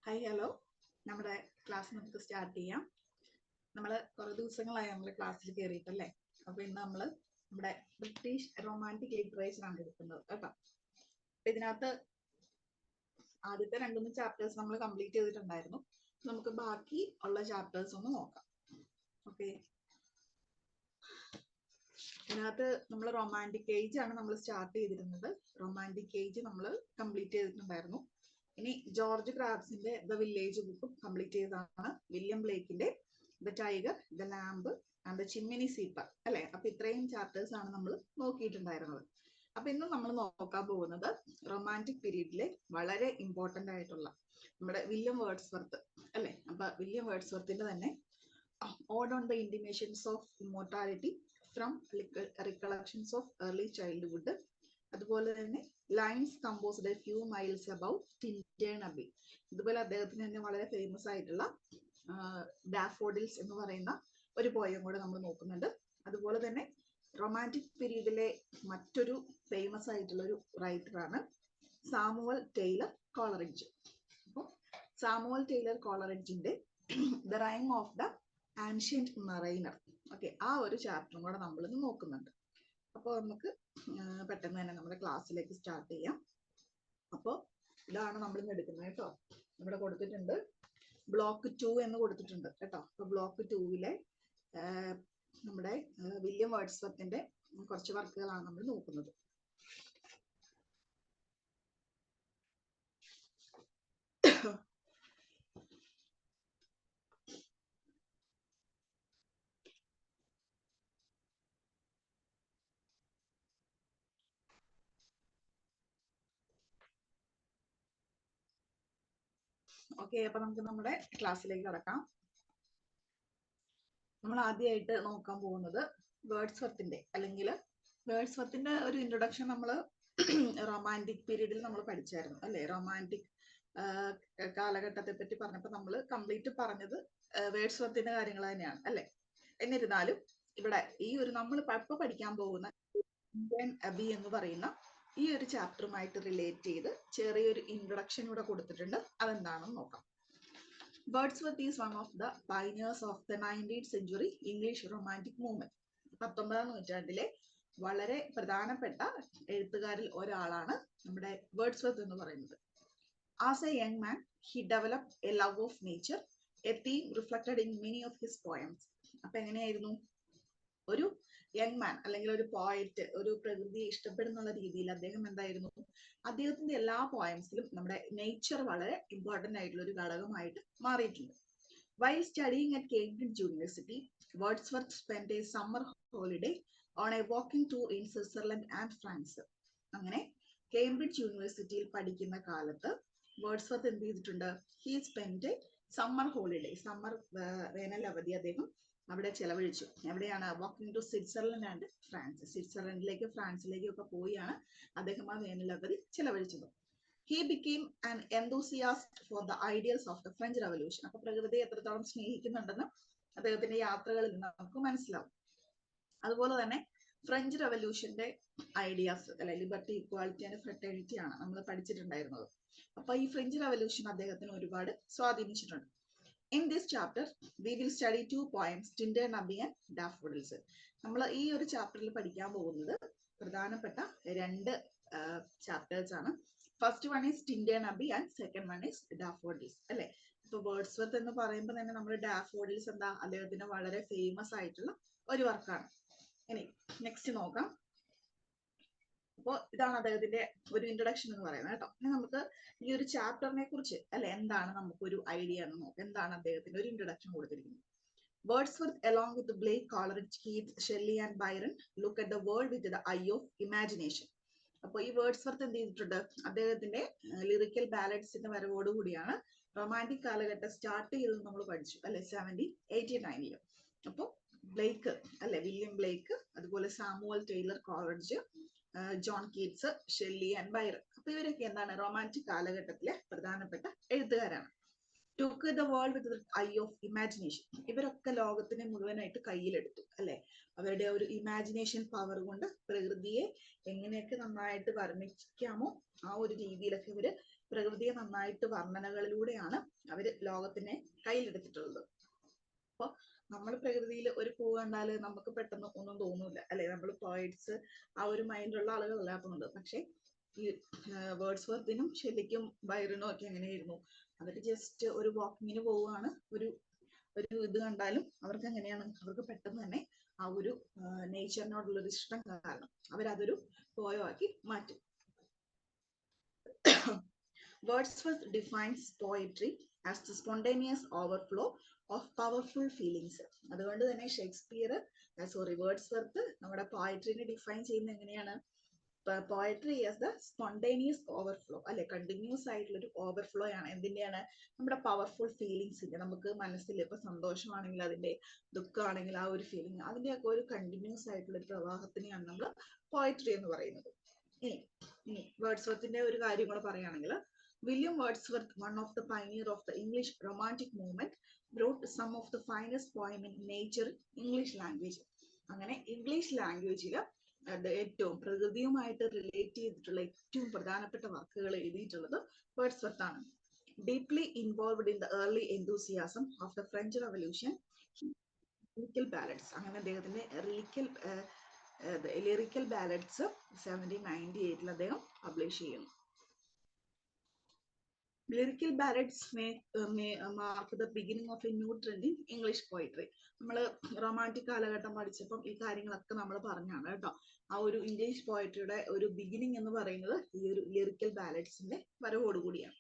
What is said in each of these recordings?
Hi hello, നമ്മുടെ class നമുക്ക് start ചെയ്യാം. നമ്മൾ കുറേ ദിവസങ്ങളായി നമ്മൾ ക്ലാസ്സിൽ കയറിയിട്ടല്ലേ. അപ്പോൾ ഇന്ന് നമ്മൾ നമ്മുടെ ബ്രിട്ടീഷ് റൊമാൻറ്റിക് ലിറ്ററേച്ചർ ആണ് എടുക്കുന്നത് കേട്ടോ. ഇതിനകത്ത് ആദ്യത്തെ 2-3 ചാപ്റ്റേഴ്സ് നമ്മൾ കംപ്ലീറ്റ് ചെയ്തിട്ടുണ്ടായിരുന്നു. നമുക്ക് ബാക്കി ഉള്ള ചാപ്റ്റേഴ്സ് ഒന്ന് നോക്കാം. ഓക്കെ, ഇതിനകത്ത് നമ്മൾ റൊമാൻറ്റിക് ഏജ് ആണ് നമ്മൾ സ്റ്റാർട്ട് ചെയ്തിരുന്നത്. റൊമാൻറ്റിക് ഏജ് നമ്മൾ കംപ്ലീറ്റ് ചെയ്തിട്ടുണ്ടായിരുന്നു. ഇനി ജോർജ് ക്രാബ്സിന്റെ ദ വില്ലേജ് ബുക്കും കംപ്ലീറ്റ് ചെയ്തതാണ്. വില്യം ബ്ലേക്കിന്റെ the tiger, the lamb and the chimney sweeper അല്ലെ. അപ്പൊ ഇത്രയും ചാപ്റ്റേഴ്സ് ആണ് നമ്മൾ നോക്കിയിട്ടുണ്ടായിരുന്നത്. അപ്പൊ ഇന്ന് നമ്മൾ നോക്കാൻ പോകുന്നത് റൊമാൻറ്റിക് പീരീഡിലെ വളരെ ഇമ്പോർട്ടന്റ് ആയിട്ടുള്ള നമ്മുടെ വില്യം വേർഡ്സ്വർത്ത് അല്ലെ. അപ്പൊ വില്യം വേർഡ്സ്വർത്തിന്റെ തന്നെ ode on the intimations of immortality from recollections of early childhood, അതുപോലെ തന്നെ lines composed a few miles above Tintern Abbey. ഇതുപോലെ അദ്ദേഹത്തിന് തന്നെ വളരെ ഫേമസ് ആയിട്ടുള്ള ഡാഫോഡിൽസ് എന്ന് പറയുന്ന ഒരു പോയം കൂടെ നമ്മൾ നോക്കുന്നുണ്ട്. അതുപോലെ തന്നെ റൊമാൻറ്റിക് പീരീഡിലെ മറ്റൊരു ഫേമസ് ആയിട്ടുള്ള ഒരു റൈറ്ററാണ് സാമുവൽ ടൈലർ കോളറിഡ്ജ്. അപ്പോൾ സാമുവൽ ടൈലർ കോളറിഡ്ജിന്റെ the rime of the ancient mariner, okay, ആ ഒരു ചാപ്റ്ററും കൂടെ നമ്മളിന്ന് നോക്കുന്നുണ്ട്. അപ്പോൾ നമുക്ക് പെട്ടെന്ന് തന്നെ നമ്മുടെ ക്ലാസ്സിലേക്ക് സ്റ്റാർട്ട് ചെയ്യാം. അപ്പോൾ ഇതാണ് നമ്മൾ ഇന്ന് എടുക്കുന്നത് കേട്ടോ. ഇവിടെ കൊടുത്തിട്ടുണ്ട് ബ്ലോക്ക് 2 എന്ന് കൊടുത്തിട്ടുണ്ട് കേട്ടോ. അപ്പൊ ബ്ലോക്ക് 2-ലെ നമ്മുടെ വില്യം വേർഡ്സ്വർത്തിന്റെ കുറച്ച് വർക്കുകളാണ് നമ്മൾ നോക്കുന്നത്. ഓക്കെ, അപ്പൊ നമുക്ക് നമ്മുടെ ക്ലാസ്സിലേക്ക് കടക്കാം. നമ്മൾ ആദ്യമായിട്ട് നോക്കാൻ പോകുന്നത് വേർഡ്സ്വർത്തിന്റെ അല്ലെങ്കിൽ വേർഡ്സ്വർത്തിന്റെ ഒരു ഇൻട്രൊഡക്ഷൻ നമ്മൾ റൊമാൻറ്റിക് പീരീഡിൽ നമ്മൾ പഠിച്ചായിരുന്നു അല്ലെ. റൊമാൻറ്റിക് കാലഘട്ടത്തെ പറ്റി പറഞ്ഞപ്പോൾ നമ്മൾ കംപ്ലീറ്റ് പറഞ്ഞത് വേർഡ്സ്വർത്തിന്റെ കാര്യങ്ങൾ തന്നെയാണ് അല്ലെ. എന്നിരുന്നാലും ഇവിടെ ഈ ഒരു നമ്മൾ ഇപ്പൊ പഠിക്കാൻ പോകുന്ന ടിൻഡേൺ അബി എന്ന് പറയുന്ന ഈ ഒരു ചാപ്റ്ററുമായിട്ട് റിലേറ്റ് ചെയ്ത് ചെറിയൊരു ഇൻട്രൊഡക്ഷൻ ഇവിടെ കൊടുത്തിട്ടുണ്ട്. അതെന്താണെന്ന് നോക്കാം. Wordsworth is one of the pioneers of the 19th century English romantic movement. 19ാം നൂറ്റാണ്ടിലെ വളരെ പ്രധാനപ്പെട്ട എഴുത്തുകാരിൽ ഒരാളാണ് നമ്മുടെ വേർഡ്സ്വർത്ത് എന്ന് പറയുന്നത്. As A young man he developed A love of nature, A theme reflected in many of his poems. അപ്പൊ എങ്ങനെയായിരുന്നു ഒരു യങ് മാൻ അല്ലെങ്കിൽ ഒരു പോയറ്റ്, ഒരു പ്രകൃതിയെ ഇഷ്ടപ്പെടുന്നുള്ള രീതിയിൽ അദ്ദേഹം എന്തായിരുന്നു, അദ്ദേഹത്തിന്റെ എല്ലാ പോയംസിലും നമ്മുടെ നേച്ചർ വളരെ ഇമ്പോർട്ടന്റ് ആയിട്ടുള്ള ഒരു ഘടകമായിട്ട് മാറിയിട്ടുണ്ട്. While studying at Cambridge University, Wordsworth spend a summer holiday on a walking tour in Switzerland and France. അങ്ങനെ കേംബ്രിഡ്ജ് യൂണിവേഴ്സിറ്റിയിൽ പഠിക്കുന്ന കാലത്ത് വേർഡ്സ്വർത്ത് എന്ത് ചെയ്തിട്ടുണ്ട്, he spend a summer holiday, summer വേനൽ അവധി അദ്ദേഹം അവിടെ ചെലവഴിച്ചു. എവിടെയാണ്, walking to Switzerland and France. സ്വിറ്റ്സർലൻഡിലേക്കും ഫ്രാൻസിലേക്കും ഒക്കെ പോയാണ് അദ്ദേഹം ആ വേനൽ അവധി ചെലവഴിച്ചത്. He became an enthusiast for the ideals of the French revolution. അപ്പൊ പ്രകൃതിയെ എത്രത്തോളം സ്നേഹിക്കുന്നുണ്ടെന്ന് അദ്ദേഹത്തിന്റെ യാത്രകളിൽ നിന്ന് നമുക്ക് മനസ്സിലാവും. അതുപോലെ തന്നെ ഫ്രഞ്ച് റവല്യൂഷന്റെ ഐഡിയാസ് അല്ലെ, ലിബർട്ടി, ഇക്വാലിറ്റി ആൻഡ് ഫ്രട്ടേണിറ്റി ആണ് നമ്മൾ പഠിച്ചിട്ടുണ്ടായിരുന്നത്. അപ്പൊ ഈ ഫ്രഞ്ച് റവല്യൂഷൻ അദ്ദേഹത്തിന് ഒരുപാട് സ്വാധീനിച്ചിട്ടുണ്ട്. In this chapter, we will study 2 poems, Tindern Abbey and Daffodils. നമ്മൾ ഈ ഒരു ചാപ്റ്ററിൽ പഠിക്കാൻ പോകുന്നത് പ്രധാനപ്പെട്ട 2 ചാപ്റ്റേഴ്സ് ആണ്. First one is Tintern Abbey and second one is daffodils അല്ലെ. ഇപ്പൊ വേർഡ്സ്വർത്ത് എന്ന് പറയുമ്പോൾ തന്നെ നമ്മൾ ഡാഫോഡിൽസ് എന്താ, അദ്ദേഹത്തിന് വളരെ ഫേമസ് ആയിട്ടുള്ള ഒരു വർക്കാണ്. ഇനി നെക്സ്റ്റ് നോക്കാം. അപ്പോൾ ഇതാണ് അദ്ദേഹത്തിന്റെ ഒരു ഇൻട്രൊഡക്ഷൻ എന്ന് പറയുന്നത് കേട്ടോ. ഇനി നമുക്ക് ഈ ഒരു ചാപ്റ്ററിനെ കുറിച്ച് അല്ലെ എന്താണ് നമുക്കൊരു ഐഡിയ എന്ന് നോക്കാം. എന്താണ് അദ്ദേഹത്തിന്റെ ഒരു ഇൻട്രൊഡക്ഷൻ കൊടുത്തിരിക്കുന്നത്. Wordsworth along with Blake, Coleridge, Keats, Shelley and Byron look at the world with the eye of imagination. അപ്പോൾ ഈ വേർഡ്സ്വർത്ത് എന്ത് ചെയ്തിട്ടുണ്ട്, അദ്ദേഹത്തിന്റെ ലിറിക്കൽ ബാലഡ്സിന്റെ വരവോടുകൂടിയാണ് റൊമാൻറ്റിക് കാലഘട്ടം സ്റ്റാർട്ട് ചെയ്തത് നമ്മൾ പഠിച്ചു അല്ലെ, 1789. അപ്പോൾ ബ്ലേക്ക് അല്ലെ, വില്യം ബ്ലേക്ക്, അതുപോലെ Samuel Taylor Coleridge, John Keats, Shelley and Byron. അപ്പൊ ഇവരൊക്കെ എന്താണ്, റൊമാൻറ്റിക് കാലഘട്ടത്തിലെ പ്രധാനപ്പെട്ട എഴുത്തുകാരാണ്. Took the world with the eye of imagination. ഇവരൊക്കെ ലോകത്തിനെ മുഴുവനായിട്ട് കയ്യിലെടുത്തു അല്ലെ. അവരുടെ ഒരു ഇമാജിനേഷൻ പവർ കൊണ്ട് പ്രകൃതിയെ എങ്ങനെയൊക്കെ നന്നായിട്ട് വർണ്ണിക്കാമോ ആ ഒരു രീതിയിലൊക്കെ ഇവര് പ്രകൃതിയെ നന്നായിട്ട് വർണ്ണനകളിലൂടെയാണ് അവര് ലോകത്തിനെ കയ്യിലെടുത്തിട്ടുള്ളത്. അപ്പൊ നമ്മൾ പ്രകൃതിയിൽ ഒരു പൂ കണ്ടാല് നമുക്ക് പെട്ടെന്ന് ഒന്നും തോന്നൂല അല്ലെ? നമ്മൾ പോയിറ്റ്സ് ആ ഒരു മൈൻഡുള്ള ആളുകളല്ലാത്തതുകൊണ്ട്. പക്ഷെ ഈ വേർഡ്സ്വർത്തിനും ഷെല്ലിക്കും ബൈറനും ഒക്കെ എങ്ങനെയായിരുന്നു? അവര് ജസ്റ്റ് ഒരു വാക്കിങ്ങിന് പോവുകയാണ്, ഒരു ഇത് കണ്ടാലും അവർക്ക് എങ്ങനെയാണ്, അവർക്ക് പെട്ടെന്ന് തന്നെ ആ ഒരു നേച്ചറിനോടുള്ള ഒരു ഇഷ്ടം കാരണം അവരതൊരു പോയമാക്കി മാറ്റും. Wordsworth defines poetry as the spontaneous overflow of powerful feelings. അതുകൊണ്ട് തന്നെ വേർഡ്സ്വർത്ത് നമ്മുടെ പോയട്രിനെ ഡിഫൈൻ ചെയ്യുന്നത് എങ്ങനെയാണ്? Poetry as the spontaneous overflow അല്ലെ, കണ്ടിന്യൂസ് ആയിട്ടുള്ള ഒരു ഓവർഫ്ലോ ആണ്. എന്തിന്റെയാണ്? നമ്മുടെ പവർഫുൾ ഫീലിങ്സിന്റെ. നമുക്ക് മനസ്സിൽ ഇപ്പൊ സന്തോഷമാണെങ്കിൽ അതിന്റെ, ദുഃഖമാണെങ്കിൽ ആ ഒരു ഫീലിംഗ്, അതിന്റെയൊക്കെ ഒരു കണ്ടിന്യൂസ് ആയിട്ടുള്ള ഒരു പ്രവാഹത്തിനെയാണ് നമ്മൾ പോയട്രി എന്ന് പറയുന്നത്. ഇനി വേർഡ്സ്വർത്തിന്റെ ഒരു കാര്യം കൂടെ പറയുകയാണെങ്കിൽ, William Wordsworth, one of the pioneers of the English Romantic movement, wrote some of the finest poem in nature English language. അങ്ങനെ ഇംഗ്ലീഷ് ലാംഗ്വേജിൽ ഏറ്റവും പ്രകൃതിയുമായിട്ട് റിലേറ്റ് ചെയ്തിട്ടുള്ള ഏറ്റവും പ്രധാനപ്പെട്ട വർക്കുകൾ എഴുതിയിട്ടുള്ളത് വേർഡ്സ്വർത്ത് ആണ്. Deeply involved in the early എന്തൂസിയാസം of the French revolution, lyrical ballads, അങ്ങനെ അദ്ദേഹത്തിന്റെ ലിറിക്കൽ ബാലഡ്സ് 1798 അദ്ദേഹം പബ്ലിഷ് ചെയ്യുന്നു. Lyrical ballads may mark the beginning of a new trend in English poetry. നമ്മൾ റൊമാൻറ്റിക് കാലഘട്ടം പഠിച്ചപ്പം ഈ കാര്യങ്ങളൊക്കെ നമ്മൾ പറഞ്ഞാണ് കേട്ടോ. ആ ഒരു ഇംഗ്ലീഷ് പോയട്രിയുടെ ഒരു ബിഗിനിങ് എന്ന് പറയുന്നത് ഈ ഒരു ലിറിക്കൽ ബാലഡ്സിന്റെ വരവോടുകൂടിയാണ്.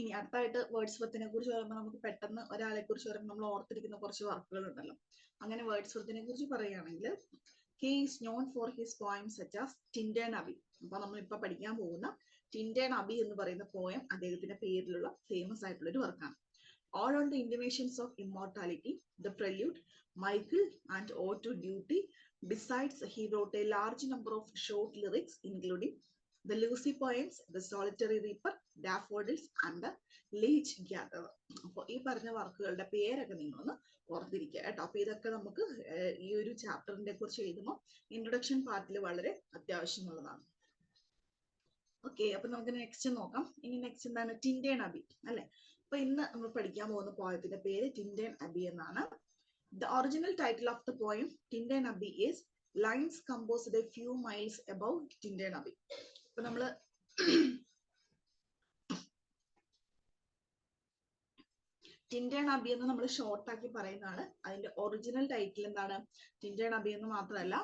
ഇനി അടുത്തായിട്ട് വേർഡ്സ്വർത്തിനെ കുറിച്ച് പറയുമ്പോൾ നമുക്ക് പെട്ടെന്ന് ഒരാളെ കുറിച്ച് പറയുമ്പോൾ നമ്മൾ ഓർത്തിരിക്കുന്ന കുറച്ച് വർക്കുകൾ ഉണ്ടല്ലോ. അങ്ങനെ വേർഡ്സ്വർത്തിനെ കുറിച്ച് പറയുകയാണെങ്കിൽ, he is known for his poems such as Tintern Abbey. അപ്പൊ നമ്മൾ ഇപ്പൊ പഠിക്കാൻ പോകുന്ന ടിൻറ്റേൺ അബി എന്ന് പറയുന്ന പോയം അദ്ദേഹത്തിന്റെ പേരിലുള്ള ഫേമസ് ആയിട്ടുള്ള ഒരു വർക്കാണ്. All on the intimations of immortality, the prelude, Michael and Ode to Duty. Besides, he wrote a large number of short lyrics, including the Lucy poems, the Solitary Reaper, Daffodils and the Leech Gatherer. അപ്പോൾ ഈ പറഞ്ഞ വർക്കുകളുടെ പേരൊക്കെ നിങ്ങളൊന്ന് ഓർത്തിരിക്കുക കേട്ടോ. അപ്പൊ ഇതൊക്കെ നമുക്ക് ഈ ഒരു ചാപ്റ്ററിനെ കുറിച്ച് എഴുതുമ്പോൾ ഇൻട്രൊഡക്ഷൻ പാർട്ടിൽ വളരെ അത്യാവശ്യമുള്ളതാണ്. ഓക്കെ, അപ്പൊ നമുക്ക് നെക്സ്റ്റ് നോക്കാം. ഇനി നെക്സ്റ്റ് എന്താണ്? ടിൻറ്റേൺ അബി അല്ലെ. അപ്പൊ ഇന്ന് നമ്മൾ പഠിക്കാൻ പോകുന്ന പോയത്തിന്റെ പേര് ടിൻറ്റേൺ അബി എന്നാണ്. The original title of the poem Tintern Abbey is Lines Composed a Few Miles Above Tintern Abbey. അപ്പൊ നമ്മള് ടിൻറ്റേൺ അബി എന്ന് നമ്മൾ ഷോർട്ട് ആക്കി പറയുന്നതാണ്. അതിന്റെ ഒറിജിനൽ ടൈറ്റിൽ എന്താണ്? ടിൻറ്റേൺ അബി എന്ന് മാത്രമല്ല,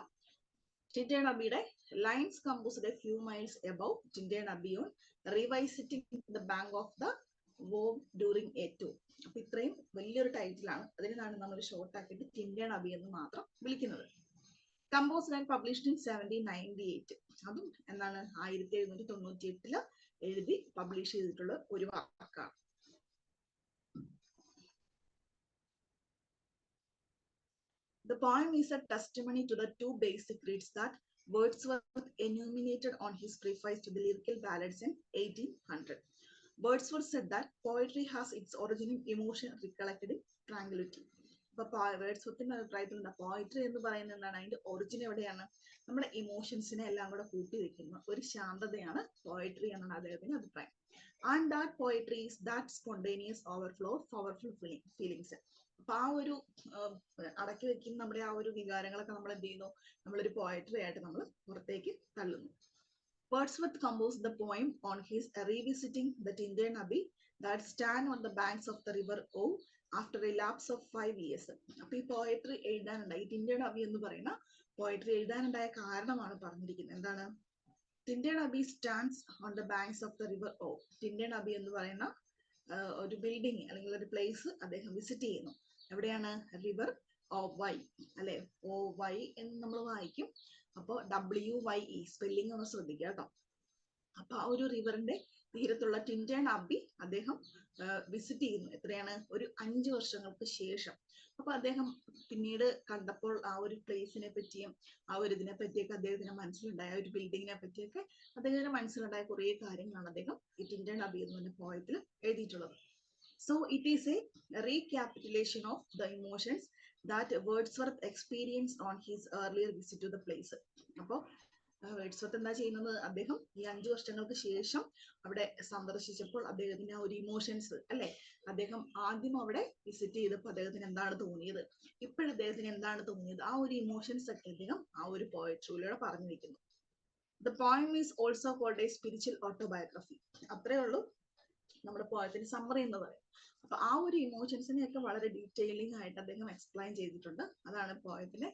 ടിൻറ്റേൺ അബിയുടെ lines composed a few miles above Tintern Abbey on revisiting the bank of the Wye during a tour. അപ്പൊ ഇത്രയും വലിയൊരു ടൈറ്റിലാണ്. അതിനാണ് നമ്മൾ ഷോർട്ട് ആക്കിയിട്ട് ടിൻറ്റേൺ അബി എന്ന് മാത്രം വിളിക്കുന്നത്. Composed and published in 1798. അതും എന്താണ്? 1798 എഴുതി പബ്ലിഷ് ചെയ്തിട്ടുള്ള ഒരു വർക്കാണ്. The poem is a testimony to the two basic creeds that Wordsworth enumerated on his preface to the Lyrical Ballads in 1800. Wordsworth said that poetry has its origin in emotion recollected in tranquility. അപ്പൊ വേർഡ്സ്വർത്തിന്റെ അഭിപ്രായത്തിലുണ്ട് poetry എന്ന് പറയുന്നത് എന്താണ്? അതിന്റെ origin എവിടെയാണ്? നമ്മുടെ ഇമോഷൻസിനെ എല്ലാം കൂടെ കൂട്ടി വെക്കുന്ന ഒരു ശാന്തതയാണ് പോയട്രി എന്നാണ് അദ്ദേഹത്തിന്റെ അഭിപ്രായം. And that poetry is that spontaneous overflow of powerful feelings. അപ്പൊ ആ ഒരു അടക്കി വെക്കുന്ന നമ്മുടെ ആ ഒരു വികാരങ്ങളൊക്കെ നമ്മൾ എന്ത് ചെയ്യുന്നു? നമ്മളൊരു പോയട്രി ആയിട്ട് നമ്മൾ പുറത്തേക്ക് തള്ളുന്നു. Wordsworth composed the poem on his revisiting the Tintern Abbey that stand on the banks of the river Ow after a lapse of 5 years. അപ്പൊ ഈ പോയട്രി എഴുതാനുണ്ടായി, ടിൻറ്റേൺ അബി എന്ന് പറയുന്ന പോയട്രി എഴുതാനുണ്ടായ കാരണമാണ് പറഞ്ഞിരിക്കുന്നത്. എന്താണ്? Tintern Abbey stands on the banks of the river Wye. Tintern Abbey എന്ന് പറയുന്ന ഒരു ബിൽഡിംഗ് അല്ലെങ്കിൽ ഒരു പ്ലേസ് അദ്ദേഹം വിസിറ്റ് ചെയ്യുന്നു. എവിടെയാണ്? റിവർ ഓ വൈ അല്ലെ, ഓ വൈ എന്ന് നമ്മൾ വായിക്കും. അപ്പോൾ WYE സ്പെല്ലിംഗ് ഒന്ന് ശ്രദ്ധിക്കുക കേട്ടോ. അപ്പൊ ആ ഒരു റിവറിന്റെ തീരത്തുള്ള ടിൻറ്റേൺ അബി അദ്ദേഹം വിസിറ്റ് ചെയ്യുന്നു. എത്രയാണ്? ഒരു 5 വർഷങ്ങൾക്ക് ശേഷം. അപ്പൊ അദ്ദേഹം പിന്നീട് കണ്ടപ്പോൾ ആ ഒരു പ്ലേസിനെ പറ്റിയും ആ ഒരു ഇതിനെ പറ്റിയൊക്കെ അദ്ദേഹത്തിന് മനസ്സിലുണ്ടായ, ഒരു ബിൽഡിങ്ങിനെ പറ്റിയൊക്കെ അദ്ദേഹത്തിന് മനസ്സിലുണ്ടായ കുറെ കാര്യങ്ങളാണ് അദ്ദേഹം ഈ ടിൻറ്റേൺ അബി എന്ന് പറഞ്ഞ പോയത്തിൽ എഴുതിയിട്ടുള്ളത്. So it is a recapitulation of the emotions that Wordsworth experienced on his earlier visit to the place. അപ്പോൾ വേഡ്സ്വർത്ത് എന്താ ചെയ്യുന്നത്, അദ്ദേഹം ഈ 5 വർഷങ്ങൾക്ക് ശേഷം അവിടെ സന്ദർശിച്ചപ്പോൾ അദ്ദേഹത്തിന് ആ ഒരു ഇമോഷൻസ് അല്ലെ, അദ്ദേഹം ആദ്യം അവിടെ വിസിറ്റ് ചെയ്തപ്പോൾ അദ്ദേഹത്തിന് എന്താണ് തോന്നിയത്, ഇപ്പോഴദ്ദേഹത്തിന് എന്താണ് തോന്നിയത്, ആ ഒരു ഇമോഷൻസ് ഒക്കെ അദ്ദേഹം ആ ഒരു പോയട്രിയിലൂടെ പറഞ്ഞിരിക്കുന്നു. The poem is also called a spiritual autobiography. അത്രേ ഉള്ളൂ നമ്മുടെ പോയത്തിന്റെ സമ്മറി എന്ന് പറയും. അപ്പൊ ആ ഒരു ഇമോഷൻസിനെയൊക്കെ വളരെ ഡീറ്റെയിലിംഗ് ആയിട്ട് അദ്ദേഹം എക്സ്പ്ലെയിൻ ചെയ്തിട്ടുണ്ട്. അതാണ് പോയത്തിന്റെ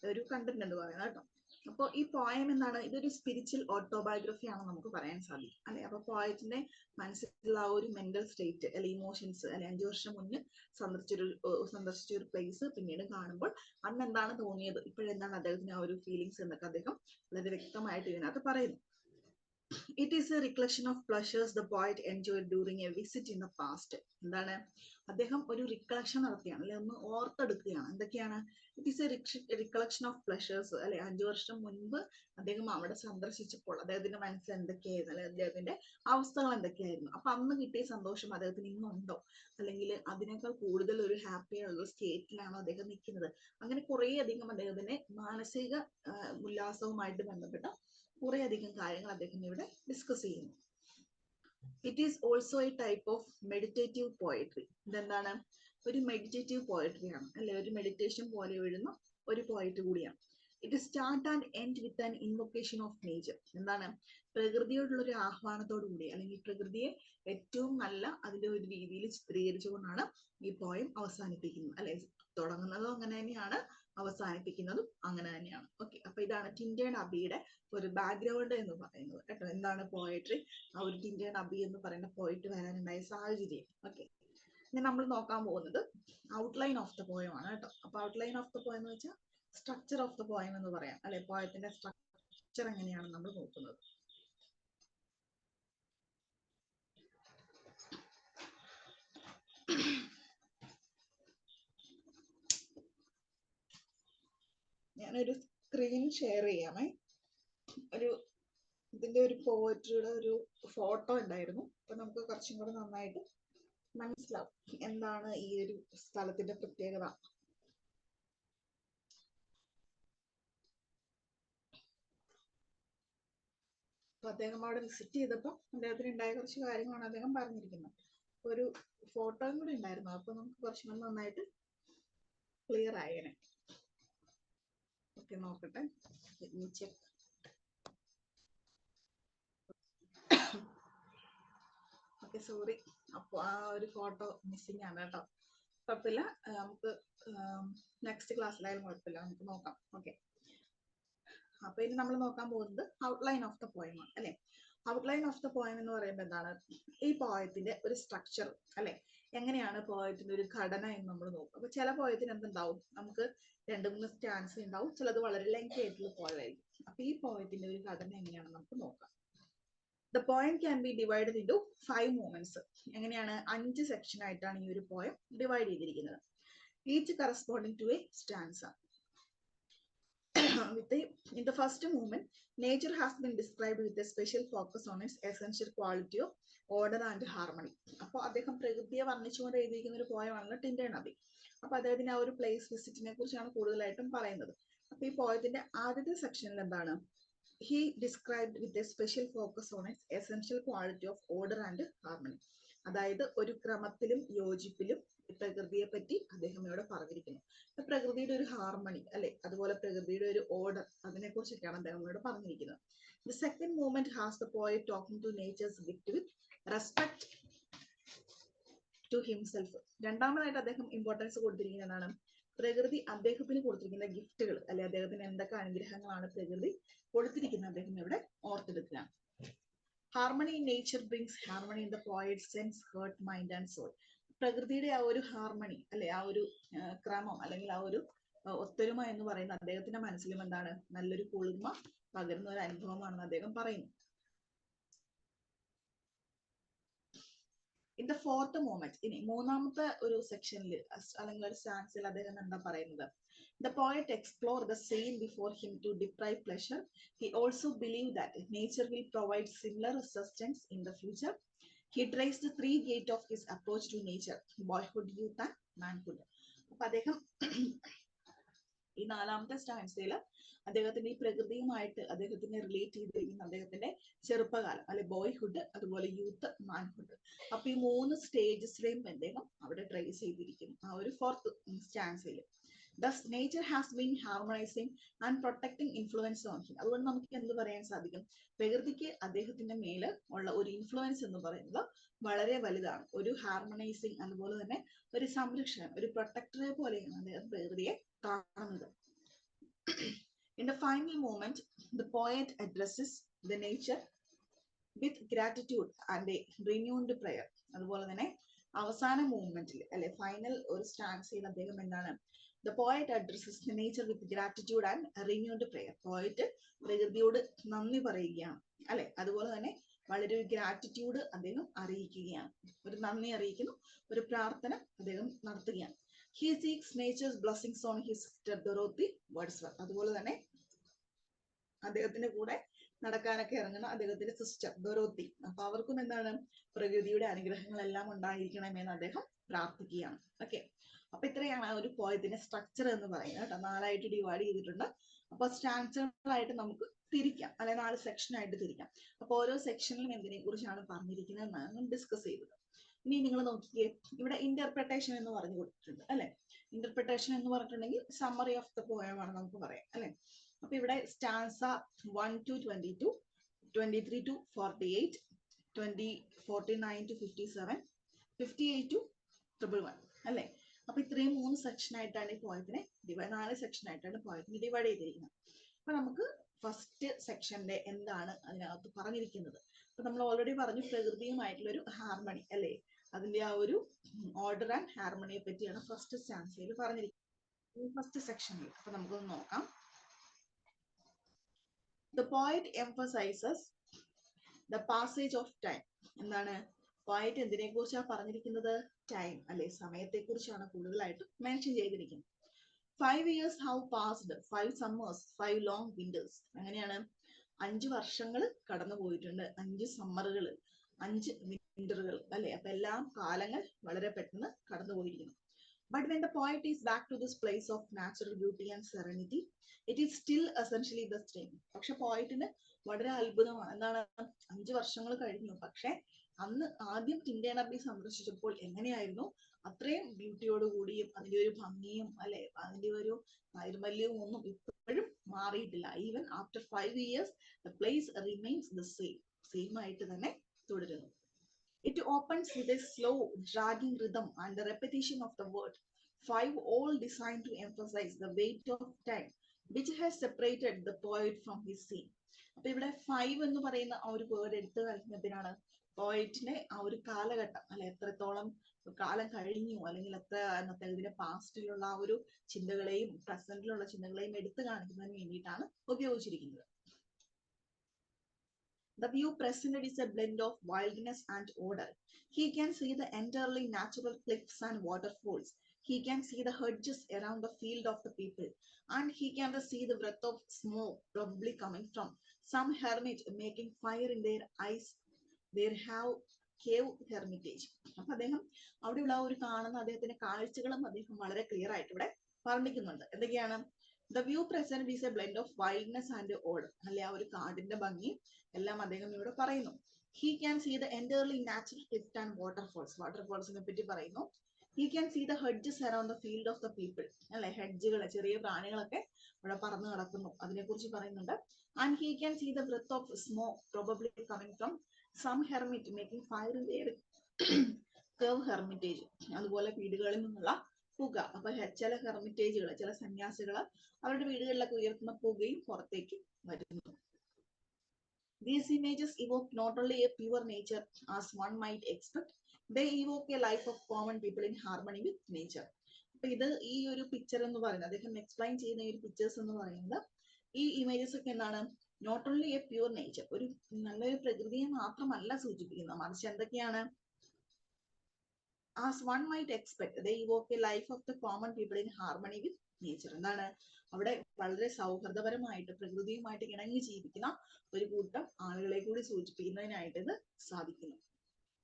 ഒരു കണ്ടന്റ് എന്ന് പറയുന്നത് കേട്ടോ. അപ്പോൾ ഈ പോയം എന്താണ്, ഇതൊരു സ്പിരിച്വൽ ഓട്ടോബയോഗ്രഫി ആണെന്ന് നമുക്ക് പറയാൻ സാധിക്കും അല്ലെ. അപ്പൊ പോയറ്റിന്റെ മനസ്സിലുള്ള ആ ഒരു മെന്റൽ സ്റ്റേറ്റ് അല്ലെ, ഇമോഷൻസ് അല്ലെ, 5 വർഷം മുന്നേ സന്ദർശിച്ച ഒരു പ്ലേസ് പിന്നീട് കാണുമ്പോൾ അന്ന് എന്താണ് തോന്നിയത്, ഇപ്പോഴെന്താണ് അദ്ദേഹത്തിന് ആ ഒരു ഫീലിങ്സ് എന്നൊക്കെ അദ്ദേഹം വളരെ വ്യക്തമായിട്ട് ഇതിനകത്ത് പറയുന്നു. It is a recollection of pleasures the poet enjoyed during a visit in the past. എന്താണ്, അദ്ദേഹം ഒരു റിക്കളക്ഷൻ നടത്തിയാണ് അല്ലെ, ഒന്ന് ഓർത്തെടുക്കുകയാണ്. എന്തൊക്കെയാണ്, it is A recollection of pleasures അല്ലെ, 5 വർഷം മുൻപ് അദ്ദേഹം അവിടെ സന്ദർശിച്ചപ്പോൾ അദ്ദേഹത്തിന്റെ മനസ്സിൽ എന്തൊക്കെയായിരുന്നു അല്ലെ, അദ്ദേഹത്തിന്റെ അവസ്ഥകൾ എന്തൊക്കെയായിരുന്നു, അപ്പൊ അന്ന് കിട്ടിയ സന്തോഷം അദ്ദേഹത്തിന് ഇന്നുണ്ടോ, അല്ലെങ്കിൽ അതിനേക്കാൾ കൂടുതൽ ഒരു ഹാപ്പി ആയുള്ള സ്റ്റേറ്റിലാണോ അദ്ദേഹം നിൽക്കുന്നത്. അങ്ങനെ കുറേ അധികം അദ്ദേഹത്തിന്റെ മാനസിക ഉല്ലാസവുമായിട്ട് ബന്ധപ്പെട്ട കുറെ അധികം കാര്യങ്ങൾ അദ്ദേഹം ഇവിടെ ഡിസ്കസ് ചെയ്യുന്നു. It is also A type of meditative poetry. ഇതെന്താണ്, ഒരു മെഡിറ്റേറ്റീവ് പോയട്രി ആണ് അല്ലെ, ഒരു മെഡിറ്റേഷൻ പോലെ എഴുതുന്ന ഒരു പോയട്രി കൂടിയാണ്. It start and end with an invocation of nature. എന്താണ്, പ്രകൃതിയോടുള്ള ഒരു ആഹ്വാനത്തോടു കൂടി അല്ലെങ്കിൽ പ്രകൃതിയെ ഏറ്റവും നല്ല അതിന്റെ ഒരു രീതിയിൽ ചിത്രീകരിച്ചുകൊണ്ടാണ് ഈ പോയം അവസാനിപ്പിക്കുന്നത് അല്ലെ. തുടങ്ങുന്നതും അങ്ങനെ തന്നെയാണ്, അവസാനിപ്പിക്കുന്നതും അങ്ങനെ തന്നെയാണ്. ഓക്കെ, അപ്പൊ ഇതാണ് ടിൻറ്റേൺ അബിയുടെ ഒരു ബാക്ക്ഗ്രൗണ്ട് എന്ന് പറയുന്നത് കേട്ടോ. എന്താണ് പോയട്രി, ആ ഒരു ടിൻറ്റേൺ അബി എന്ന് പറയുന്ന പോയിട്ട് വരാനുണ്ടായ സാഹചര്യം. ഓക്കെ, ഇനി നമ്മൾ നോക്കാൻ പോകുന്നത് ഔട്ട്ലൈൻ ഓഫ് ദ പോയം ആണ് കേട്ടോ. അപ്പൊ ഔട്ട്ലൈൻ ഓഫ് ദ പോയം എന്ന് വെച്ചാൽ സ്ട്രക്ചർ ഓഫ് ദ പോയം എന്ന് പറയാം അല്ലെ, പോയത്തിന്റെ സ്ട്രക്ചർ എങ്ങനെയാണ് നമ്മൾ നോക്കുന്നത്. ഞാനൊരു സ്ക്രീൻ ഷെയർ ചെയ്യാമേ. ഒരു ഇതിന്റെ ഒരു പോയട്രിയുടെ ഒരു ഫോട്ടോ ഉണ്ടായിരുന്നു, അപ്പൊ നമുക്ക് കുറച്ചും കൂടെ നന്നായിട്ട് മനസ്സിലാവും എന്താണ് ഈ ഒരു സ്ഥലത്തിന്റെ പ്രത്യേകത. അപ്പൊ അദ്ദേഹം അവിടെ വിസിറ്റ് ചെയ്തപ്പോൾ അദ്ദേഹത്തിന് ഉണ്ടായ കുറച്ച് കാര്യങ്ങളാണ് അദ്ദേഹം പറഞ്ഞിരിക്കുന്നത്. ഒരു ഫോട്ടോയും കൂടി ഉണ്ടായിരുന്നു, അപ്പൊ നമുക്ക് കുറച്ചും കൂടെ നന്നായിട്ട് ക്ലിയർ ആയേനെ. ഓക്കെ, നോക്കട്ടെ. Okay, sorry. അപ്പോൾ ആ ഒരു ഫോട്ടോ മിസ്സിംഗ് ആണ് കേട്ടോ. കുഴപ്പമില്ല, നമുക്ക് നെക്സ്റ്റ് ക്ലാസ്സിലായാലും കുഴപ്പമില്ല, നമുക്ക് നോക്കാം. ഓക്കെ, അപ്പൊ ഇനി നമ്മൾ നോക്കാൻ പോകുന്നത് ഔട്ട്ലൈൻ ഓഫ് ദ പോയം ആണ് അല്ലെ. ഔട്ട്ലൈൻ ഓഫ് ദ പോയം എന്ന് പറയുമ്പോൾ എന്താണ്, ഈ പോയത്തിന്റെ ഒരു സ്ട്രക്ചർ അല്ലെ, എങ്ങനെയാണ് പോയത്തിന്റെ ഒരു ഘടന എന്ന് നമ്മൾ നോക്കും. അപ്പൊ ചില പോയത്തിന് എന്തുണ്ടാവും, നമുക്ക് 2-3 സ്റ്റാൻസ് ഉണ്ടാവും, ചിലത് വളരെ ലെങ്തി ആയിട്ടുള്ള പോയമായിരിക്കും. അപ്പൊ ഈ പോയത്തിന്റെ ഒരു ഘടന എങ്ങനെയാണെന്ന് നമുക്ക് നോക്കാം. The poem can be divided into 5 movements. എങ്ങനെയാണ്, 5 സെക്ഷൻ ആയിട്ടാണ് ഈ ഒരു പോയം ഡിവൈഡ് ചെയ്തിരിക്കുന്നത്. Each corresponding to a stanza. In the first movement, nature has been described with a special focus on its essential quality of order and harmony. അപ്പോൾ അദ്ദേഹം പ്രകൃതിയെ വർണ്ണിച്ചുകൊണ്ട് എഴുതിയിരിക്കുന്ന ഒരു പോയമാണല്ലോ ടിൻറ്റേൺ അബി. അപ്പൊ അദ്ദേഹത്തിന്റെ ആ ഒരു പ്ലേസ് വിസിറ്റിനെ കുറിച്ചാണ് കൂടുതലായിട്ടും പറയുന്നത്. അപ്പൊ ഈ പോയത്തിന്റെ ആദ്യത്തെ സെക്ഷനിൽ എന്താണ്, he described with a special focus on its essential quality of order and harmony. അതായത് ഒരു ക്രമത്തിലും യോജിപ്പിലും പ്രകൃതിയെ പറ്റി അദ്ദേഹം ഇവിടെ പറഞ്ഞിരിക്കുന്നു. പ്രകൃതിയുടെ ഒരു ഹാർമണി അല്ലെ, അതുപോലെ പ്രകൃതിയുടെ ഒരു ഓർഡർ, അതിനെ കുറിച്ചൊക്കെയാണ് അദ്ദേഹം ഇവിടെ പറഞ്ഞിരിക്കുന്നത്. The second movement has the poet talking to nature's gift with respect to himself. രണ്ടാമതായിട്ട് അദ്ദേഹം ഇമ്പോർട്ടൻസ് കൊടുത്തിരിക്കുന്നതാണ് പ്രകൃതി അദ്ദേഹത്തിന് കൊടുത്തിരിക്കുന്ന ഗിഫ്റ്റുകൾ അല്ലെ, അദ്ദേഹത്തിന് എന്തൊക്കെ അനുഗ്രഹങ്ങളാണ് പ്രകൃതി കൊടുത്തിരിക്കുന്നത് അദ്ദേഹം ഇവിടെ ഓർത്തെടുക്കുകയാണ്. Harmony in nature brings harmony in the poet sense heart mind and soul. പ്രകൃതിയുടെ ആ ഒരു ഹാർമണി അല്ലെ, ആ ഒരു ക്രമം അല്ലെങ്കിൽ ആ ഒരു ഒത്തൊരുമ എന്ന് പറയുന്ന അദ്ദേഹത്തിന്റെ മനസ്സിലും എന്താണ്, നല്ലൊരു കുളിർമ പകരുന്ന ഒരു അനുഭവമാണെന്ന് അദ്ദേഹം പറയുന്നു. ഇൻ ദ ഫോർത്ത് മൊമെന്റ്, ഇനി മൂന്നാമത്തെ ഒരു സെക്ഷനിൽ അല്ലെങ്കിൽ ഒരു സ്റ്റാൻസിൽ അദ്ദേഹം എന്താ പറയുന്നത്, the poet explored the scene before him to deprive pleasure. He also believed that nature will provide similar assistance in the future. He traced the 3 gates of his approach to nature: boyhood, youth and manhood. അപ്പൊ അദ്ദേഹം ഈ നാലാമത്തെ സ്റ്റാൻസിൽ അദ്ദേഹത്തിന്റെ ഈ പ്രകൃതിയുമായിട്ട് അദ്ദേഹത്തിനെ relate ചെയ്തിരിക്കുന്ന അദ്ദേഹത്തിന്റെ ചെറുപ്പകാലം അല്ലെ ബോയ്ഹുഡ്, അതുപോലെ യൂത്ത്, മാൻഹുഡ്. അപ്പൊ ഈ 3 സ്റ്റേജസിലെയും അദ്ദേഹം അവിടെ ട്രേസ് ചെയ്തിരിക്കുന്നു ആ ഒരു 4th സ്റ്റാൻസയിൽ. Thus nature has been harmonizing and protecting influence on him. അതുകൊണ്ട് നമുക്ക് എന്ത് പറയാൻ സാധിക്കും? പ്രകൃതിക്ക് അദ്ദേഹത്തിന്റെ മേല് ഉള്ള ഒരു ഇൻഫ്ലുവൻസ് എന്ന് പറയുന്നത് വളരെ വലുതാണ്. ഒരു ഹാർമണൈസിങ്, അതുപോലെ തന്നെ ഒരു സംരക്ഷകൻ, ഒരു പ്രൊട്ടക്ടറെ പോലെയാണ് അദ്ദേഹം പ്രകൃതിയെ കാണുന്നത്. In the final moment, the poet addresses the nature with gratitude and a renewed prayer. അതുപോലെ തന്നെ അവസാന മൂവ്മെന്റിൽ അല്ലെ ഫൈനൽ ഒരു സ്റ്റാൻസയിൽ അദ്ദേഹം എന്താണ്? The poet addresses the nature with gratitude and renewed prayer. Poet പ്രകൃതിയോട് നന്ദി പറയുകയാണ് അല്ലെ, അതുപോലെ തന്നെ വളരെ ഒരു ഗ്രാറ്റിറ്റ്യൂഡ് അദ്ദേഹം അറിയിക്കുകയാണ്, ഒരു നന്ദി അറിയിക്കുന്നു, ഒരു പ്രാർത്ഥന അദ്ദേഹം നടത്തുകയാണ്. He seeks nature's blessings on his sister Dorothy Wordsworth. അതുപോലെ തന്നെ അദ്ദേഹത്തിന്റെ കൂടെ നടക്കാനൊക്കെ ഇറങ്ങുന്ന അദ്ദേഹത്തിന്റെ സിസ്റ്റർ ഡൊറോത്തി, അപ്പൊ അവർക്കും എന്താണ്? പ്രകൃതിയുടെ അനുഗ്രഹങ്ങളെല്ലാം ഉണ്ടായിരിക്കണമെന്ന് അദ്ദേഹം പ്രാർത്ഥിക്കുകയാണ്. ഓക്കെ, അപ്പൊ ഇത്രയാണ് ഒരു പോയത്തിന്റെ സ്ട്രക്ചർ എന്ന് പറയുന്നത് കേട്ടോ. 4ആയിട്ട് ഡിവൈഡ് ചെയ്തിട്ടുണ്ട്. അപ്പൊ സ്റ്റാൻസുകളായിട്ട് നമുക്ക് തിരിക്കാം, അല്ലെ 4 സെക്ഷനായിട്ട് തിരിക്കാം. അപ്പൊ ഓരോ സെക്ഷനിലും എന്തിനെ കുറിച്ചാണ് പറഞ്ഞിരിക്കുന്നത് എന്നാണ് ഡിസ്കസ് ചെയ്തത്. ഇനി നിങ്ങൾ നോക്കിയേ, ഇവിടെ ഇന്റർപ്രിട്ടേഷൻ എന്ന് പറഞ്ഞു കൊടുത്തിട്ടുണ്ട് അല്ലെ. ഇന്റർപ്രിട്ടേഷൻ എന്ന് പറഞ്ഞിട്ടുണ്ടെങ്കിൽ സമ്മറി ഓഫ് ദ പോയം ആണ് നമുക്ക് പറയാം അല്ലെ. അപ്പൊ ഇവിടെ stanza 1 to 22, 23 to 48, 49 to 57, 58 to 111 അല്ലെ. അപ്പൊ ഇത്രയും 3 സെക്ഷനായിട്ടാണ് ഈ പോയത്തിനെ 4 സെക്ഷനായിട്ടാണ് പോയത്തിനെ ഡിവൈഡ് ചെയ്തിരിക്കുന്നത്. അപ്പൊ നമുക്ക് ഫസ്റ്റ് സെക്ഷന്റെ എന്താണ് അതിനകത്ത് പറഞ്ഞിരിക്കുന്നത്? അപ്പൊ നമ്മൾ ഓൾറെഡി പറഞ്ഞു പ്രകൃതിയുമായിട്ടുള്ള ഒരു ഹാർമണി അല്ലെ, അതിന്റെ ആ ഒരു ഓർഡർ ആൻഡ് ഹാർമണിയെ പറ്റിയാണ് ഫസ്റ്റ് സ്റ്റാൻസയിൽ പറഞ്ഞിരിക്കുന്നത്, ഫസ്റ്റ് സെക്ഷനിൽ. അപ്പൊ നമുക്കൊന്ന് നോക്കാം. The poet emphasizes the passage of time. എന്താണ് പോയറ്റ് എന്തിനെ കുറിച്ചാണ് പറഞ്ഞിരിക്കുന്നത്? ടൈം അല്ലെ, സമയത്തെ കുറിച്ചാണ് കൂടുതലായിട്ട് മെൻഷൻ ചെയ്തിരിക്കുന്നത്. 5 years have passed, 5 summers, 5 long winters. അങ്ങനെയാണ് 5 വർഷങ്ങൾ കടന്നു പോയിട്ടുണ്ട്, 5 സമ്മറുകൾ, 5 വിന്ററുകൾ അല്ലെ. അപ്പൊ എല്ലാം കാലങ്ങൾ വളരെ പെട്ടെന്ന് കടന്നു പോയിരിക്കുന്നു. But when the poet is back to this place of natural beauty and serenity, it is still essentially the same. പക്ഷെ പോയിന്റിന് വളരെ അത്ഭുതമാണ്. എന്താണ്? 5 വർഷങ്ങൾ കഴിഞ്ഞു, പക്ഷെ അന്ന് ആദ്യം ടിൻഡേൺ അബി സന്ദർശിച്ചപ്പോൾ എങ്ങനെയായിരുന്നു? അത്രയും ബ്യൂട്ടിയോടുകൂടിയും അതിന്റെ ഒരു ഭംഗിയും അല്ലെ, അതിന്റെ ഒരു നൈർമല്യവും ഒന്നും ഇപ്പോഴും മാറിയിട്ടില്ല. Even after 5 years the place remains the same ആയിട്ട് തന്നെ തുടരുന്നു. It opens with a slow, dragging rhythm and the repetition of the word 5, all designed to emphasize the weight of time which has separated the poet from his scene. അപ്പൊ ഇവിടെ 5 എന്ന് പറയുന്ന ആ ഒരു word എടുത്തു കഴിഞ്ഞതിനാണ് പോയറ്റിനെ ആ ഒരു കാലഘട്ടം അല്ലെ, എത്രത്തോളം കാലം കഴിഞ്ഞു, അല്ലെങ്കിൽ എത്ര ഇതിന്റെ പാസ്റ്റിലുള്ള ആ ഒരു ചിന്തകളെയും പ്രസന്റിലുള്ള ചിന്തകളെയും എടുത്തു കാണിക്കുന്നതിന് വേണ്ടിയിട്ടാണ് ഉപയോഗിച്ചിരിക്കുന്നത്. The view presented is a blend of wildness and order. He can see the entirely natural cliffs and waterfalls. He can see the hedges around the field of the people. And he can see the breath of smoke probably coming from some hermit making fire in their eyes. They have cave hermitage. അപ്പൊ അദ്ദേഹം അവിടെയുള്ള ഒരു കാണുന്ന അദ്ദേഹത്തിന്റെ കാഴ്ചകളും അദ്ദേഹം വളരെ clear ആയിട്ട് ഇവിടെ വർണ്ണിക്കുന്നുണ്ട്. എന്തൊക്കെയാണ്? The view presented is a blend of wildness and order. അല്ലെ, ആ ഒരു കാടിന്റെ ഭംഗി എല്ലാം അദ്ദേഹം ഇവിടെ പറയുന്നു. He can see the entirely natural cliffs and waterfalls. വാട്ടർഫോൾസിനെ പറ്റി പറയുന്നു. He can see the hedges around the field of the people. അല്ലെ, ഹെഡ്ജുകൾ, ചെറിയ പ്രാണികളൊക്കെ ഇവിടെ പറന്നു നടക്കുന്നു, അതിനെ കുറിച്ച് പറയുന്നുണ്ട്. And he can see the breath of smoke probably coming from some hermit making fire in their cave hermitage. അതുപോലെ വീടുകളിൽ നിന്നുള്ള പുക. അപ്പൊ ചില ഹെർമിറ്റേജുകൾ, ചില സന്യാസികൾ അവരുടെ വീടുകളിലൊക്കെ ഉയർത്തുന്ന പുകയും പുറത്തേക്ക് വരുന്നു. These images evoke not only a pure nature as one might expect, they evoke a life of common people in harmony with nature. അപ്പൊ ഇത് ഈ ഒരു പിക്ചർ എന്ന് പറയുന്നത്, അദ്ദേഹം എക്സ്പ്ലെയിൻ ചെയ്യുന്ന ഈ ഒരു പിക്ചേഴ്സ് എന്ന് പറയുന്നത്, ഈ ഇമേജസ് ഒക്കെ എന്താണ്? Not only a pure nature, ഒരു നല്ലൊരു പ്രകൃതിയെ മാത്രമല്ല സൂചിപ്പിക്കുന്നത്, മറിച്ച് എന്തൊക്കെയാണ്? As one might expect, they evoke a life of the common people in harmony with nature. എന്താണ്? അവിടെ വളരെ സൗഹൃദപരമായിട്ട് പ്രകൃതിയുമായിട്ട് ഇണങ്ങി ജീവിക്കുന്ന ഒരു കൂട്ടം ആളുകളെ കൂടി സൂചിപ്പിക്കുന്നതിനായിട്ട് ഇത് സാധിക്കുന്നു.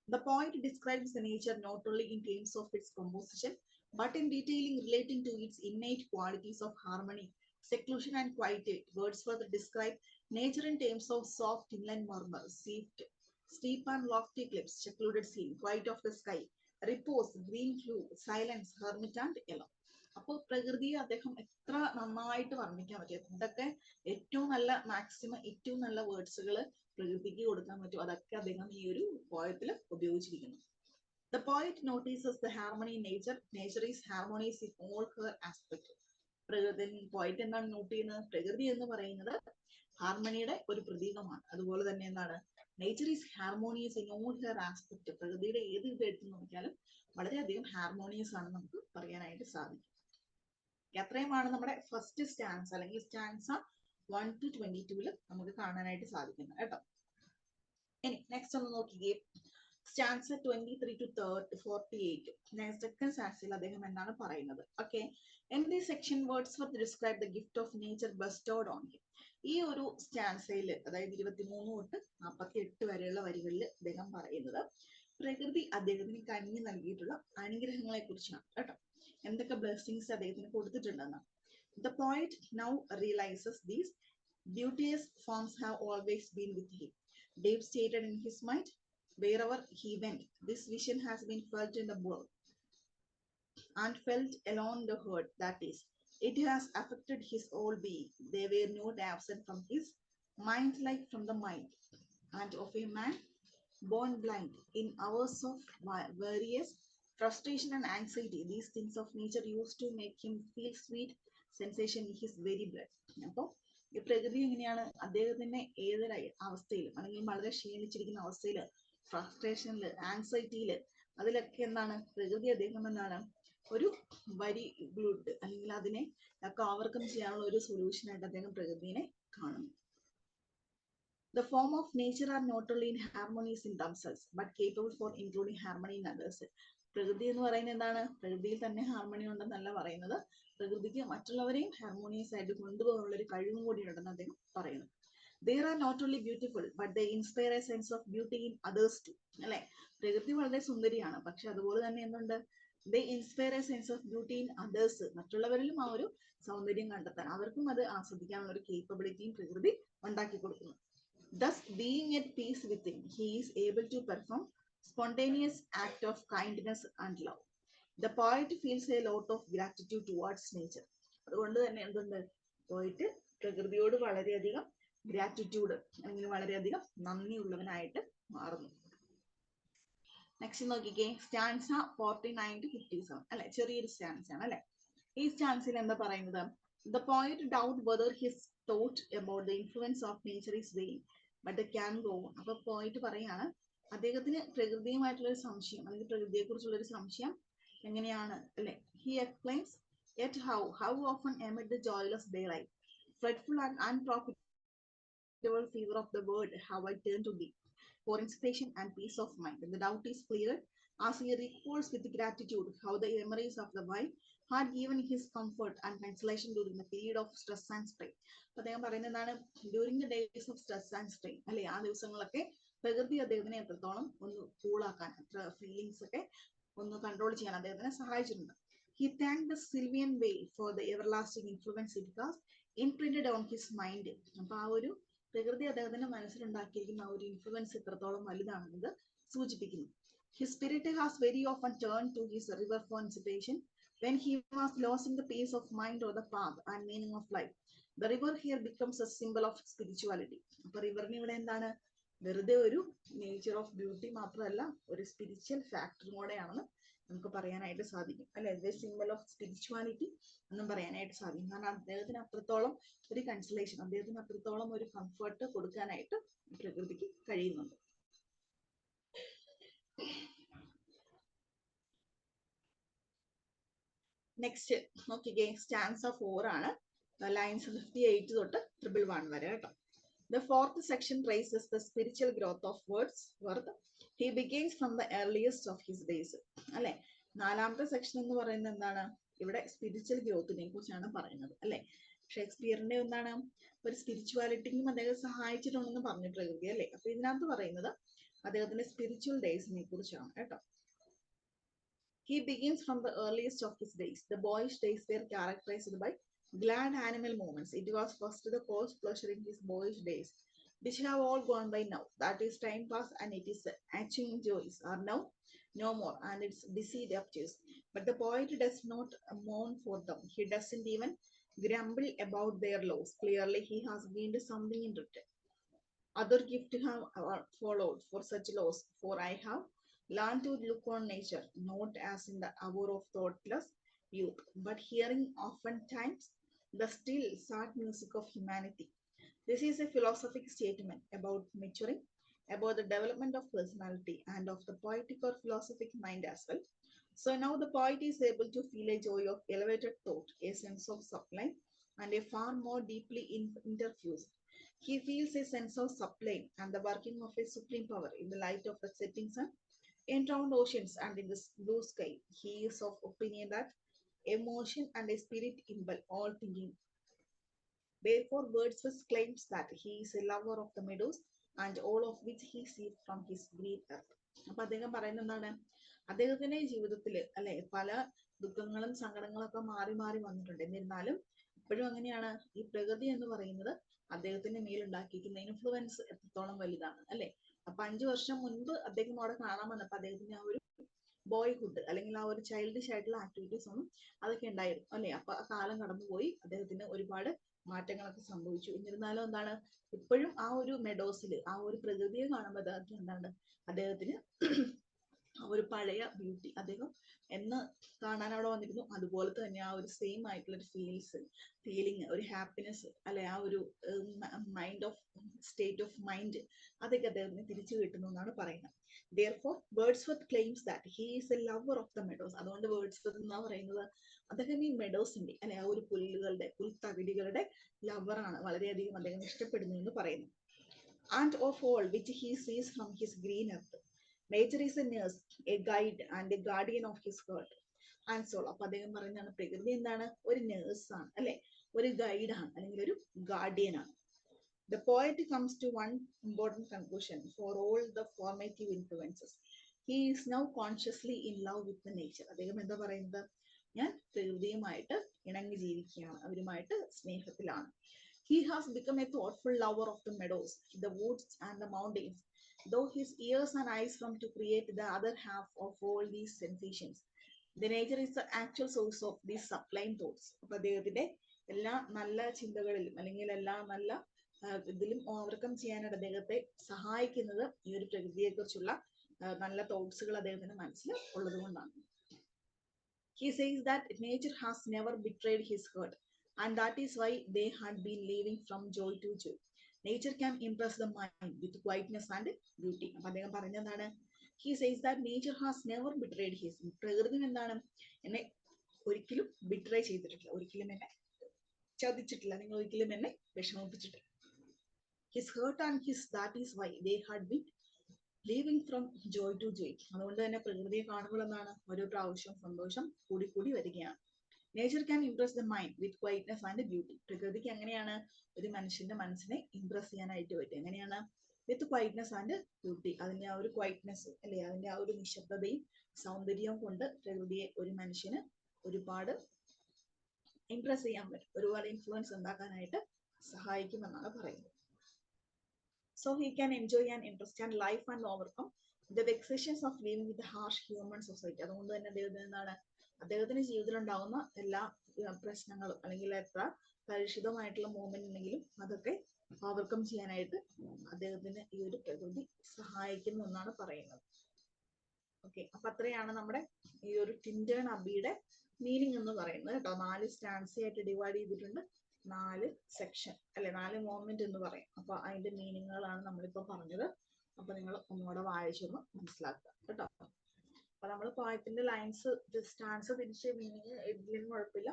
The poet describes the nature not only in terms of its composition, but in detailing relating to its innate qualities of harmony, seclusion and quietude. Wordsworth described nature in terms of soft inland murmur, steep and lofty cliffs, secluded scene, quiet of the sky, repose, green blue, silence, hermit and yellow. അപ്പോൾ പ്രകൃതിയെ അദ്ദേഹം എത്ര നന്നായിട്ട് വർണ്ണിക്കാൻ പറ്റും, എന്തൊക്കെ ഏറ്റവും നല്ല maximum ഏറ്റവും നല്ല വേർഡ്സുകൾ പ്രകൃതിക്ക് കൊടുക്കാൻ പറ്റും, അതൊക്കെ അദ്ദേഹം ഈ ഒരു പോയത്തിൽ ഉപയോഗിച്ചിരിക്കുന്നു. The poet notices the harmony in nature. Nature is harmonious in all her aspects. പ്രകൃതി പോയിന്റ് എന്താണ് നോട്ട് ചെയ്യുന്നത്? പ്രകൃതി എന്ന് പറയുന്നത് ഹാർമണിയുടെ ഒരു പ്രതീകമാണ്. അതുപോലെ തന്നെ എന്താണ്? Nature is harmonious in all her aspect. പ്രകൃതിയുടെ ഏത് ഇത് എടുത്ത് നോക്കിയാലും വളരെയധികം ഹാർമോണിയസ് ആണ് നമുക്ക് പറയാനായിട്ട് സാധിക്കും. അത്രയുമാണ് നമ്മുടെ ഫസ്റ്റ് സ്റ്റാൻസ് അല്ലെങ്കിൽ സ്റ്റാൻസ 1 to 22 നമുക്ക് കാണാനായിട്ട് സാധിക്കുന്നത് കേട്ടോ. ഇനി നെക്സ്റ്റ് ഒന്ന് നോക്കിക്കേ, സ്റ്റാൻസ 23 to 48. സെക്കൻഡ് സ്റ്റാൻസിൽ അദ്ദേഹം എന്താണ് പറയുന്നത്? Okay, in this section Wordsworth described the gift of nature bestowed on him. ഈ ഒരു സ്റ്റാൻസയിൽ, അതായത് 23 തൊട്ട് 48 വരെയുള്ള വരികളിൽ അദ്ദേഹം പറയുന്നത് പ്രകൃതി അദ്ദേഹത്തിന് കനിഞ്ഞു നൽകിയിട്ടുള്ള അനുഗ്രഹങ്ങളെ കുറിച്ചാണ് കേട്ടോ. എന്തൊക്കെ ബ്ലെസ്സിങ്സ് അദ്ദേഹത്തിന് കൊടുത്തിട്ടുണ്ടെന്ന്. The poet now realizes these beauteous forms have always been with him, deep stated in his mind. Wherever he went, this vision has been felt in the world and felt along the heart. That is, it has affected his whole being. They were not absent from his mind like from the mind and of a man born blind. In hours of various frustration and anxiety, these things of nature used to make him feel sweet sensation in his very blood. അപ്പോൾ ഈ പ്രകൃതി എങ്ങനെയാണ് അദ്ദേഹത്തിന്റെ ഏതൊരു അവസ്ഥയിലും അല്ലെങ്കിൽ വളരെ ക്ഷീണിച്ചിരിക്കുന്ന അവസ്ഥയിൽ, ഫ്രസ്ട്രേഷനിൽ, ആൻസൈറ്റിയിൽ, അതിലൊക്കെ എന്താണ് പ്രകൃതി അദ്ദേഹം എന്താണ് ഒരു വരി ബ്ലഡ് അല്ലെങ്കിൽ അതിനെ ഒക്കെ ഓവർകം ചെയ്യാനുള്ള ഒരു സൊല്യൂഷൻ ആയിട്ട് അദ്ദേഹം പ്രകൃതിനെ കാണുന്നു. The form of nature are not only in harmonies in themselves but capable for including harmony in others. പ്രകൃതി എന്ന് പറയുന്നത് എന്താണ്? പ്രകൃതിയിൽ തന്നെ ഹാർമണി ഉണ്ടെന്നല്ല പറയുന്നത്, പ്രകൃതിക്ക് മറ്റുള്ളവരെയും ഹാർമോണിയസ് ആയിട്ട് കൊണ്ടുപോകാനുള്ള ഒരു കഴിവും കൂടി ഉണ്ടെന്ന് അദ്ദേഹം പറയുന്നു. They are not only beautiful but they inspire a sense of beauty in others too. അല്ലെ, പ്രകൃതി വളരെ സുന്ദരിയാണ്, പക്ഷെ അതുപോലെ തന്നെ എന്തുണ്ട്? They inspire a sense of beauty in others. മറ്റുള്ളവരിലും ആ ഒരു സൗന്ദര്യം കണ്ടെത്താൻ, അവർക്കും അത് ആസ്വദിക്കാനുള്ള ഒരു കേപ്പബിലിറ്റിയും പ്രകൃതി ഉണ്ടാക്കി കൊടുക്കുന്നു. Thus, being at peace with him, he is able to perform spontaneous act of kindness and love. The poet feels a lot of gratitude towards nature. അതുകൊണ്ട് തന്നെ എന്തുണ്ട്? പോയിട്ട് പ്രകൃതിയോട് വളരെയധികം ഗ്രാറ്റിറ്റ്യൂഡ് അല്ലെങ്കിൽ വളരെയധികം നന്ദിയുള്ളവനായിട്ട് മാറുന്നു. നെക്സ്റ്റ് നോക്കിക്കേ, സ്റ്റാൻസ 49 to 57. അല്ലെ, ചെറിയൊരു സ്റ്റാൻസ് ആണ് അല്ലെ. ഈ സ്റ്റാൻസിൽ എന്താ പറയുന്നത്? The poet doubt whether his thought about the influence of nature is vain, but they can go. അപ്പൊ പോയിട്ട് പറയാണ് അദ്ദേഹത്തിന് പ്രകൃതിയുമായിട്ടുള്ള ഒരു സംശയം അല്ലെങ്കിൽ പ്രകൃതിയെ കുറിച്ചുള്ള ഒരു സംശയം എങ്ങനെയാണ് അല്ലെ. He explains yet how often amid the joyless daylight, fretful and unprofitable fever of the world, how I turn to thee for inspiration and peace of mind. And the doubt is cleared as he recalls with gratitude how the memories of the wife had given his comfort and consolation during the period of stress and strain. അദ്ദേഹം പറയുന്നത് എന്താണ്? During the days of stress and strain അല്ലെ, ആ ദിവസങ്ങളൊക്കെ പ്രകൃതി അദ്ദേഹത്തിനെ എത്രത്തോളം ഒന്ന് കൂളാക്കാൻ, അത്ര ഫീലിങ്സ് ഒക്കെ ഒന്ന് കൺട്രോൾ ചെയ്യാൻ അദ്ദേഹത്തിനെ സഹായിച്ചിട്ടുണ്ട്. He thanked the Sylvian way for the everlasting influence it has imprinted on his mind. അപ്പൊ ആ ഒരു പ്രകൃതി അദ്ദേഹത്തിന്റെ മനസ്സിലുണ്ടാക്കിയിരിക്കുന്ന ആ ഒരു ഇൻഫ്ലുവൻസ് എത്രത്തോളം വലുതാണെന്നത് സൂചിപ്പിക്കുന്നു. His spirit has very often turned to his river for inspiration when he was losing the peace of mind or the path and meaning of life. The river here becomes a symbol of spirituality. അപ്പൊ റിവറിന് ഇവിടെ എന്താണ്? വെറുതെ ഒരു nature of beauty മാത്രമല്ല, ഒരു spiritual ഫാക്ടറും കൂടെയാണെന്ന് നമുക്ക് പറയാനായിട്ട് സാധിക്കും അല്ലെ. സിംബൽ ഓഫ് സ്പിരിച്വാലിറ്റി എന്നും പറയാനായിട്ട് സാധിക്കും. കാരണം അദ്ദേഹത്തിന് അത്രത്തോളം ഒരു കൺസലേഷൻ, അദ്ദേഹത്തിന് അത്രത്തോളം ഒരു കംഫർട്ട് കൊടുക്കാനായിട്ട് പ്രകൃതിക്ക് കഴിയുന്നുണ്ട്. നെക്സ്റ്റ് നോക്കിക്കേ, സ്റ്റാൻസ 4 ആണ്, ലൈൻസ് 58 തൊട്ട് 111 വരെ കേട്ടോ. The fourth section traces the spiritual growth of Wordsworth. He begins from the earliest of his days. അല്ലെ, നാലാമത്തെ സെക്ഷൻ എന്ന് പറയുന്നത് എന്താണ്? ഇവിടെ സ്പിരിച്വൽ ഗ്രോത്തിനെ കുറിച്ചാണ് പറയുന്നത് അല്ലെ. ഷേക്സ്പിയറിന്റെ എന്താണ് ഒരു സ്പിരിച്വാലിറ്റിക്കും അദ്ദേഹം സഹായിച്ചിട്ടുണ്ടെന്ന് പറഞ്ഞു പ്രകൃതി അല്ലെ. അപ്പൊ ഇതിനകത്ത് പറയുന്നത് അദ്ദേഹത്തിന്റെ സ്പിരിച്വൽ ഡേയ്സിനെ കുറിച്ചാണ് കേട്ടോ. He begins from the earliest of his days. The boyish days were characterized by glad animal moments. It was first the cause pleasure in his boyish days, which have all gone by now. That is time past, and it is achieving joys are now no more, and it's busy raptures. But the poet does not mourn for them. He doesn't even grumble about their loss. Clearly, he has gained something in return. Other gifts have followed for such loss, for I have learned to look on nature, not as in the hour of thoughtless youth, but hearing oftentimes the still sad music of humanity. This is a philosophic statement about maturing, about the development of personality, and of the poetic or philosophic mind as well. So now the poet is able to feel a joy of elevated thought, a sense of sublime, and a far more deeply interfused. He feels a sense of sublime and the working of a supreme power in the light of the setting sun, in round oceans, and in the blue sky. He is of opinion that emotion and a spirit impel all thinking. Therefore, Wordsworth claims that he is a lover of the meadows and all of which he sees from his green earth. അപ്പൊ അദ്ദേഹം പറയുന്നത് എന്താണ്? അദ്ദേഹത്തിന്റെ ജീവിതത്തിൽ അല്ലെ പല ദുഃഖങ്ങളും സങ്കടങ്ങളും ഒക്കെ മാറി മാറി വന്നിട്ടുണ്ട്. എന്നിരുന്നാലും ഇപ്പോഴും അങ്ങനെയാണ്. ഈ പ്രകൃതി എന്ന് പറയുന്നത് അദ്ദേഹത്തിന്റെ മേലുണ്ടാക്കിയിരിക്കുന്ന ഇൻഫ്ലുവൻസ് എത്രത്തോളം വലുതാണ് അല്ലെ. അപ്പൊ 5 വർഷം മുൻപ് അദ്ദേഹം അവിടെ കാണാൻ വന്നപ്പോ അദ്ദേഹത്തിന്റെ ആ ഒരു ബോയ്ഹുഡ് അല്ലെങ്കിൽ ആ ഒരു ചൈൽഡിഷ് ആയിട്ടുള്ള ആക്ടിവിറ്റീസ് ഒന്നും അതൊക്കെ ഉണ്ടായിരുന്നു അല്ലെ. അപ്പൊ ആ കാലം കടന്നുപോയി, അദ്ദേഹത്തിന് ഒരുപാട് മാറ്റങ്ങളൊക്കെ സംഭവിച്ചു. എന്നിരുന്നാലും എന്താണ്, ഇപ്പോഴും ആ ഒരു മെഡോസിൽ ആ ഒരു പ്രകൃതിയെ കാണുമ്പോൾ എന്താണ് അദ്ദേഹത്തിന് ആ ഒരു പഴയ ബ്യൂട്ടി അദ്ദേഹം എന്ന് കാണാൻ അവിടെ വന്നിരുന്നു, അതുപോലെ തന്നെ ആ ഒരു സെയിം ആയിട്ടുള്ള ഒരു ഫീലിംഗ്, ഒരു ഹാപ്പിനെസ് അല്ലെ, ആ ഒരു mind of state of mind അതൊക്കെ അദ്ദേഹത്തിന് തിരിച്ചു കിട്ടുന്നു എന്നാണ് പറയുന്നത്. Therefore, Wordsworth claims that he is a lover of the meadows. അതുകൊണ്ട് വേർഡ്സ്വർത്ത് എന്നാ പറയുന്നത് അദ്ദേഹം ഈ മെഡോസിന്റെ അല്ലെ ആ ഒരു പുൽത്തകിടികളുടെ ലവറാണ്, വളരെയധികം അദ്ദേഹം ഇഷ്ടപ്പെടുന്നു എന്ന് പറയുന്നു. And of all which he sees from his green earth. Nature is a nurse, a guide and a guardian of his heart and soul. അപ്പൊ അദ്ദേഹം പറയുന്നതാണ് പ്രകൃതി എന്താണ്, ഒരു നേഴ്സാണ് അല്ലെ, ഒരു ഗൈഡാണ് അല്ലെങ്കിൽ ഒരു ഗാർഡിയൻ ആണ്. The poet comes to one important conclusion for all the formative influences. He is now consciously in love with the nature. അദ്ദേഹം എന്താ പറയുന്നത്? ഞാൻ പ്രകൃതിയുമായിട്ട് ഇണങ്ങി ജീവിക്കുകയാണ്, അവരുമായിട്ട് സ്നേഹത്തിലാണ്. He has become a thoughtful lover of the meadows, the woods and the mountains, though his ears and eyes come to create the other half of all these sensations. The nature is the actual source of these sublime thoughts. അപ്പൊ അദ്ദേഹത്തിന്റെ എല്ലാ നല്ല ചിന്തകളിലും അല്ലെങ്കിൽ എല്ലാ നല്ല ഇതിലും overcome ചെയ്യാനായിട്ട് അദ്ദേഹത്തെ സഹായിക്കുന്നത് ഈ ഒരു പ്രകൃതിയെ കുറിച്ചുള്ള നല്ല തോട്ട്സുകൾ അദ്ദേഹത്തിന്റെ മനസ്സിൽ ഉള്ളത് കൊണ്ടാണ്. He says that nature has never betrayed his heart, and that is why they had been living from joy to joy. Nature can impress the mind with quietness and beauty. അപ്പൊ അദ്ദേഹം പറഞ്ഞതാണ്, he says that nature has never betrayed his. പ്രകൃതി എന്താണ്, എന്നെ ഒരിക്കലും betray ചെയ്തിട്ടില്ല, ഒരിക്കലും എന്നെ ചതിച്ചിട്ടില്ല, നിങ്ങൾ ഒരിക്കലും എന്നെ വിഷമിപ്പിച്ചിട്ടില്ല. His hurt and his, that is why they had been living from joy to joy. അതുകൊണ്ട് തന്നെ പ്രകൃതിയെ കാണുമ്പോൾ എന്താണ്, ഓരോ പ്രാവശ്യം സന്തോഷം കൂടി കൂടി വരികയാണ്. Nature can impress the mind with quietness and beauty. പ്രകൃതിക്ക് എങ്ങനെയാണ് ഒരു മനുഷ്യന്റെ മനസ്സിനെ ഇംപ്രസ് ചെയ്യാനായിട്ട് പറ്റും? എങ്ങനെയാണ്? With quietness and beauty. അതിന്റെ ആ ഒരു ക്വൈറ്റ്നസ് അല്ലെ, അതിന്റെ ആ ഒരു നിശബ്ദതയും സൗന്ദര്യവും കൊണ്ട് പ്രകൃതിയെ ഒരു മനുഷ്യന് ഒരുപാട് ഇംപ്രസ് ചെയ്യാൻ പറ്റും, ഒരുപാട് ഇൻഫ്ലുവൻസ് ഉണ്ടാക്കാനായിട്ട് സഹായിക്കുമെന്നാണ് പറയുന്നത്. So he can enjoy and understand life and overcome the vexations of living with the harsh human society. അതുകൊണ്ട് തന്നെ അദ്ദേഹത്തിന് എന്താണ്, അദ്ദേഹത്തിന്റെ ജീവിതത്തിൽ ഉണ്ടാകുന്ന എല്ലാ പ്രശ്നങ്ങളും അല്ലെങ്കിൽ എത്ര കലുഷിതമായിട്ടുള്ള മൂവ്മെന്റ് ഉണ്ടെങ്കിലും അതൊക്കെ ഓവർകം ചെയ്യാനായിട്ട് അദ്ദേഹത്തിന് ഈ ഒരു പ്രകൃതി സഹായിക്കുന്നു എന്നാണ് പറയുന്നത്. ഓക്കെ, അപ്പൊ അത്രയാണ് നമ്മുടെ ഈ ഒരു ടിൻഡേൺ അബിയുടെ മീനിങ് എന്ന് പറയുന്നത് കേട്ടോ. 4 സ്റ്റാൻസി ആയിട്ട് ഡിവൈഡ് ചെയ്തിട്ടുണ്ട്, 4 സെക്ഷൻ അല്ലെ, 4 മോമെന്റ് എന്ന് പറയും. അപ്പൊ അതിന്റെ മീനിങ്ങുകളാണ് നമ്മളിപ്പോ പറഞ്ഞത്. അപ്പൊ നിങ്ങൾ ഒന്നുകൂടെ വായിച്ചൊന്ന് മനസ്സിലാക്കുക കേട്ടോ. അപ്പൊ നമ്മൾ പോയത്തിന്റെ ലൈൻസ് സ്റ്റാൻസ് തിരിച്ച് മീനിങ് എഴുതിയാലും കുഴപ്പമില്ല,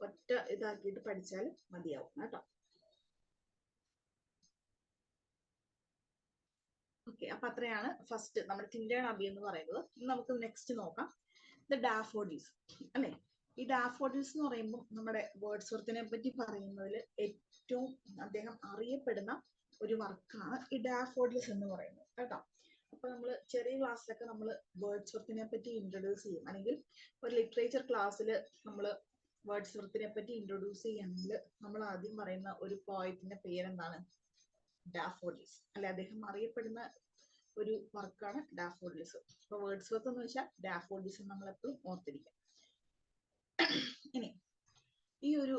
ഒറ്റ ഇതാക്കിയിട്ട് പഠിച്ചാൽ മതിയാവും കേട്ടോ. ഓക്കെ, അപ്പൊ അത്രയാണ് ഫസ്റ്റ് നമ്മുടെ ടിൻഡേൺ അബി എന്ന് പറയുന്നത്. നമുക്ക് നെക്സ്റ്റ് നോക്കാം, ദ ഡാഫോഡിൽസ് അല്ലെ. ഈ ഡാഫോഡിൽസ് എന്ന് പറയുമ്പോൾ നമ്മുടെ വേർഡ്സ്വർത്തിനെ പറ്റി പറയുന്നതിൽ ഏറ്റവും അദ്ദേഹം അറിയപ്പെടുന്ന ഒരു വർക്കാണ് ഈ ഡാഫോഡിൽസ് എന്ന് പറയുന്നത് കേട്ടോ. അപ്പൊ നമ്മൾ ചെറിയ ക്ലാസ്സിലൊക്കെ നമ്മൾ വേർഡ്സ്വർത്തിനെ പറ്റി ഇൻട്രൊഡ്യൂസ് ചെയ്യും, അല്ലെങ്കിൽ ഒരു ലിറ്ററേച്ചർ ക്ലാസ്സിൽ നമ്മൾ വേർഡ്സ്വർത്തിനെ പറ്റി ഇൻട്രൊഡ്യൂസ് ചെയ്യണമെങ്കിൽ നമ്മൾ ആദ്യം പറയുന്ന ഒരു പോയറ്റിന്റെ പേരെന്താണ്? ഡാഫോഡിൽസ് അല്ലെ. അദ്ദേഹം അറിയപ്പെടുന്ന ഒരു വർക്കാണ് ഡാഫോഡിൽസ്. അപ്പൊ വേർഡ്സ്വർത്ത് എന്ന് വെച്ചാൽ ഡാഫോഡിൽസ് നമ്മൾ എപ്പോഴും ഓർത്തിരിക്കാം. ഇനി ഈ ഒരു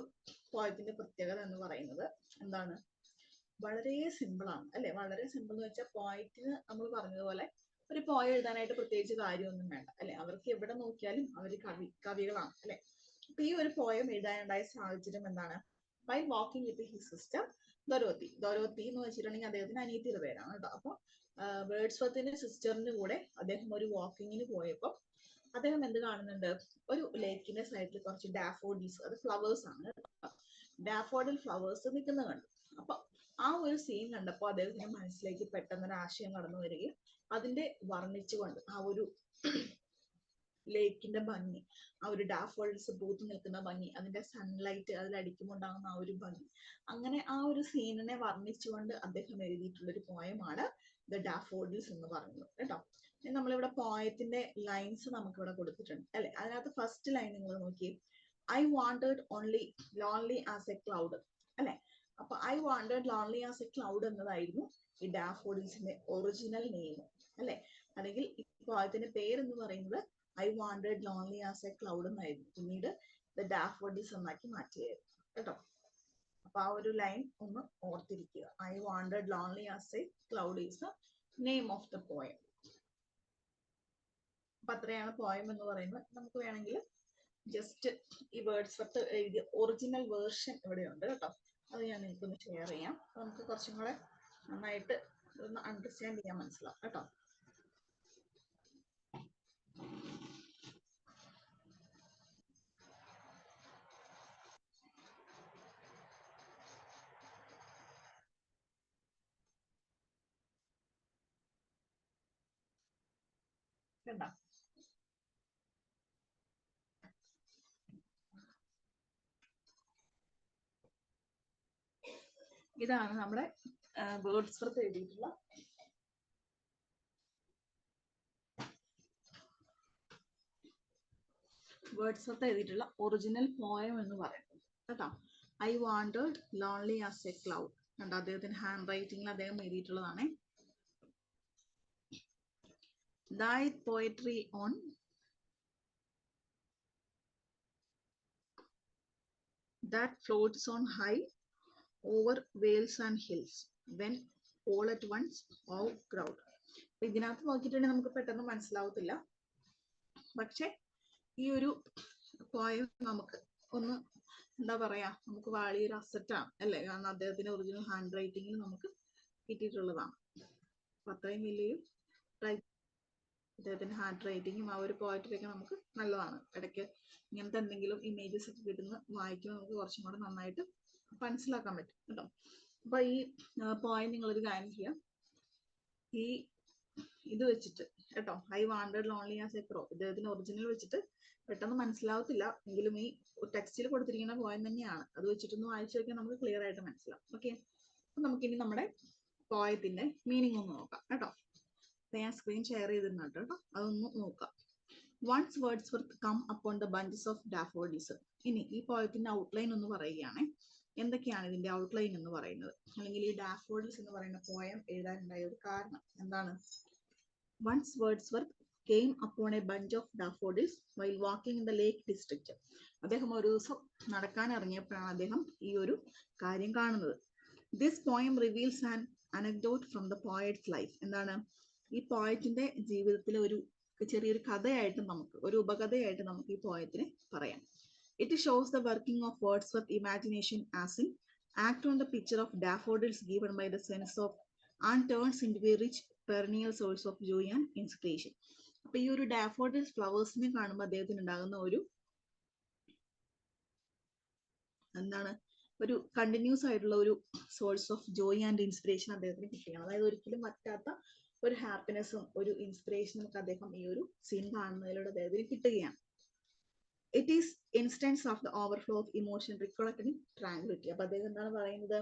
പോയത്തിന്റെ പ്രത്യേകത എന്ന് പറയുന്നത് എന്താണ്? വളരെ സിമ്പിൾ ആണ് അല്ലെ. വളരെ സിമ്പിൾ എന്ന് വെച്ചാൽ പോയറ്റിന് നമ്മൾ പറഞ്ഞതുപോലെ ഒരു പോയം എഴുതാനായിട്ട് പ്രത്യേകിച്ച് കാര്യമൊന്നും വേണ്ട അല്ലെ. അവർക്ക് എവിടെ നോക്കിയാലും അവർ കവികളാണ് അല്ലെ. അപ്പൊ ഈ ഒരു പോയം എഴുതാനുണ്ടായ സാഹചര്യം എന്താണ്? By walking with his sister Dorothy. Dorothy എന്ന് വെച്ചിട്ടുണ്ടെങ്കിൽ അദ്ദേഹത്തിന് അനിയത്തിയുടെ പേരാണ് കേട്ടോ. അപ്പൊ വേർഡ്സ്വർത്തിന്റെ സിസ്റ്ററിന്റെ കൂടെ അദ്ദേഹം ഒരു വാക്കിങ്ങിന് പോയപ്പോൾ അദ്ദേഹം എന്ത് കാണുന്നുണ്ട്? ഒരു ലേക്കിന്റെ സൈഡിൽ കുറച്ച് ഡാഫോഡിൽസ്, അത് ഫ്ലവേഴ്സ് ആണ്, ഡാഫോഡിൽ ഫ്ലവേഴ്സ് നിൽക്കുന്നത് കണ്ടു. അപ്പൊ ആ ഒരു സീൻ കണ്ടപ്പോൾ അദ്ദേഹത്തിന്റെ മനസ്സിലേക്ക് പെട്ടെന്ന് ഒരു ആശയം കടന്നു വരികയും അതിന്റെ വർണ്ണിച്ചുകൊണ്ട് ആ ഒരു ലേക്കിന്റെ ഭംഗി, ആ ഒരു ഡാഫോഡിൽസ് പൂത്ത് നിൽക്കുന്ന ഭംഗി, അതിന്റെ സൺലൈറ്റ് അതിലടിക്കുമ്പോൾ ഉണ്ടാകുന്ന ആ ഒരു ഭംഗി, അങ്ങനെ ആ ഒരു സീനിനെ വർണ്ണിച്ചുകൊണ്ട് അദ്ദേഹം എഴുതിയിട്ടുള്ള ഒരു പോയമാണ് ദ ഡാഫോഡിൽസ് എന്ന് പറയുന്നത് കേട്ടോ. നമ്മളിവിടെ പോയത്തിന്റെ ലൈൻസ് നമുക്ക് ഇവിടെ കൊടുത്തിട്ടുണ്ട് അല്ലെ. അതിനകത്ത് ഫസ്റ്റ് ലൈൻ നിങ്ങൾ നോക്കി, I wanted only lonely as a cloud അല്ലെ. അപ്പൊ I wanted lonely as a cloud എന്നതായിരുന്നു ഈ ഡാഫോഡിൽസിന്റെ ഒറിജിനൽ നെയിം അല്ലെ. അല്ലെങ്കിൽ ഈ പോയത്തിന്റെ പേരെന്ന് പറയുന്നത് I wanted lonely as a cloud എന്നായിരുന്നു. പിന്നീട് ദ ഡാഫോഡിൽസ് എന്നാക്കി മാറ്റിയായിരുന്നു കേട്ടോ. അപ്പൊ ആ ഒരു ലൈൻ ഒന്ന് ഓർത്തിരിക്കുക. I wanted lonely as a cloud is the name of the poem. അപ്പൊ അത്രയാണ് പോയം എന്ന് പറയുന്നത്. നമുക്ക് വേണമെങ്കിൽ ജസ്റ്റ് ഈ വേർഡ്സ്വർത്ത് എഴുതിയ ഒറിജിനൽ വേർഷൻ ഇവിടെയുണ്ട് കേട്ടോ. അത് ഞാൻ നിങ്ങൾക്കൊന്ന് ഷെയർ ചെയ്യാം. നമുക്ക് കുറച്ചും കൂടെ നന്നായിട്ട് ഒന്ന് അണ്ടർസ്റ്റാൻഡ് ചെയ്യാൻ മനസ്സിലാവും കേട്ടോ. കണ്ടോ? ഇതാണ് നമ്മുടെ വേർഡ്സ്വർത്ത് എഴുതിയിട്ടുള്ള ഒറിജിനൽ പോയം എന്ന് പറയുന്നത് കേട്ടോ. I wanted lonely as a cloud കണ്ടോ. അദ്ദേഹത്തിന്റെ ഹാൻഡ് റൈറ്റിംഗിൽ അദ്ദേഹം എഴുതിയിട്ടുള്ളതാണ്. Thy poetry on that floats on high over vales and hills when all at once all crowd. ഇതിനകത്ത് നോക്കിയിട്ടുണ്ടെങ്കിൽ നമുക്ക് പെട്ടെന്ന് മനസ്സിലാവത്തില്ല. പക്ഷെ ഈ ഒരു പോയം നമുക്ക് ഒന്ന് എന്താ പറയാ, നമുക്ക് വലിയൊരു അസറ്റാണ് അല്ലെ. കാരണം അദ്ദേഹത്തിന്റെ ഒറിജിനൽ ഹാൻഡ് റൈറ്റിംഗിൽ നമുക്ക് കിട്ടിയിട്ടുള്ളതാണ്. അപ്പൊ അത്രയും വലിയൊരു അദ്ദേഹത്തിന്റെ ഹാൻഡ് റൈറ്റിങ്ങും ആ ഒരു പോയട്രി ഒക്കെ നമുക്ക് നല്ലതാണ്. ഇടയ്ക്ക് ഇങ്ങനത്തെ എന്തെങ്കിലും ഇമേജസ് ഒക്കെ കിട്ടുന്ന വായിക്കുമ്പോൾ നമുക്ക് കുറച്ചും കൂടെ നന്നായിട്ട് മനസ്സിലാക്കാൻ പറ്റും കേട്ടോ. അപ്പൊ ഈ പോയിന്റ് നിങ്ങളൊരു കാര്യം ചെയ്യാം, ഈ ഇത് വെച്ചിട്ട് കേട്ടോ, I wanted lonely as a crow, ഇദ്ദേഹത്തിന്റെ ഒറിജിനൽ വെച്ചിട്ട് പെട്ടെന്ന് മനസ്സിലാവത്തില്ല എങ്കിലും ഈ ടെക്സ്റ്റിൽ കൊടുത്തിരിക്കുന്ന പോയിന്റ് തന്നെയാണ്. അത് വെച്ചിട്ടൊന്ന് വായിച്ചു നോക്കിയാൽ നമുക്ക് ക്ലിയർ ആയിട്ട് മനസ്സിലാവും. ഓക്കെ, അപ്പൊ നമുക്കിനി നമ്മുടെ പോയത്തിന്റെ മീനിങ് ഒന്ന് നോക്കാം കേട്ടോ. ഞാൻ സ്ക്രീൻ ഷെയർ ചെയ്തിരുന്നുണ്ട് കേട്ടോ, അതൊന്ന് നോക്കാം. Once Wordsworth come upon the bunches of daffodils. ഇനി ഈ പോയത്തിന്റെ ഔട്ട്ലൈൻ ഒന്ന് പറയുകയാണ്. എന്തൊക്കെയാണ് ഇതിന്റെ ഔട്ട്ലൈൻ എന്ന് പറയുന്നത്, അല്ലെങ്കിൽ ഈ ഡാഫോഡിൽസ് എന്ന് പറയുന്ന പോയം എഴുതാനുണ്ടായ ഒരു കാരണം എന്താണ്? Once Wordsworth came upon a bunch of daffodils while walking in the lake district. അദ്ദേഹം ഒരു ദിവസം നടക്കാൻ ഇറങ്ങിയപ്പോഴാണ് അദ്ദേഹം ഈ ഒരു കാര്യം കാണുന്നത്. This poem reveals an anecdote from the poet's life. എന്താണ് ഈ പോയറ്റിന്റെ ജീവിതത്തിലെ ഒരു ചെറിയൊരു കഥയായിട്ട്, നമുക്ക് ഒരു ഉപകഥയായിട്ട് നമുക്ക് ഈ പോയത്തിനെ പറയാം. It shows the working of Wordsworth imagination as in act on the picture of daffodils given by the sense of and turns into a rich perennial source of joy and inspiration. അപ്പൊ ഈ ഒരു daffodils ഫ്ലവേഴ്സിനെ കാണുമ്പോൾ അദ്ദേഹത്തിന് ഉണ്ടാകുന്ന ഒരു എന്താണ്, ഒരു continuous ആയിട്ടുള്ള ഒരു source of Joy and inspiration അദ്ദേഹത്തിന് കിട്ടുകയാണ്. അതായത് ഒരിക്കലും പറ്റാത്ത ഒരു ഹാപ്പിനെസ്സും ഒരു ഇൻസ്പിറേഷനും ഒക്കെ അദ്ദേഹം ഈ ഒരു സീൻ കാണുന്നതിലൂടെ അദ്ദേഹത്തിന് കിട്ടുകയാണ്. It is instance of the overflow of emotion recollected in tranquility. അപ്പൊ അദ്ദേഹം എന്താണ് പറയുന്നത്?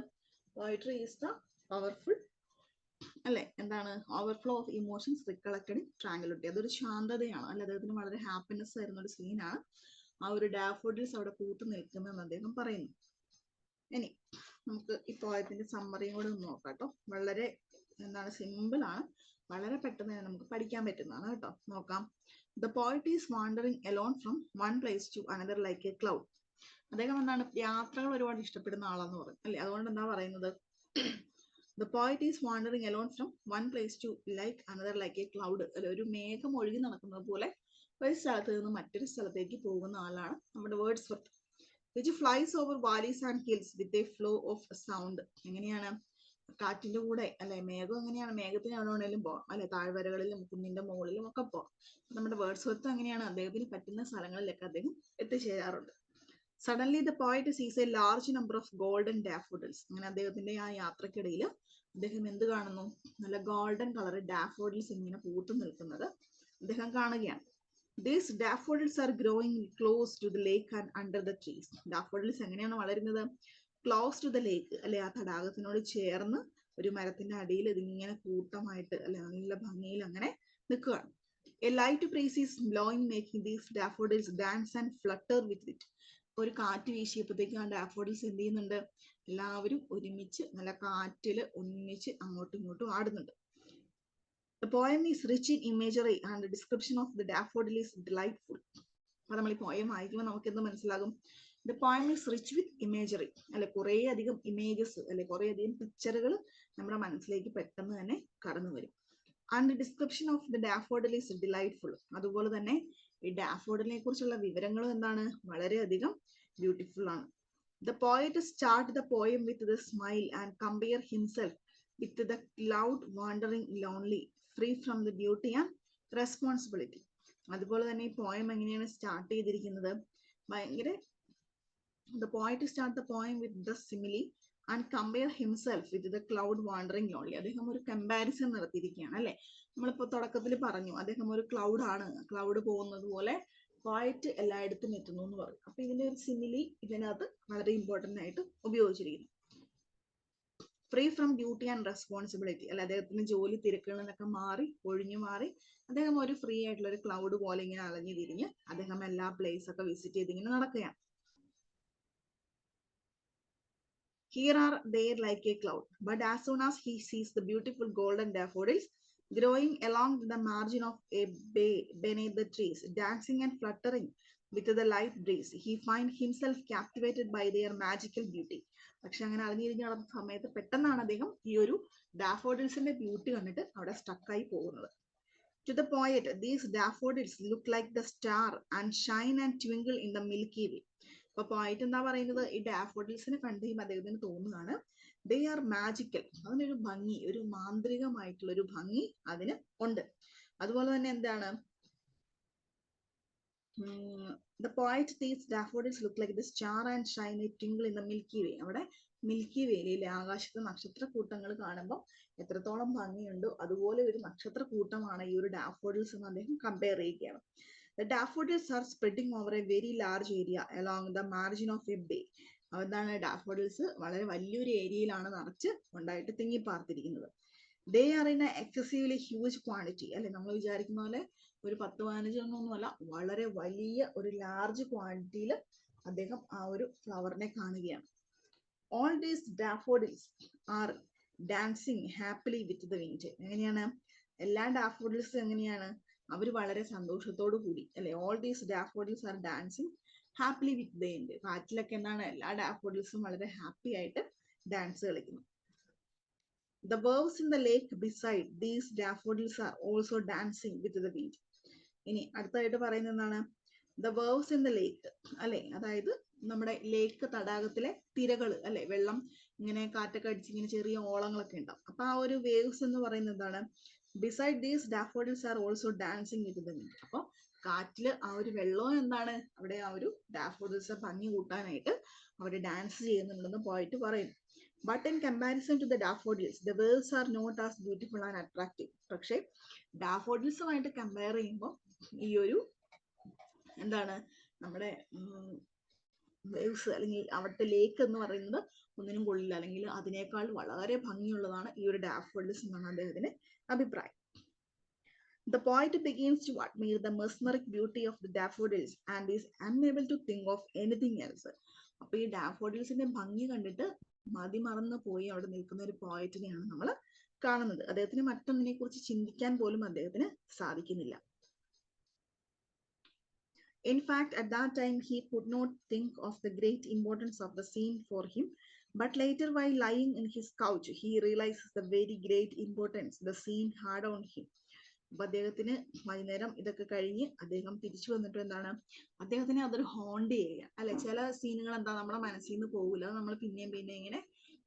Poetry is the powerful അല്ലെ, എന്താണ്, overflow of emotions recollected in tranquillity. അതൊരു ശാന്തതയാണ് അല്ലെ. അദ്ദേഹത്തിന് വളരെ ഹാപ്പിനെസ് ആയിരുന്ന ഒരു സീനാണ് ആ ഒരു ഡാഫോഡിൽസ് അവിടെ പൂത്തു നിൽക്കുന്നതെന്ന് അദ്ദേഹം പറയുന്നു. ഇനി നമുക്ക് ഈ പോയത്തിന്റെ സമ്മറിയും കൂടെ ഒന്ന് നോക്കാം കേട്ടോ. വളരെ സിമ്പിൾ ആണ്, വളരെ പെട്ടെന്ന് തന്നെ നമുക്ക് പഠിക്കാൻ പറ്റുന്നതാണ് കേട്ടോ. നോക്കാം. The poet is wandering alone from one place to another like a cloud. അദ്ദേഹം യാത്രകൾ ഒരുപാട് ഇഷ്ടപ്പെടുന്ന ആളാന്ന് പറയും അല്ലെ. അതുകൊണ്ട് എന്താ പറയുന്നത്, the poet is wandering alone from one place to like another like a cloud. അല്ലെ, ഒരു മേഘം ഒഴുകി നടക്കുന്നത് പോലെ ഒരു സ്ഥലത്ത് നിന്ന് മറ്റൊരു സ്ഥലത്തേക്ക് പോകുന്ന ആളാണ് നമ്മുടെ Wordsworth. which flies over valleys and hills with a flow of sound. എങ്ങനെയാണ് കാറ്റിന്റെ കൂടെ അല്ലെ, മേഘം എങ്ങനെയാണ്, മേഘത്തിന് എവിടെ വേണേലും പോവാം അല്ലെ, താഴ്വരകളിലും കുന്നിന്റെ മുകളിലും ഒക്കെ പോവാം. നമ്മുടെ വേർഡ്സ്വർത്ത് അങ്ങനെയാണ്, അദ്ദേഹത്തിന് പറ്റുന്ന സ്ഥലങ്ങളിലൊക്കെ അദ്ദേഹം എത്തിച്ചേരാറുണ്ട്. സഡൻലി ദ പോയറ്റ് സീസ് A large number of golden daffodils. അങ്ങനെ അദ്ദേഹത്തിന്റെ ആ യാത്രക്കിടയിൽ അദ്ദേഹം എന്ത് കാണുന്നു, നല്ല ഗോൾഡൻ കളർ ഡാഫോഡിൽസ് ഇങ്ങനെ പൂത്തു നിൽക്കുന്നത് അദ്ദേഹം കാണുകയാണ്. These daffodils are growing close to the lake and under the trees. Daffodils എങ്ങനെയാണ് വളരുന്നത്, ക്ലോസ് ടു ദ ലേക്ക് അല്ലെ, ആ തടാകത്തിനോട് ചേർന്ന് ഒരു മരത്തിന്റെ അടിയിൽ ഇതിങ്ങനെ കൂട്ടമായിട്ട് അല്ലെ നല്ല ഭംഗിയിൽ അങ്ങനെ നിൽക്കുകയാണ്. A light breeze is blowing, making these daffodils dance and flutter with it. ഒരു കാറ്റ് വീശിയപ്പോഴത്തേക്ക് ആ ഡാഫോഡിൽസ് എന്ത് ചെയ്യുന്നുണ്ട്, എല്ലാവരും ഒരുമിച്ച് നല്ല കാറ്റില് ഒന്നിച്ച് അങ്ങോട്ടും ഇങ്ങോട്ടും ആടുന്നുണ്ട്. The poem is rich in imagery and the description of the daffodil is delightful. അപ്പോൾ നമ്മൾ ഈ പോയം വായിക്കുമ്പോൾ നമുക്ക് എന്ത് മനസ്സിലാകും, the poem is rich with imagery അല്ലെ, കുറേ അധികം ഇമേജസ് അല്ലെ, കുറേ അധികം പിക്ചറുകൾ നമ്മുടെ മനസ്സിലേക്ക് പെട്ടെന്ന് തന്നെ കടന്നു വരും. And the description of the daffodil is delightful. അതുപോലെ തന്നെ ഈ ഡാഫോഡിലിനെ കുറിച്ചുള്ള വിവരങ്ങളും എന്താണ്, വളരെയധികം ബ്യൂട്ടിഫുൾ ആണ്. The poet start the poem with the smile and compare himself with the cloud wandering lonely, free from the beauty and responsibility. അതുപോലെ തന്നെ ഈ പോയം എങ്ങനെയാണ് സ്റ്റാർട്ട് ചെയ്തിരിക്കുന്നത്, ഭയങ്കര the poet start the poem with the simile and compare himself with the cloud wandering lonely. അദ്ദേഹം ഒരു comparison നടത്തിയിരിക്കുകയാണ് അല്ലെ. നമ്മളിപ്പോ തുടക്കത്തിൽ പറഞ്ഞു അദ്ദേഹം ഒരു ക്ലൗഡ് ആണ്, ക്ലൗഡ് പോകുന്നത് പോലെ പോയറ്റ് എല്ലായിടത്തും എത്തുന്നു എന്ന് പറയും. അപ്പൊ ഇതിന്റെ ഒരു സിമിലി ഇതിനകത്ത് വളരെ ഇമ്പോർട്ടന്റ് ആയിട്ട് ഉപയോഗിച്ചിരിക്കുന്നു. Free from duty and responsibility അല്ലെ, അദ്ദേഹത്തിന് ജോലി തിരക്കുകളിൽ നിന്നൊക്കെ ഒഴിഞ്ഞു മാറി അദ്ദേഹം ഒരു ഫ്രീ ആയിട്ടുള്ള ഒരു ക്ലൗഡ് പോലെ ഇങ്ങനെ അലഞ്ഞു തിരിഞ്ഞ് അദ്ദേഹം എല്ലാ പ്ലേസ് ഒക്കെ വിസിറ്റ് ചെയ്ത് ഇങ്ങനെ നടക്കുകയാണ്. Here are there like a cloud, but as soon as he sees the beautiful golden daffodils growing along the margin of a bay beneath the trees, dancing and fluttering with the light breeze, he finds himself captivated by their magical beauty. പക്ഷെ അങ്ങനെ അലഞ്ഞിരിഞ്ഞ് നടന്ന സമയത്ത് പെട്ടെന്നാണ് അദ്ദേഹം ഈ ഒരു ഡാഫോഡിൽസിന്റെ beauty കണ്ടിട്ട് അവിടെ സ്റ്റക്കായി പോകുന്നത്. To the poet, these daffodils look like the star and shine and twinkle in the Milky Way. അപ്പൊ പോയിന്റ് എന്താ പറയുന്നത്, ഈ ഡാഫോഡിൽസിനെ കണ്ടു കഴിയുമ്പോൾ അദ്ദേഹത്തിന് തോന്നുകയാണ് ദേ ആർ മാജിക്കൽ, അതിനൊരു ഭംഗി, ഒരു മാന്ത്രികമായിട്ടുള്ള ഒരു ഭംഗി അതിന് ഉണ്ട്. അതുപോലെ തന്നെ എന്താണ്, the poet these daffodils look like the star and shine a twinkle in the Milky Way. അവിടെ മിൽക്കി വേയിലെ ആകാശത്ത് നക്ഷത്രക്കൂട്ടങ്ങൾ കാണുമ്പോൾ എത്രത്തോളം ഭംഗിയുണ്ടോ അതുപോലെ ഒരു നക്ഷത്രക്കൂട്ടമാണ് ഈ ഒരു ഡാഫോഡിൽസ് എന്ന് അദ്ദേഹം കമ്പയർ ചെയ്യുകയാണ്. The daffodils are spreading over a very large area along the margin of a bay. അതാണ് ഡാഫോഡിൽസ് വളരെ വലിയൊരു ഏരിയയിലാണ് നിറച്ച് ഉണ്ടായിട്ട് തിങ്ങി പാർത്തിരിക്കുന്നത്. They are in an excessively huge quantity അല്ലെ, നമ്മൾ വിചാരിക്കുന്ന പോലെ ഒരു 10-15 ഒന്നുമല്ല, വളരെ വലിയ ഒരു ലാർജ് ക്വാണ്ടിറ്റിയിൽ അദ്ദേഹം ആ ഒരു ഫ്ലവറിനെ കാണുകയാണ്. All these daffodils are dancing happily with the wind. എങ്ങനെയാണ് എല്ലാ ഡാഫോഡിൽസും എങ്ങനെയാണ്, അവർ വളരെ സന്തോഷത്തോടു കൂടി അല്ലെ, all these daffodils are dancing happily with the wind. കാറ്റിലൊക്കെ എന്താണ്, എല്ലാ ഡാഫോഡിൽസും വളരെ ഹാപ്പി ആയിട്ട് ഡാൻസ് കളിക്കുന്നു. The waves in the lake beside these daffodils are also dancing with the wind. ഇനി അടുത്തായിട്ട് പറയുന്നത് എന്താണ്, the waves in the lake അല്ലെ, അതായത് നമ്മുടെ ലേക്ക് തടാകത്തിലെ തിരകൾ അല്ലെ, വെള്ളം ഇങ്ങനെ കാറ്റൊക്കെ അടിച്ച് ഇങ്ങനെ ചെറിയ ഓളങ്ങളൊക്കെ ഉണ്ടാവും. അപ്പൊ ആ ഒരു വേവ്സ് എന്ന് പറയുന്നത് എന്താണ്, beside these daffodils are also dancing with the wind. അപ്പൊ കാറ്റില് ആ ഒരു വെള്ളവും എന്താണ്, അവിടെ ആ ഒരു ഡാഫോഡിൽസ് ഭംഗി കൂട്ടാനായിട്ട് അവിടെ ഡാൻസ് ചെയ്യുന്നുണ്ടെന്ന് പോയിട്ട് പറയുന്നു. But in comparison to the daffodils, the waves are not as beautiful and attractive. പക്ഷെ ഡാഫോഡിൽസുമായിട്ട് കമ്പയർ ചെയ്യുമ്പോൾ ഈ ഒരു എന്താണ് നമ്മുടെ വേവ്സ് അല്ലെങ്കിൽ അവിടുത്തെ ലേക്ക് എന്ന് പറയുന്നത് ഒന്നിനും കൊള്ളില്ല, അല്ലെങ്കിൽ അതിനേക്കാൾ വളരെ ഭംഗിയുള്ളതാണ് ഈ ഒരു ഡാഫോഡിൽസ് എന്നാണ് അദ്ദേഹത്തിന്റെ അഭിപ്രായം. The poet begins to admire the mesmeric beauty of the daffodils and is unable to think of anything else. അപ്പൊ ഈ ഡാഫോഡിൽസിന്റെ ഭംഗി കണ്ടിട്ട് മതിമറന്നു പോയി അവിടെ നിൽക്കുന്ന ഒരു പോയറ്റിനെയാണ് നമ്മൾ കാണുന്നത്. അദ്ദേഹത്തിന് മറ്റൊന്നിനെ കുറിച്ച് ചിന്തിക്കാൻ പോലും അദ്ദേഹത്തിന് സാധിക്കുന്നില്ല. In fact, at that time, he could not think of the great importance of the scene for him. But later, while lying in his couch, he realizes the very great importance the scene had on him. അപ്പൊ അദ്ദേഹത്തിന് വൈകുന്നേരം ഇതൊക്കെ കഴിഞ്ഞ് അദ്ദേഹം തിരിച്ചു വന്നിട്ട് എന്താണ്, അദ്ദേഹത്തിന് അതൊരു ഹോണ്ട് ചെയ്യുക അല്ലെ. ചില സീനുകൾ എന്താ നമ്മുടെ മനസ്സിൽ നിന്ന് പോകില്ല, അത് നമ്മൾ പിന്നെയും പിന്നെ ഇങ്ങനെ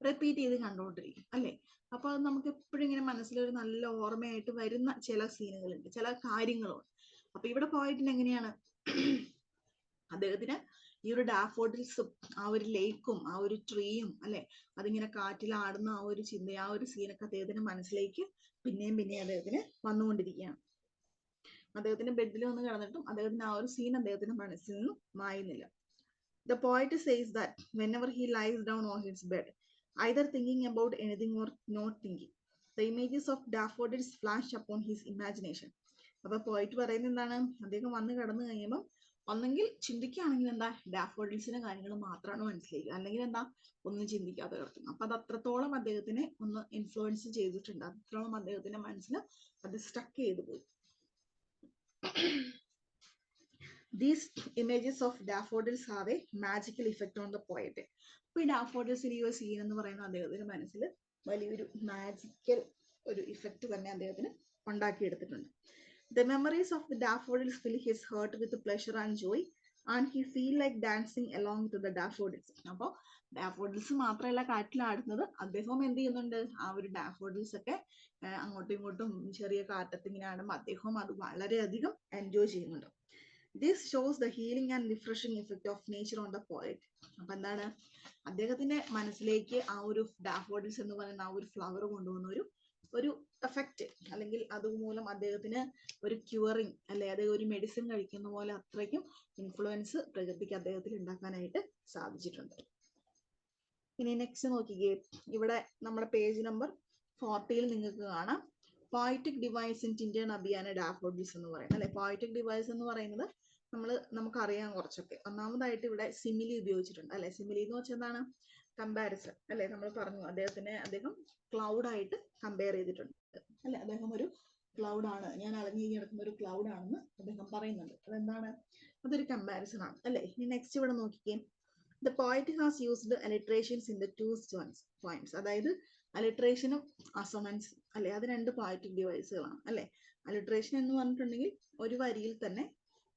റിപ്പീറ്റ് ചെയ്ത് കണ്ടുകൊണ്ടിരിക്കും അല്ലെ. അപ്പൊ അത് നമുക്ക് എപ്പോഴും ഇങ്ങനെ മനസ്സിലൊരു നല്ല ഓർമ്മയായിട്ട് വരുന്ന ചില സീനുകളുണ്ട്, ചില കാര്യങ്ങളുണ്ട്. അപ്പൊ ഇവിടെ പോയിട്ടിന് എങ്ങനെയാണ്, അദ്ദേഹത്തിന് ഈ ഒരു ഡാഫോഡിൽസും ആ ഒരു ലേക്കും ആ ഒരു ട്രീയും അല്ലെ, അതിങ്ങനെ കാറ്റിൽ ആടുന്ന ആ ഒരു ചിന്ത, ആ ഒരു സീനൊക്കെ അദ്ദേഹത്തിന് മനസ്സിലേക്ക് പിന്നെയും അദ്ദേഹത്തിന് വന്നുകൊണ്ടിരിക്കുകയാണ്. അദ്ദേഹത്തിന്റെ ബെഡിൽ വന്ന് കിടന്നിട്ടും അദ്ദേഹത്തിന് ആ ഒരു സീൻ അദ്ദേഹത്തിന്റെ മനസ്സിൽ നിന്നും മായുന്നില്ല. The poet says that whenever he lies down on his bed, either thinking about anything or not thinking, the images of daffodils flash upon his imagination. അപ്പൊ പോയിറ്റ് പറയുന്നത് എന്താണ്, അദ്ദേഹം വന്ന് കിടന്നു കഴിയുമ്പോൾ ഒന്നെങ്കിൽ ചിന്തിക്കുകയാണെങ്കിൽ എന്താ, ഡാഫോഡിൽസിന്റെ കാര്യങ്ങൾ മാത്രമാണ് മനസ്സിലേക്ക്, അല്ലെങ്കിൽ എന്താ ഒന്നും ചിന്തിക്കാതെ കിടക്കും. അപ്പൊ അത് അത്രത്തോളം അദ്ദേഹത്തിനെ ഒന്ന് ഇൻഫ്ലുവൻസ് ചെയ്തിട്ടുണ്ട്, അത്രത്തോളം അദ്ദേഹത്തിന്റെ മനസ്സിൽ അത് സ്റ്റക്ക് ചെയ്തു പോയി. These images of daffodils have a magical effect on the poet. അപ്പൊ ഈ ഡാഫോഡിൽസിന്റെ ഈ ഒരു സീൻ എന്ന് പറയുന്നത് അദ്ദേഹത്തിന്റെ മനസ്സിൽ വലിയൊരു മാജിക്കൽ ഒരു ഇഫക്റ്റ് തന്നെ അദ്ദേഹത്തിന് ഉണ്ടാക്കിയെടുത്തിട്ടുണ്ട്. The memories of the daffodils fill his heart with pleasure and joy, and he feel like dancing along to the daffodils. അപ്പോൾ ഡാഫോഡിൽസ് മാത്രമല്ല കാറ്റിലാടുന്നത്, അദ്ദേഹവും എന്ത് ചെയ്യുന്നുണ്ട്, ആ ഒരു ഡാഫോഡിൽസ് ഒക്കെ അങ്ങോട്ടും ഇങ്ങോട്ടും ചെറിയ കാറ്റത്ത് ഇങ്ങനെ ആടുമ്പോൾ അദ്ദേഹവും അത് വളരെയധികം എൻജോയ് ചെയ്യുന്നുണ്ട്. This shows the healing and refreshing effect of nature on the poet. അപ്പൊ എന്താണ്, അദ്ദേഹത്തിന്റെ മനസ്സിലേക്ക് ആ ഒരു ഡാഫോഡിൽസ് എന്ന് പറയുന്ന ആ ഒരു ഫ്ലവർ കൊണ്ടുവന്ന ഒരു എഫക്റ്റ്, അല്ലെങ്കിൽ അതുമൂലം അദ്ദേഹത്തിന് ഒരു ക്യൂറിങ് അല്ലെ, അത് ഒരു മെഡിസിൻ കഴിക്കുന്ന പോലെ അത്രയ്ക്കും ഇൻഫ്ലുവൻസ് പ്രകൃതിക്ക് അദ്ദേഹത്തിൽ ഉണ്ടാക്കാനായിട്ട് സാധിച്ചിട്ടുണ്ട്. ഇനി നെക്സ്റ്റ് നോക്കിക്കേ, ഇവിടെ നമ്മുടെ പേജ് നമ്പർ 40 നിങ്ങൾക്ക് കാണാം പോയറ്റിക് ഡിവൈസ് ഇൻ ടിൻഡൻ അബിയാന ഡാഫോഡിൽസ് എന്ന് പറയുന്നത് അല്ലെ. പോയറ്റിക് ഡിവൈസ് എന്ന് പറയുന്നത് നമുക്കറിയാം കുറച്ചൊക്കെ. ഒന്നാമതായിട്ട് ഇവിടെ സിമിലി ഉപയോഗിച്ചിട്ടുണ്ട് അല്ലെ. സിമിലി എന്ന് വെച്ചാൽ എന്താണ്, കമ്പാരിസൺ അല്ലെ. നമ്മൾ പറഞ്ഞു അദ്ദേഹം ക്ലൗഡ് ആയിട്ട് കമ്പയർ ചെയ്തിട്ടുണ്ട് അല്ലെ. അദ്ദേഹം ഒരു ക്ലൗഡ് ആണ്, ഞാൻ അലഞ്ഞു കിടക്കുന്ന ഒരു ക്ലൗഡ് ആണെന്ന് അദ്ദേഹം പറയുന്നുണ്ട്. അതെന്താണ്, അതൊരു കമ്പാരിസൺ ആണ് അല്ലെ. ഇനി നെക്സ്റ്റ് ഇവിടെ നോക്കിക്കേ, the poet has used alliterations in the two points. അതായത് അലിട്രേഷനും അസോണൻസും അല്ലെ, അത് രണ്ട് പോയറ്റിക് ഡിവൈസുകളാണ് അല്ലെ. അലിട്രേഷൻ എന്ന് പറഞ്ഞിട്ടുണ്ടെങ്കിൽ ഒരു വരിയിൽ തന്നെ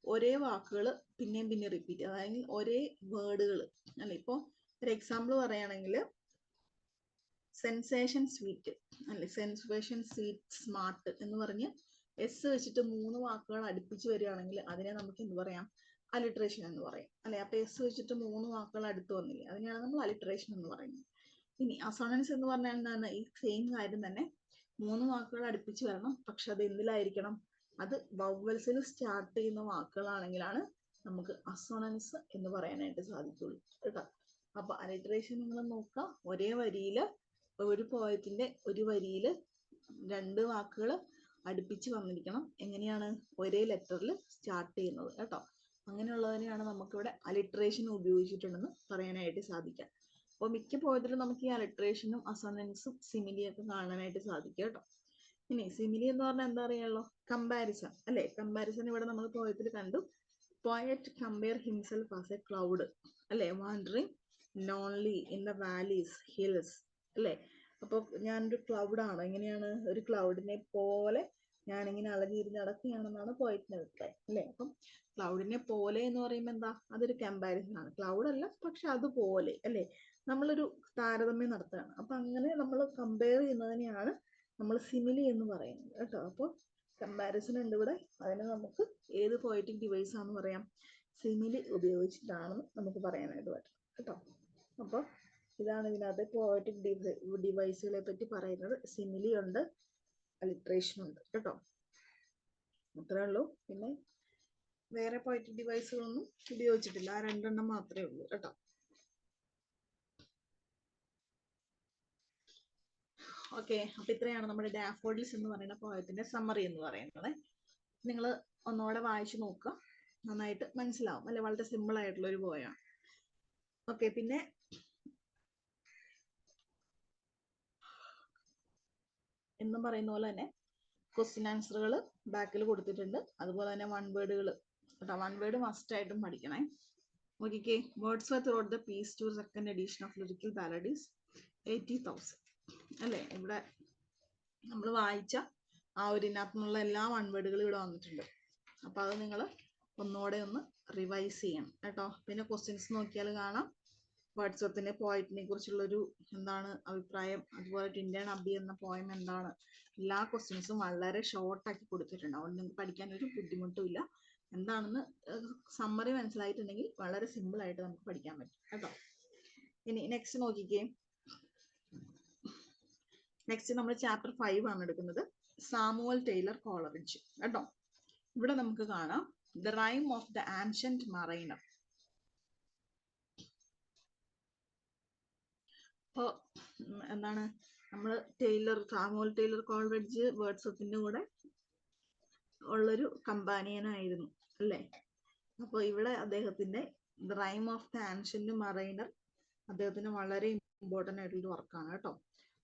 ഒരേ വാക്കുകൾ പിന്നെയും പിന്നെ റിപ്പീറ്റ്, അതായത് ഒരേ വേർഡുകൾ അല്ലെ. ഇപ്പൊ ഒരു എക്സാമ്പിൾ പറയുകയാണെങ്കിൽ സെൻസേഷൻ സ്വീറ്റ് അല്ലെ, സെൻസേഷൻ സ്വീറ്റ് സ്മാർട്ട് എന്ന് പറഞ്ഞ് എസ് വെച്ചിട്ട് 3 വാക്കുകൾ അടുപ്പിച്ച് വരികയാണെങ്കിൽ അതിനെ നമുക്ക് എന്ത് പറയാം, അലിട്രേഷൻ എന്ന് പറയും അല്ലെ. അപ്പൊ എസ് വെച്ചിട്ട് 3 വാക്കുകൾ അടുത്ത് വന്നില്ലേ, അതിനെയാണ് നമ്മൾ അലിട്രേഷൻ എന്ന് പറയുന്നത്. ഇനി അസോണൻസ് എന്ന് പറഞ്ഞാൽ എന്താണ്, ഈ സെയിം കാര്യം തന്നെ 3 വാക്കുകൾ അടുപ്പിച്ച് വരണം, പക്ഷെ അത് എന്തിലായിരിക്കണം, അത് വവ്വൽസിൽ സ്റ്റാർട്ട് ചെയ്യുന്ന വാക്കുകളാണെങ്കിലാണ് നമുക്ക് അസോണൻസ് എന്ന് പറയാനായിട്ട് സാധിക്കുള്ളൂ കേട്ടോ. അപ്പൊ അലിട്രേഷൻ നിങ്ങൾ നോക്കുക, ഒരേ വരിയില് ഒരു പോയറ്റിന്റെ ഒരു വരിയില് 2 വാക്കുകൾ അടുപ്പിച്ച് വന്നിരിക്കണം, എങ്ങനെയാണ്, ഒരേ ലെറ്ററിൽ സ്റ്റാർട്ട് ചെയ്യുന്നത് കേട്ടോ. അങ്ങനെയുള്ളതിനെയാണ് നമുക്കിവിടെ അലിട്രേഷൻ ഉപയോഗിച്ചിട്ടുണ്ടെന്ന് പറയാനായിട്ട് സാധിക്കാം. അപ്പോൾ മിക്ക പോയറ്റിലും നമുക്ക് ഈ അലിട്രേഷനും അസോണൻസും സിമിലിയൊക്കെ കാണാനായിട്ട് സാധിക്കും കേട്ടോ. ഇനി സിമിലി എന്ന് പറഞ്ഞാൽ എന്താ അറിയാലോ, കമ്പാരിസൺ അല്ലെ. കമ്പാരിസൺ ഇവിടെ നമ്മൾ പോയറ്റിൽ കണ്ടു. Poet compare himself as a cloud അല്ലെ, wandering lonely in the valleys hills അല്ലെ. അപ്പോൾ ഞാനൊരു ക്ലൗഡാണ്, എങ്ങനെയാണ്, ഒരു ക്ലൗഡിനെ പോലെ ഞാനിങ്ങനെ അലഞ്ഞിരിഞ്ഞ് നടക്കുകയാണെന്നാണ് പോയറ്റിന്റെ അഭിപ്രായം അല്ലെ. അപ്പം ക്ലൗഡിനെ പോലെ എന്ന് പറയുമ്പോൾ എന്താ, അതൊരു കമ്പാരിസൺ ആണ്. ക്ലൗഡ് അല്ല, പക്ഷെ അതുപോലെ അല്ലെ, നമ്മളൊരു താരതമ്യം നടത്തുകയാണ്. അപ്പൊ അങ്ങനെ നമ്മൾ കമ്പയർ ചെയ്യുന്നതിനെയാണ് നമ്മൾ സിമിലി എന്ന് പറയുന്നത് കേട്ടോ. അപ്പോൾ കമ്പാരിസൺ ഉണ്ട് ഇവിടെ, അതിന് നമുക്ക് ഏത് പോയറ്റിക് ഡിവൈസ് ആണെന്ന് പറയാം, സിമിലി ഉപയോഗിച്ചിട്ടാണെന്ന് നമുക്ക് പറയാനായിട്ട് പറ്റും കേട്ടോ. അപ്പോൾ ഇതാണ് ഇതിനകത്ത് പോയറ്റിക് ഡിവൈസുകളെ പറ്റി പറയുന്നത്. സിമിലി ഉണ്ട്, അലിട്രേഷൻ ഉണ്ട് കേട്ടോ. അത്രേ ഉള്ളൂ. പിന്നെ വേറെ പോയറ്റിക് ഡിവൈസുകളൊന്നും ഉപയോഗിച്ചിട്ടില്ല, ആ 2 എണ്ണം മാത്രമേ ഉള്ളൂ കേട്ടോ. ഓക്കെ, അപ്പൊ ഇത്രയാണ് നമ്മുടെ ഡാഫോഡിൽസ് എന്ന് പറയുന്ന പോയത്തിന്റെ സമ്മറി എന്ന് പറയുന്നത്. നിങ്ങൾ ഒന്നുകൂടെ വായിച്ചു നോക്കുക, നന്നായിട്ട് മനസ്സിലാവും അല്ലെ. വളരെ സിമ്പിൾ ആയിട്ടുള്ള ഒരു പോയാണ്. ഓക്കെ, പിന്നെ എന്നും പറയുന്ന പോലെ തന്നെ ക്വസ്റ്റ്യൻ ആൻസറുകൾ ബാക്കിൽ കൊടുത്തിട്ടുണ്ട്. അതുപോലെ തന്നെ വൺ വേർഡുകൾ കേട്ടോ, വൺ വേർഡ് മസ്റ്റ് ആയിട്ടും പഠിക്കണേ. നോക്കിക്കേ, Wordsworth wrote the piece to second edition of lyrical ballads 80,000 അല്ലേ. ഇവിടെ നമ്മൾ വായിച്ച ആ ഒരു ഇതിനകത്തുനിന്നുള്ള എല്ലാ വൺ വേർഡുകളും ഇവിടെ വന്നിട്ടുണ്ട്. അപ്പൊ അത് നിങ്ങൾ ഒന്നുകൂടെ ഒന്ന് റിവൈസ് ചെയ്യണം കേട്ടോ. പിന്നെ ക്വസ്റ്റ്യൻസ് നോക്കിയാൽ കാണാം വേർഡ്സ്വർത്തിന്റെ പോയറ്റിനെ കുറിച്ചുള്ളൊരു എന്താണ് അഭിപ്രായം, അതുപോലെ ടിൻഡൻ അബി എന്ന പോയം എന്താണ്, എല്ലാ ക്വസ്റ്റ്യൻസും വളരെ ഷോർട്ടാക്കി കൊടുത്തിട്ടുണ്ട്. അതുകൊണ്ട് നിങ്ങൾക്ക് പഠിക്കാൻ ഒരു ബുദ്ധിമുട്ടും ഇല്ല. എന്താണെന്ന് സമ്മറി മനസ്സിലായിട്ടുണ്ടെങ്കിൽ വളരെ സിമ്പിൾ ആയിട്ട് നമുക്ക് പഠിക്കാൻ പറ്റും കേട്ടോ. ഇനി നെക്സ്റ്റ് നോക്കിക്കേ, നെക്സ്റ്റ് നമ്മൾ ചാപ്റ്റർ 5 ആണ് എടുക്കുന്നത്, സാമുവൽ ടൈലർ കോളറിഡ്ജ് കേട്ടോ. ഇവിടെ നമുക്ക് കാണാം the rime of the ancient mariner. അപ്പോ എന്താണ്, നമ്മൾ സാമുവൽ ടൈലർ കോളറിഡ്ജ് വേർഡ്സ്വർത്തിന്റെ കൂടെ ഉള്ളൊരു കമ്പാനിയനായിരുന്നു അല്ലേ. അപ്പോൾ ഇവിടെ അദ്ദേഹത്തിന്റെ the rime of the ancient mariner അദ്ദേഹത്തിന് വളരെ ഇമ്പോർട്ടൻ്റ് ആയിട്ടുള്ള വർക്കാണ് കേട്ടോ.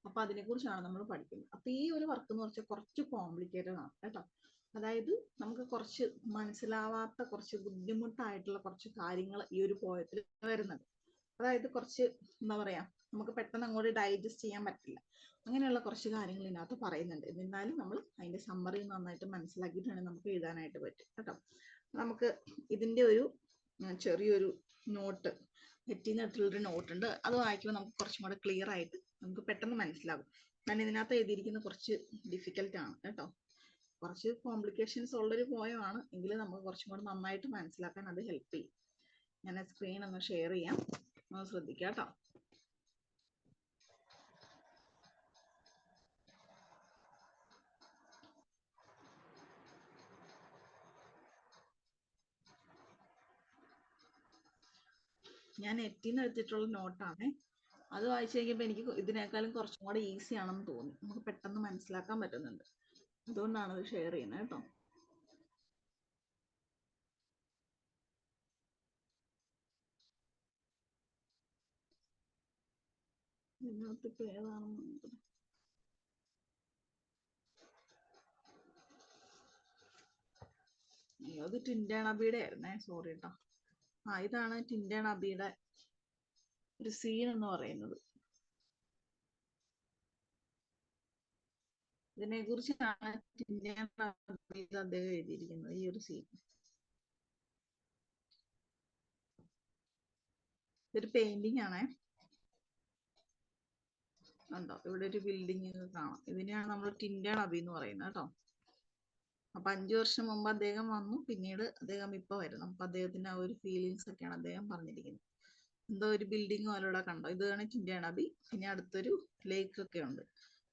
അപ്പൊ അതിനെ കുറിച്ചാണ് നമ്മൾ പഠിക്കുന്നത്. അപ്പൊ ഈ ഒരു വർക്ക് എന്ന് പറഞ്ഞാൽ കുറച്ച് കോംപ്ലിക്കേറ്റഡ് ആണ് കേട്ടോ. അതായത് നമുക്ക് കുറച്ച് മനസ്സിലാവാത്ത, കുറച്ച് ബുദ്ധിമുട്ടായിട്ടുള്ള കുറച്ച് കാര്യങ്ങൾ ഈ ഒരു പോയത്തിൽ വരുന്നുണ്ട്. അതായത് കുറച്ച് എന്താ പറയാ, നമുക്ക് പെട്ടെന്ന് അങ്ങോട്ട് ഡൈജസ്റ്റ് ചെയ്യാൻ പറ്റില്ല, അങ്ങനെയുള്ള കുറച്ച് കാര്യങ്ങൾ ഇതിനകത്ത് പറയുന്നുണ്ട്. എന്നിരുന്നാലും നമ്മൾ അതിന്റെ സമ്മറി നന്നായിട്ട് മനസ്സിലാക്കിയിട്ടാണ് നമുക്ക് എഴുതാനായിട്ട് പറ്റും കേട്ടോ. നമുക്ക് ഇതിന്റെ ഒരു ചെറിയൊരു നോട്ട്, നെറ്റിനകത്തുള്ളൊരു നോട്ട് ഉണ്ട്, അത് വായിക്കുമ്പോൾ നമുക്ക് കുറച്ചും കൂടെ ക്ലിയർ ആയിട്ട് നമുക്ക് പെട്ടെന്ന് മനസ്സിലാകും. കാരണം ഇതിനകത്ത് എഴുതിയിരിക്കുന്ന കുറച്ച് ഡിഫിക്കൽട്ട് ആണ് കേട്ടോ. കുറച്ച് കോംപ്ലിക്കേഷൻസ് ഉള്ളൊരു പോയമാണ്, എങ്കിലും നമുക്ക് കുറച്ചും കൂടെ നന്നായിട്ട് മനസ്സിലാക്കാൻ അത് ഹെൽപ്പ് ചെയ്യും. ഞാൻ സ്ക്രീൻ ഒന്ന് ഷെയർ ചെയ്യാം, ഒന്ന് ശ്രദ്ധിക്കാം കേട്ടോ. ഞാൻ നെറ്റിന്ന് എടുത്തിട്ടുള്ള നോട്ടാണ്, അത് വായിച്ചു കഴിഞ്ഞപ്പോൾ എനിക്ക് ഇതിനേക്കാളും കുറച്ചും കൂടെ ഈസി ആണെന്ന് തോന്നി, നമുക്ക് പെട്ടെന്ന് മനസ്സിലാക്കാൻ പറ്റുന്നുണ്ട്. അതുകൊണ്ടാണ് അത് ഷെയർ ചെയ്യുന്നത് കേട്ടോ. ഇതിനകത്ത് ഇപ്പൊ ഏതാണെന്ന് അത് ടിൻഡൻ അബിയുടെ ആയിരുന്നേ, സോറി കേട്ടോ. ഇതാണ് ടിൻഡൻ അബിയുടെ ഒരു സീൻ എന്ന് പറയുന്നത്. ഇതിനെ കുറിച്ചാണ് ടിൻഡൻ അബിയിൽ അദ്ദേഹം എഴുതിയിരിക്കുന്നത്, ഈ ഒരു സീൻ. ഇതൊരു പെയിന്റിംഗ് ആണേ, കണ്ടോ ഇവിടെ ഒരു ബിൽഡിംഗ് കാണാം. ഇതിനെയാണ് നമ്മൾ ടിൻഡൻ അബി എന്ന് പറയുന്നത് കേട്ടോ. അപ്പൊ 5 വർഷം മുമ്പ് അദ്ദേഹം വന്നു, പിന്നീട് അദ്ദേഹം ഇപ്പൊ വരുന്നു. അപ്പൊ അദ്ദേഹത്തിന്റെ ആ ഒരു ഫീലിങ്സ് ഒക്കെയാണ് അദ്ദേഹം പറഞ്ഞിരിക്കുന്നത്. എന്തോ ഒരു ബിൽഡിംഗ് പോലുള്ള കണ്ടോ, ഇതാണ് ടിൻഡൻ അബി. പിന്നെ അടുത്തൊരു ലേക്ക് ഒക്കെ ഉണ്ട്,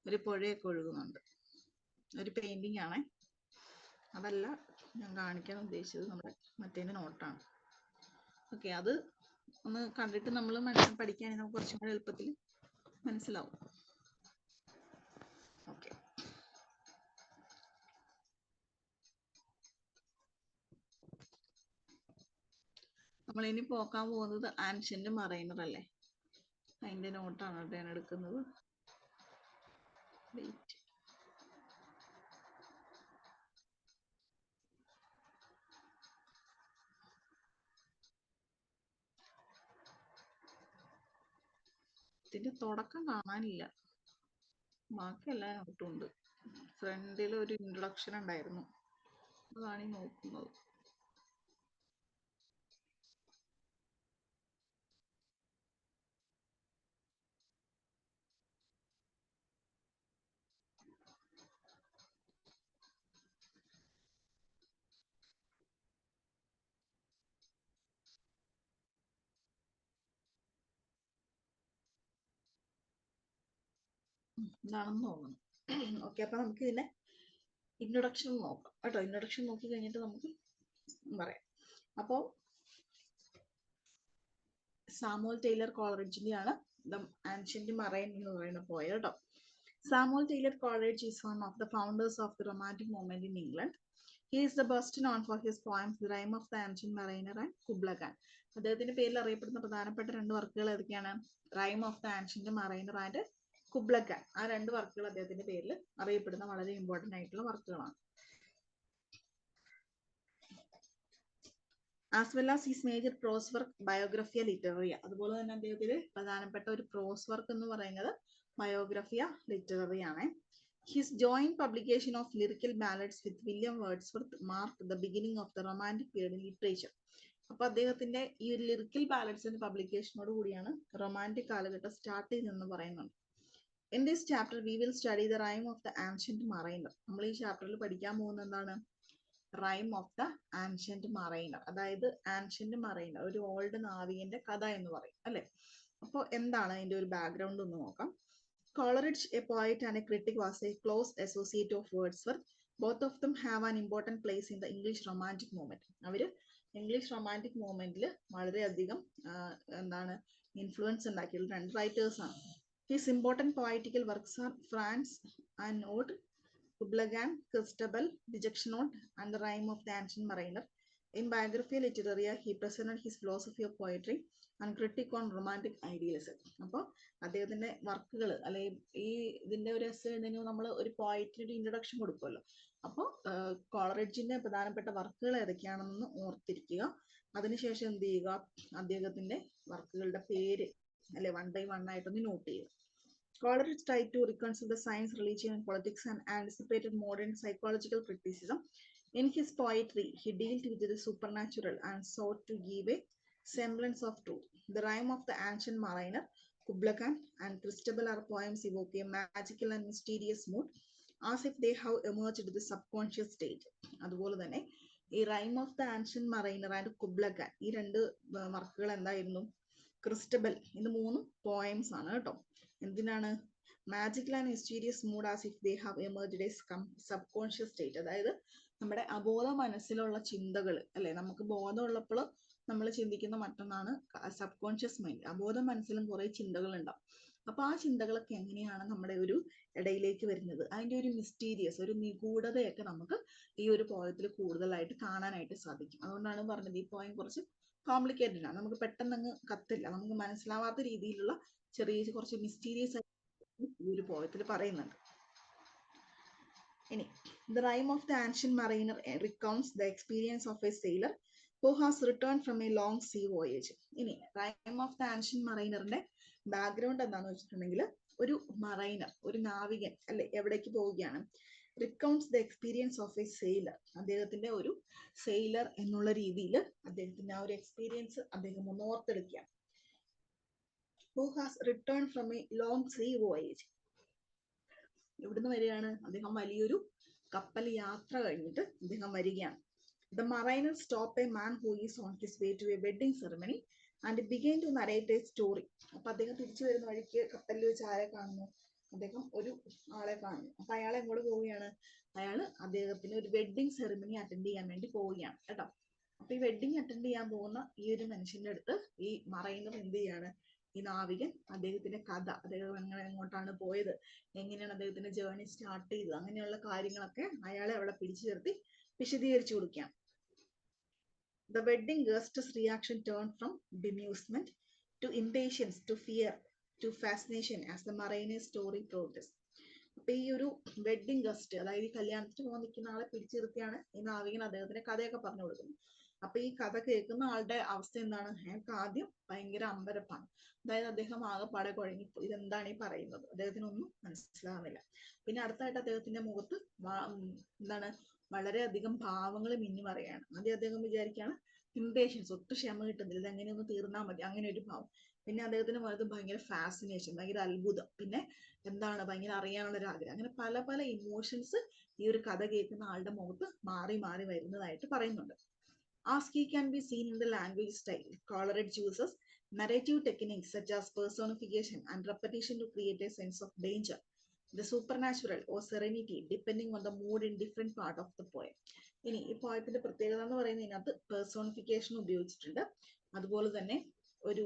ഒരു പുഴയൊക്കെ ഒഴുകുന്നുണ്ട്. ഒരു പെയിന്റിംഗ് ആണേ, അതല്ല ഞാൻ കാണിക്കാൻ ഉദ്ദേശിച്ചത്, നമ്മുടെ മറ്റേന്റെ നോട്ടാണ്. ഓക്കെ, അത് ഒന്ന് കണ്ടിട്ട് നമ്മൾ പഠിക്കുകയാണെങ്കിൽ നമുക്ക് കുറച്ചും കൂടെ എളുപ്പത്തിൽ മനസ്സിലാവും. ഓക്കെ, നമ്മളിനി പോക്കാൻ പോകുന്നത് ആൻഷ്യന്റ് മറൈനർ അല്ലേ, അതിന്റെ നോട്ടാണ് ഞാൻ എടുക്കുന്നത്. വെയിറ്റ്, ഇതിന്റെ തുടക്കം കാണാനില്ല, ബാക്കി എല്ലാ നോട്ടും ഉണ്ട്. ഫ്രണ്ടിൽ ഒരു ഇൻട്രൊഡക്ഷൻ ഉണ്ടായിരുന്നു, അതാണ് ഈ നോക്കുന്നത്. ഇതാണെന്ന് തോന്നുന്നു. ഓക്കെ, അപ്പൊ നമുക്ക് ഇതിന്റെ ഇൻട്രൊഡക്ഷൻ നോക്കാം കേട്ടോ. ഇൻട്രൊഡക്ഷൻ നോക്കി കഴിഞ്ഞിട്ട് നമുക്ക് പറയാം. അപ്പോ സാമുവൽ ടൈലർ കോളറിഡ്ജിന്റെ ആണ് ദ ആൻഷ്യന്റ് മറൈൻ എന്ന് പറയുന്ന പോയം കേട്ടോ. Samuel Taylor Coleridge is one of the founders of the Romantic movement in England. He is the best known for his poems The Rime of the Ancient Mariner and Kubla Khan. അദ്ദേഹത്തിന്റെ പേരിൽ അറിയപ്പെടുന്ന പ്രധാനപ്പെട്ട രണ്ട് വർക്കുകൾ ഏതൊക്കെയാണ്? Rime of the ancient mariner and Kubla Khan. ആ രണ്ട് വർക്കുകൾ അദ്ദേഹത്തിന്റെ പേരിൽ അറിയപ്പെടുന്ന വളരെ ഇമ്പോർട്ടന്റ് ആയിട്ടുള്ള വർക്കുകളാണ്. As well as his major prose work Biographia Literaria. അതുപോലെ തന്നെ അദ്ദേഹത്തിന്റെ പ്രധാനപ്പെട്ട ഒരു പ്രോസ് വർക്ക് എന്ന് പറയുന്നത് ബയോഗ്രഫിയ ലിറ്റററി ആണ്. His joint publication of lyrical ballads with William Wordsworth marked the beginning of the Romantic period in literature. അപ്പൊ അദ്ദേഹത്തിന്റെ ഈ ഒരു ലിറിക്കൽ ബാലൻസിന്റെ പബ്ലിക്കേഷനോട് കൂടിയാണ് റൊമാൻറ്റിക് കാലഘട്ടം സ്റ്റാർട്ട് ചെയ്തതെന്ന് പറയുന്നുണ്ട്. In this chapter we will study the rime of the ancient mariner. നമ്മൾ ഈ ചാപ്റ്ററിൽ പഠിക്കാൻ പോകുന്നത് എന്താണ്? Rhyme of the ancient mariner, അതായത് ആൻഷ്യന്റ് മറൈനർ, ഒരു ഓൾഡ് നാവികന്റെ കഥ എന്ന് പറയും അല്ലെ. അപ്പോൾ എന്താണ് അതിന്റെ ഒരു ബാക്ക്ഗ്രൗണ്ട് ഒന്ന് നോക്കാം. Coleridge, a poet and a critic, was a close associate of Wordsworth. Both of them have an important place in the English Romantic movement. അവര് ഇംഗ്ലീഷ് റൊമാൻറ്റിക് മൂവ്മെന്റിൽ വളരെയധികം എന്താണ് ഇൻഫ്ലുവൻസ് ഉണ്ടാക്കിയിട്ടുള്ള രണ്ട് റൈറ്റേഴ്സ് ആണ്. His important poetical works are France and Ode, Kubla Khan, Christabel, Dejection and the Rime of the Ancient Mariner. In Biographia Literaria, he presented his philosophy of poetry and critique on romantic idealism. അപ്പോൾ അദ്ദേഹത്തിന്റെ വർക്കുകൾ അല്ലെ ഈ ഇതിന്റെ ഒരു essay എഴുതുന്നതിന് നമ്മൾ ഒരു പോയിറ്റിന് ഒരു ഇൻട്രൊഡക്ഷൻ കൊടുക്കുമല്ലോ. അപ്പോൾ കോളറിഡ്ജിന്റെ പ്രധാനപ്പെട്ട വർക്കുകൾ ഏതൊക്കെയാണെന്ന് ഓർത്തിരിക്കുക. അതിനുശേഷം എന്ത് ചെയ്യുക? അദ്ദേഹത്തിന്റെ വർക്കുകളുടെ പേര് അല്ലെ വൺ ബൈ വൺ ആയിട്ടൊന്ന് നോട്ട് ചെയ്യുക. Coleridge tried to reconcile the science, religion, and politics and anticipated modern psychological criticism. In his poetry, he dealt with the supernatural and sought to give a semblance of truth. The Rime of the Ancient Mariner, Kubla Khan, and Christabel are poems evoke a magical and mysterious mood, as if they have emerged to the subconscious state. അതുപോലെ തന്നെ ഈ rime of the ancient mariner and Kubla Khan, ഈ രണ്ട് വർക്കുകൾ എന്തായിരുന്നു? Cristobal, ഇത് മൂന്നും poems ആണ് കേട്ടോ. എന്തിനാണ്? Magical and mysterious mood as if they have emerged A subconscious state. അതായത് നമ്മുടെ അബോധ മനസ്സിലുള്ള ചിന്തകൾ അല്ലെ, നമുക്ക് ബോധമുള്ളപ്പോൾ നമ്മൾ ചിന്തിക്കുന്ന മറ്റൊന്നാണ് സബ് കോൺഷ്യസ് മൈൻഡ്. അബോധ മനസ്സിലും കുറെ ചിന്തകൾ ഉണ്ടാവും. അപ്പൊ ആ ചിന്തകളൊക്കെ എങ്ങനെയാണ് നമ്മുടെ ഒരു ഇടയിലേക്ക് വരുന്നത്, അതിന്റെ ഒരു മിസ്റ്റീരിയസ്, ഒരു നിഗൂഢതയൊക്കെ നമുക്ക് ഈ ഒരു പോയത്തിൽ കൂടുതലായിട്ട് കാണാനായിട്ട് സാധിക്കും. അതുകൊണ്ടാണ് പറഞ്ഞത് ഈ പോയം കുറച്ച് കോംപ്ലിക്കേറ്റഡ് ആണ്, നമുക്ക് പെട്ടെന്ന് അങ്ങ് കത്തില്ല, നമുക്ക് മനസ്സിലാവാത്ത രീതിയിലുള്ള ചെറിയ കുറച്ച് മിസ്റ്റീരിയസ് ആയിട്ട് ഈ ഒരു പോയത്തിൽ പറയുന്നുണ്ട്. ഇനി The Rime of the Ancient Mariner recounts the experience of a sailor who has returned from a long sea voyage. ഇനി Rime of the Ancient Marinerന്റെ ബാക്ക്ഗ്രൗണ്ട് എന്താണെന്ന് വെച്ചിട്ടുണ്ടെങ്കിൽ, ഒരു മറൈനർ, ഒരു നാവികൻ അല്ലെ, എവിടേക്ക് പോവുകയാണ്? Recounts the experience of a sailor. അദ്ദേഹത്തിന്റെ ഒരു സെയിലർ എന്നുള്ള രീതിയിൽ അദ്ദേഹത്തിന്റെ ആ ഒരു എക്സ്പീരിയൻസ് അദ്ദേഹം ഒന്ന് ഓർത്തെടുക്കുകയാണ്. Who has returned from a long sea voyage. എവിടുന്ന് വരികയാണ്? അദ്ദേഹം വലിയൊരു കപ്പൽ യാത്ര കഴിഞ്ഞിട്ട് അദ്ദേഹം വരികയാണ്. The mariner stopped a man who is on his way to a wedding ceremony and began to narrate a story. അപ്പൊ അദ്ദേഹം തിരിച്ചു വരുന്ന വഴിക്ക് കപ്പലിൽ വെച്ച് ആരെ കാണുന്നു? അദ്ദേഹം ഒരു ആളെ കാണുന്നു. അപ്പൊ അയാൾ എങ്ങോട്ട് പോവുകയാണ്? അയാൾ അദ്ദേഹത്തിന് ഒരു വെഡ്ഡിങ് സെറിമണി അറ്റൻഡ് ചെയ്യാൻ വേണ്ടി പോവുകയാണ് കേട്ടോ. അപ്പൊ ഈ വെഡ്ഡിങ് അറ്റൻഡ് ചെയ്യാൻ പോകുന്ന ഈ ഒരു മനുഷ്യന്റെ അടുത്ത് ഈ മറൈനർ എന്ത് ചെയ്യാണ്? ഈ നാവികൻ അദ്ദേഹത്തിന്റെ കഥ, അദ്ദേഹം എങ്ങനെ എങ്ങോട്ടാണ് പോയത്, എങ്ങനെയാണ് അദ്ദേഹത്തിന്റെ ജേർണി സ്റ്റാർട്ട് ചെയ്തത്, അങ്ങനെയുള്ള കാര്യങ്ങളൊക്കെ അയാളെ അവിടെ പിടിച്ചു നിർത്തി വിശദീകരിച്ചു കൊടുക്കുകയാണ്. The wedding guest's reaction turned from bemusement to impatience to fear to fascination as the mariner's story progressed. അപ്പൊ ഈ ഒരു വെഡ്ഡിങ് ഗസ്റ്റ്, അതായത് ഈ കല്യാണത്തിന് പോകാൻ നിൽക്കുന്ന ആളെ പിടിച്ചു നിർത്തിയാണ് ഈ നാവികൻ അദ്ദേഹത്തിന്റെ കഥയൊക്കെ പറഞ്ഞു കൊടുക്കുന്നത്. അപ്പൊ ഈ കഥ കേൾക്കുന്ന ആളുടെ അവസ്ഥ എന്താണ്? അയാൾക്ക് ആദ്യം ഭയങ്കര അമ്പരപ്പാണ്. അതായത് അദ്ദേഹം ആകെപ്പാടെ കുഴങ്ങി, ഇതെന്താണ് ഈ പറയുന്നത്, അദ്ദേഹത്തിനൊന്നും മനസ്സിലാവുന്നില്ല. പിന്നെ അടുത്തായിട്ട് അദ്ദേഹത്തിന്റെ മുഖത്ത് എന്താണ് വളരെയധികം ഭാവങ്ങൾ മിന്നി മറയാണ്. ആദ്യം അദ്ദേഹം വിചാരിക്കുകയാണ് ഇംപേഷ്യൻസ്, ഒട്ടും ക്ഷമ കിട്ടുന്നില്ല, ഇത് എങ്ങനെയൊന്ന് തീർന്നാൽ മതി, അങ്ങനെ ഒരു ഭാവം. പിന്നെ അദ്ദേഹത്തിന്റെ മുഖത്ത് ഭയങ്കര ഫാസിനേഷൻ, ഭയങ്കര അത്ഭുതം, പിന്നെ എന്താണ് ഭയങ്കര അറിയാനുള്ള ഒരു ആഗ്രഹം. അങ്ങനെ പല പല ഇമോഷൻസ് ഈ ഒരു കഥ കേൾക്കുന്ന ആളുടെ മുഖത്ത് മാറി മാറി വരുന്നതായിട്ട് പറയുന്നുണ്ട്. As he can be seen in the language style, Coleridge uses narrative techniques such as personification and repetition to create a sense of danger, the supernatural or serenity, depending on the mood in different part of the poem. ഇനി ഈ പോയത്തിന്റെ പ്രത്യേകത എന്ന് പറയുന്നത് ഇതിനകത്ത് personification ഉപയോഗിച്ചിട്ടുണ്ട്. അതുപോലെ തന്നെ ഒരു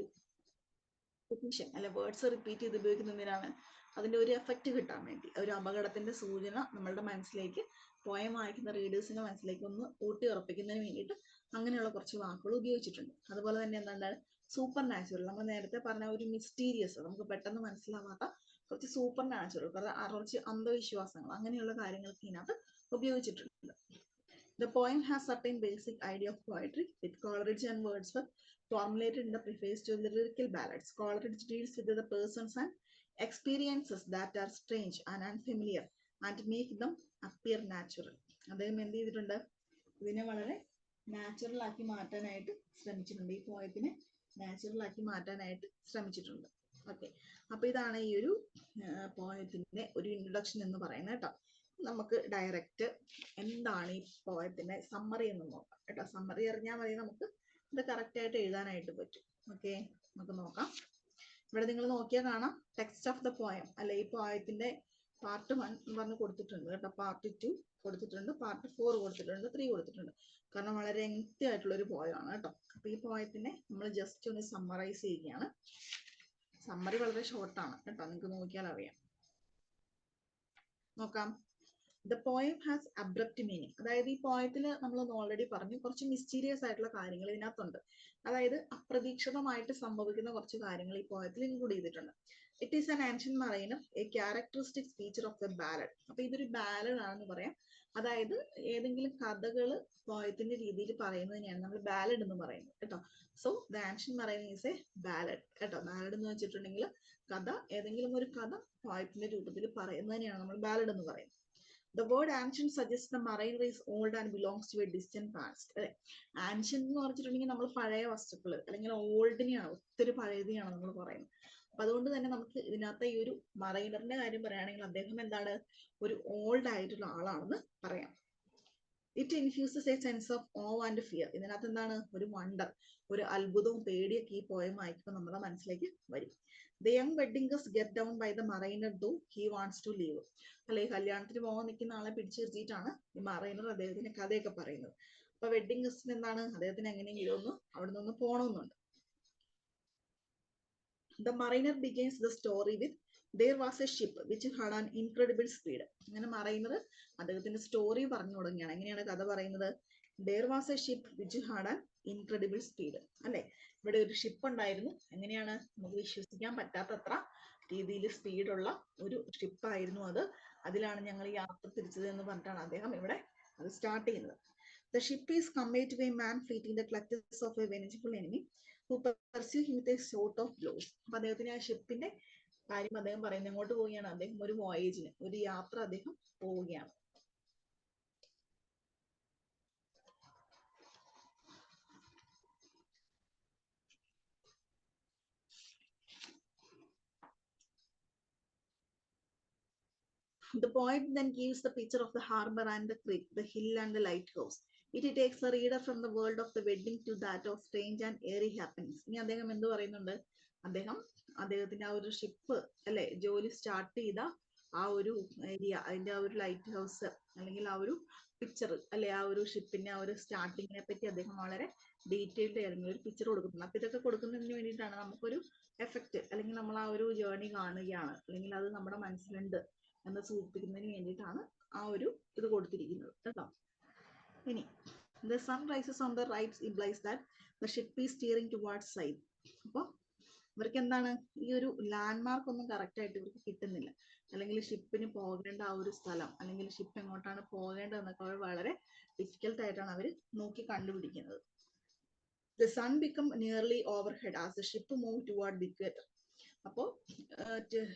റിപ്പീഷൻ അല്ലെ, വേർഡ്സ് റിപ്പീറ്റ് ചെയ്ത് ഉപയോഗിക്കുന്നതിനാണ് അതിൻ്റെ ഒരു എഫക്റ്റ് കിട്ടാൻ വേണ്ടി, ഒരു അപകടത്തിൻ്റെ സൂചന നമ്മളുടെ മനസ്സിലേക്ക്, പോയം വായിക്കുന്ന റീഡേഴ്സിൻ്റെ മനസ്സിലേക്ക് ഒന്ന് ഊട്ടി ഉറപ്പിക്കുന്നതിന് വേണ്ടിയിട്ട് അങ്ങനെയുള്ള കുറച്ച് വാക്കുകൾ ഉപയോഗിച്ചിട്ടുണ്ട്. അതുപോലെ തന്നെ എന്താണ് സൂപ്പർ നാച്ചുറൽ, നമ്മൾ നേരത്തെ പറഞ്ഞ ഒരു മിസ്റ്റീരിയസ്, നമുക്ക് പെട്ടെന്ന് മനസ്സിലാവാത്ത കുറച്ച് സൂപ്പർ നാച്ചുറൽ, കുറച്ച് അന്ധവിശ്വാസങ്ങൾ, അങ്ങനെയുള്ള കാര്യങ്ങളൊക്കെ ഇതിനകത്ത് ഉപയോഗിച്ചിട്ടുണ്ട്. The poem has certain basic idea of poetry with Coleridge and Wordsworth formulated in the preface to the lyrical ballads. Coleridge deals with the persons and experiences that are strange and unfamiliar and make them appear natural. അദ്ദേഹം എന്ത് ചെയ്തിട്ടുണ്ട്, ഇതിനെ വളരെ natural ആക്കി മാറ്റാനായിട്ട് ശ്രമിച്ചിട്ടുണ്ട്, ഈ പോയത്തിനെ natural ആക്കി മാറ്റാനായിട്ട് ശ്രമിച്ചിട്ടുണ്ട്. ഓക്കെ, അപ്പൊ ഇതാണ് ഈ ഒരു പോയത്തിന്റെ ഒരു ഇൻട്രൊഡക്ഷൻ എന്ന് പറയുന്നത് കേട്ടോ. നമുക്ക് ഡയറക്റ്റ് എന്താണ് ഈ പോയത്തിന്റെ സമ്മറി എന്ന് നോക്കാം കേട്ടോ. സമ്മറി അറിഞ്ഞാൽ മതി, നമുക്ക് ഇത് കറക്റ്റ് ആയിട്ട് എഴുതാനായിട്ട് പറ്റും. ഓക്കെ, നമുക്ക് നോക്കാം. ഇവിടെ നിങ്ങൾ നോക്കിയാൽ കാണാം ടെക്സ്റ്റ് ഓഫ് ദ പോയം, അല്ലെ, ഈ പോയത്തിന്റെ പാർട്ട് 1 എന്ന് പറഞ്ഞ് കൊടുത്തിട്ടുണ്ട് കേട്ടോ, പാർട്ട് 2 കൊടുത്തിട്ടുണ്ട്, പാർട്ട് 4 കൊടുത്തിട്ടുണ്ട്, 3 കൊടുത്തിട്ടുണ്ട്. കാരണം വളരെ ലെങ്തി ആയിട്ടുള്ള ഒരു പോയമാണ് കേട്ടോ. അപ്പൊ ഈ പോയത്തിനെ നമ്മൾ ജസ്റ്റ് ഒന്ന് സമ്മറൈസ് ചെയ്യുകയാണ്. സമ്മറി വളരെ ഷോർട്ടാണ് കേട്ടോ, നിങ്ങൾക്ക് നോക്കിയാൽ അറിയാം. നോക്കാം. The poem has abrupt meaning. അതായത് ഈ പോയത്തിൽ നമ്മൾ ഓൾറെഡി പറഞ്ഞു, കുറച്ച് മിസ്റ്റീരിയസ് ആയിട്ടുള്ള കാര്യങ്ങൾ ഇതിനകത്തുണ്ട്. അതായത് അപ്രതീക്ഷിതമായിട്ട് സംഭവിക്കുന്ന കുറച്ച് കാര്യങ്ങൾ ഈ പോയത്തിൽ ഇൻക്ലൂഡ് ചെയ്തിട്ടുണ്ട്. It is an ancient mariner, A characteristic feature of the ballad. അപ്പൊ ഇതൊരു ബാലഡ് ആണെന്ന് പറയാം. അതായത് ഏതെങ്കിലും കഥകൾ പോയത്തിന്റെ രീതിയിൽ പറയുന്നതിനെയാണ് നമ്മൾ ബാലഡ് എന്ന് പറയുന്നത് കേട്ടോ. So the ancient mariner is A ballad കേട്ടോ. ബാലഡ് എന്ന് വെച്ചിട്ടുണ്ടെങ്കിൽ കഥ, ഏതെങ്കിലും ഒരു കഥ പോയത്തിന്റെ രൂപത്തിൽ പറയുന്നതിനെയാണ് നമ്മൾ ബാലഡ് എന്ന് പറയുന്നത്. The word ancient suggests the mariner is old and belongs to a distant past. അല്ലെ, ആൻഷ്യന്റ് എന്ന് പറഞ്ഞിട്ടുണ്ടെങ്കിൽ നമ്മൾ പഴയ വസ്തുക്കൾ അല്ലെങ്കിൽ ഓൾഡിനെയാണ്, ഒത്തിരി പഴയതിനെയാണ് നമ്മൾ പറയുന്നത്. അപ്പൊ അതുകൊണ്ട് തന്നെ നമുക്ക് ഇതിനകത്ത് ഈ ഒരു മറൈനറിന്റെ കാര്യം പറയുകയാണെങ്കിൽ അദ്ദേഹം എന്താണ്, ഒരു ഓൾഡ് ആയിട്ടുള്ള ആളാണെന്ന് പറയാം. It infuses a sense of awe and fear. ഇതിനകത്ത് എന്താണ്, ഒരു വണ്ടർ, ഒരു അത്ഭുതവും പേടിയൊക്കെ ഈ പോയം വായിക്കുമ്പോൾ നമ്മുടെ മനസ്സിലേക്ക് വരും. The young wedding guest get down by the mariner though he wants to leave. അല്ലെ, കല്യാണത്തിന് പോകാൻ നിൽക്കുന്ന ആളെ പിടിച്ചു നിർത്തിയിട്ടാണ് ഈ മറൈനർ അദ്ദേഹത്തിന്റെ കഥയൊക്കെ പറയുന്നത്. അപ്പൊ വെഡിങ് ഗസ്റ്റിന് എന്താണ്, അദ്ദേഹത്തിന് എങ്ങനെയെങ്കിലും ഒന്ന് അവിടെ നിന്ന് പോകണമെന്നുണ്ട്. The mariner begins the story with there was a ship which had an incredible speed. അങ്ങനെ മറൈനർ അദ്ദേഹത്തിന്റെ സ്റ്റോറി പറഞ്ഞു തുടങ്ങിയാണ്. എങ്ങനെയാണ് കഥ പറയുന്നത്, there was a ship which had an incredible speed. അല്ലെ, ഇവിടെ ഒരു ഷിപ്പ് ഉണ്ടായിരുന്നു, എങ്ങനെയാണ്, നമുക്ക് വിശ്വസിക്കാൻ പറ്റാത്തത്ര രീതിയിൽ സ്പീഡുള്ള ഒരു ഷിപ്പായിരുന്നു അത്, അതിലാണ് ഞങ്ങൾ യാത്ര തിരിച്ചത് എന്ന് പറഞ്ഞിട്ടാണ് അദ്ദേഹം ഇവിടെ അത് സ്റ്റാർട്ട് ചെയ്യുന്നത്. The ship is conveyed to a man fleeing the clutches of a vengeful enemy who pursue him with a sort of blows. അപ്പൊ അദ്ദേഹത്തിന് ആ ഷിപ്പിന്റെ കാര്യം അദ്ദേഹം പറയുന്നത്, എങ്ങോട്ട് പോവുകയാണ്, അദ്ദേഹം ഒരു വോയേജിന്, ഒരു യാത്ര അദ്ദേഹം പോവുകയാണ്. The poet then gives the picture of the harbor and the creek, the hill and the lighthouse. It takes the reader from the world of the wedding to that of strange and airy happenings. ഇനി അദ്ദേഹം എന്ത് പറയുന്നുണ്ട്, അദ്ദേഹത്തിന്റെ ആ ഒരു ship അല്ലെ, ജോലി start ചെയ്ത ആ ഒരു ഏരിയ, അതിന്റെ ആ ഒരു ലൈറ്റ് ഹൗസ് അല്ലെങ്കിൽ ആ ഒരു പിക്ചർ അല്ലെ, ആ ഒരു ഷിപ്പിന്റെ ആ ഒരു സ്റ്റാർട്ടിങ്ങിനെ പറ്റി അദ്ദേഹം വളരെ ഡീറ്റെയിൽഡ് ആയിരുന്നു ഒരു പിക്ചർ കൊടുക്കുന്നുണ്ട്. അപ്പൊ ഇതൊക്കെ കൊടുക്കുന്നതിന് വേണ്ടിയിട്ടാണ് നമുക്കൊരു എഫക്റ്റ്, അല്ലെങ്കിൽ നമ്മൾ ആ ഒരു ജേർണി കാണുകയാണ്, അല്ലെങ്കിൽ അത് നമ്മുടെ മനസ്സിലുണ്ട് എന്ന് സൂചിപ്പിക്കുന്നതിന് വേണ്ടിയിട്ടാണ് ആ ഒരു ഇത് കൊടുത്തിരിക്കുന്നത് കേട്ടോ. ഇനി the sun rises on the right implies that the ship is steering towards south. അപ്പോൾ ഇവർക്ക് എന്താണ്, ഈ ഒരു ലാൻഡ്മാർക്ക് ഒന്നും കറക്റ്റ് ആയിട്ട് ഇവർക്ക് കിട്ടുന്നില്ല, അല്ലെങ്കിൽ ഷിപ്പിന് പോകേണ്ട ആ ഒരു സ്ഥലം, അല്ലെങ്കിൽ ഷിപ്പ് എങ്ങോട്ടാണ് പോകേണ്ടതെന്നൊക്കെ അവർ വളരെ ഡിഫിക്കൽട്ട് ആയിട്ടാണ് അവർ നോക്കി കണ്ടുപിടിക്കുന്നത്. The sun become nearly overhead as the ship move toward the equator. അപ്പോൾ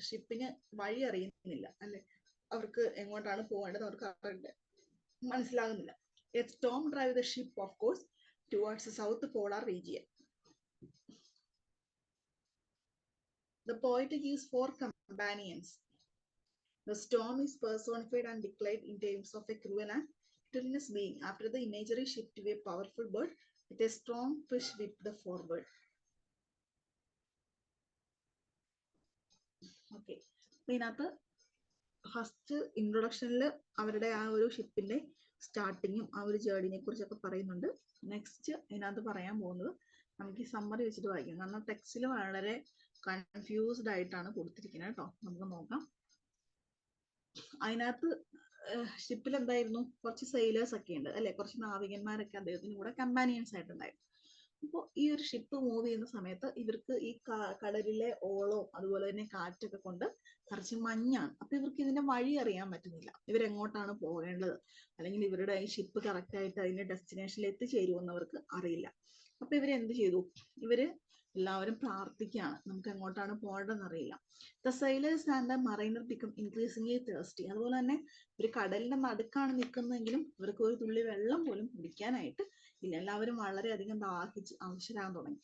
ഷിപ്പിന് വഴി അറിയുന്നില്ല അല്ലെ, അവർക്ക് എങ്ങോട്ടാണ് പോകേണ്ടത് അവർക്ക് മനസ്സിലാകുന്നില്ല. A storm drive the ship of course towards the south polar region. The poet gives 4 companions. The storm is personified and declared in terms of a cruel and tyrannous being. After the imagery shift to a powerful bird with a strong fish with the forward. Okay, അപ്പൊ ഇതിനകത്ത് first ഇൻട്രൊഡക്ഷനിൽ അവരുടെ ആ ഒരു ഷിപ്പിന്റെ സ്റ്റാർട്ടിങ്ങും ആ ഒരു ജേർണിനെ കുറിച്ചൊക്കെ പറയുന്നുണ്ട്. Next ഇതിനകത്ത് പറയാൻ പോകുന്നത് നമുക്ക് ഈ സമ്മറി വെച്ചിട്ട് വായിക്കാം, കാരണം ടെക്സ്റ്റിൽ വളരെ കൺഫ്യൂസ്ഡ് ആയിട്ടാണ് കൊടുത്തിരിക്കുന്നത് കേട്ടോ. നമുക്ക് നോക്കാം. അതിനകത്ത് ഷിപ്പിൽ എന്തായിരുന്നു, കുറച്ച് സെയിലേഴ്സ് ഒക്കെ ഉണ്ട് അല്ലെ, കുറച്ച് നാവികന്മാരൊക്കെ അദ്ദേഹത്തിന് കൂടെ കമ്പാനിയൻസ് ആയിട്ടുണ്ടായിരുന്നു. അപ്പോൾ ഈ ഒരു ഷിപ്പ് മൂവ് ചെയ്യുന്ന സമയത്ത് ഇവർക്ക് ഈ കടലിലെ ഓളവും അതുപോലെ തന്നെ കാറ്റൊക്കെ കൊണ്ട് കുറച്ച് മഞ്ഞാണ്. അപ്പൊ ഇവർക്ക് ഇതിന്റെ വഴി അറിയാൻ പറ്റുന്നില്ല, ഇവരെങ്ങോട്ടാണ് പോകേണ്ടത്, അല്ലെങ്കിൽ ഇവരുടെ ഈ ഷിപ്പ് കറക്റ്റ് ആയിട്ട് അതിന്റെ ഡെസ്റ്റിനേഷനിൽ എത്തിച്ചേരുമെന്ന് അവർക്ക് അറിയില്ല. അപ്പൊ ഇവരെന്ത് ചെയ്തു, ഇവര് എല്ലാവരും പ്രാർത്ഥിക്കുകയാണ്, നമുക്ക് എങ്ങോട്ടാണ് പോകേണ്ടതെന്ന് അറിയില്ല. The sailors and the mariner become increasingly thirsty. അതുപോലെ തന്നെ ഒരു കടലിന്റെ നടുക്കാണ് നിൽക്കുന്നതെങ്കിലും ഇവർക്ക് ഒരു തുള്ളി വെള്ളം പോലും കുടിക്കാനായിട്ട് ഇല്ല. എല്ലാവരും വളരെയധികം ദാഹിച്ച് അവശരാകാൻ തുടങ്ങി.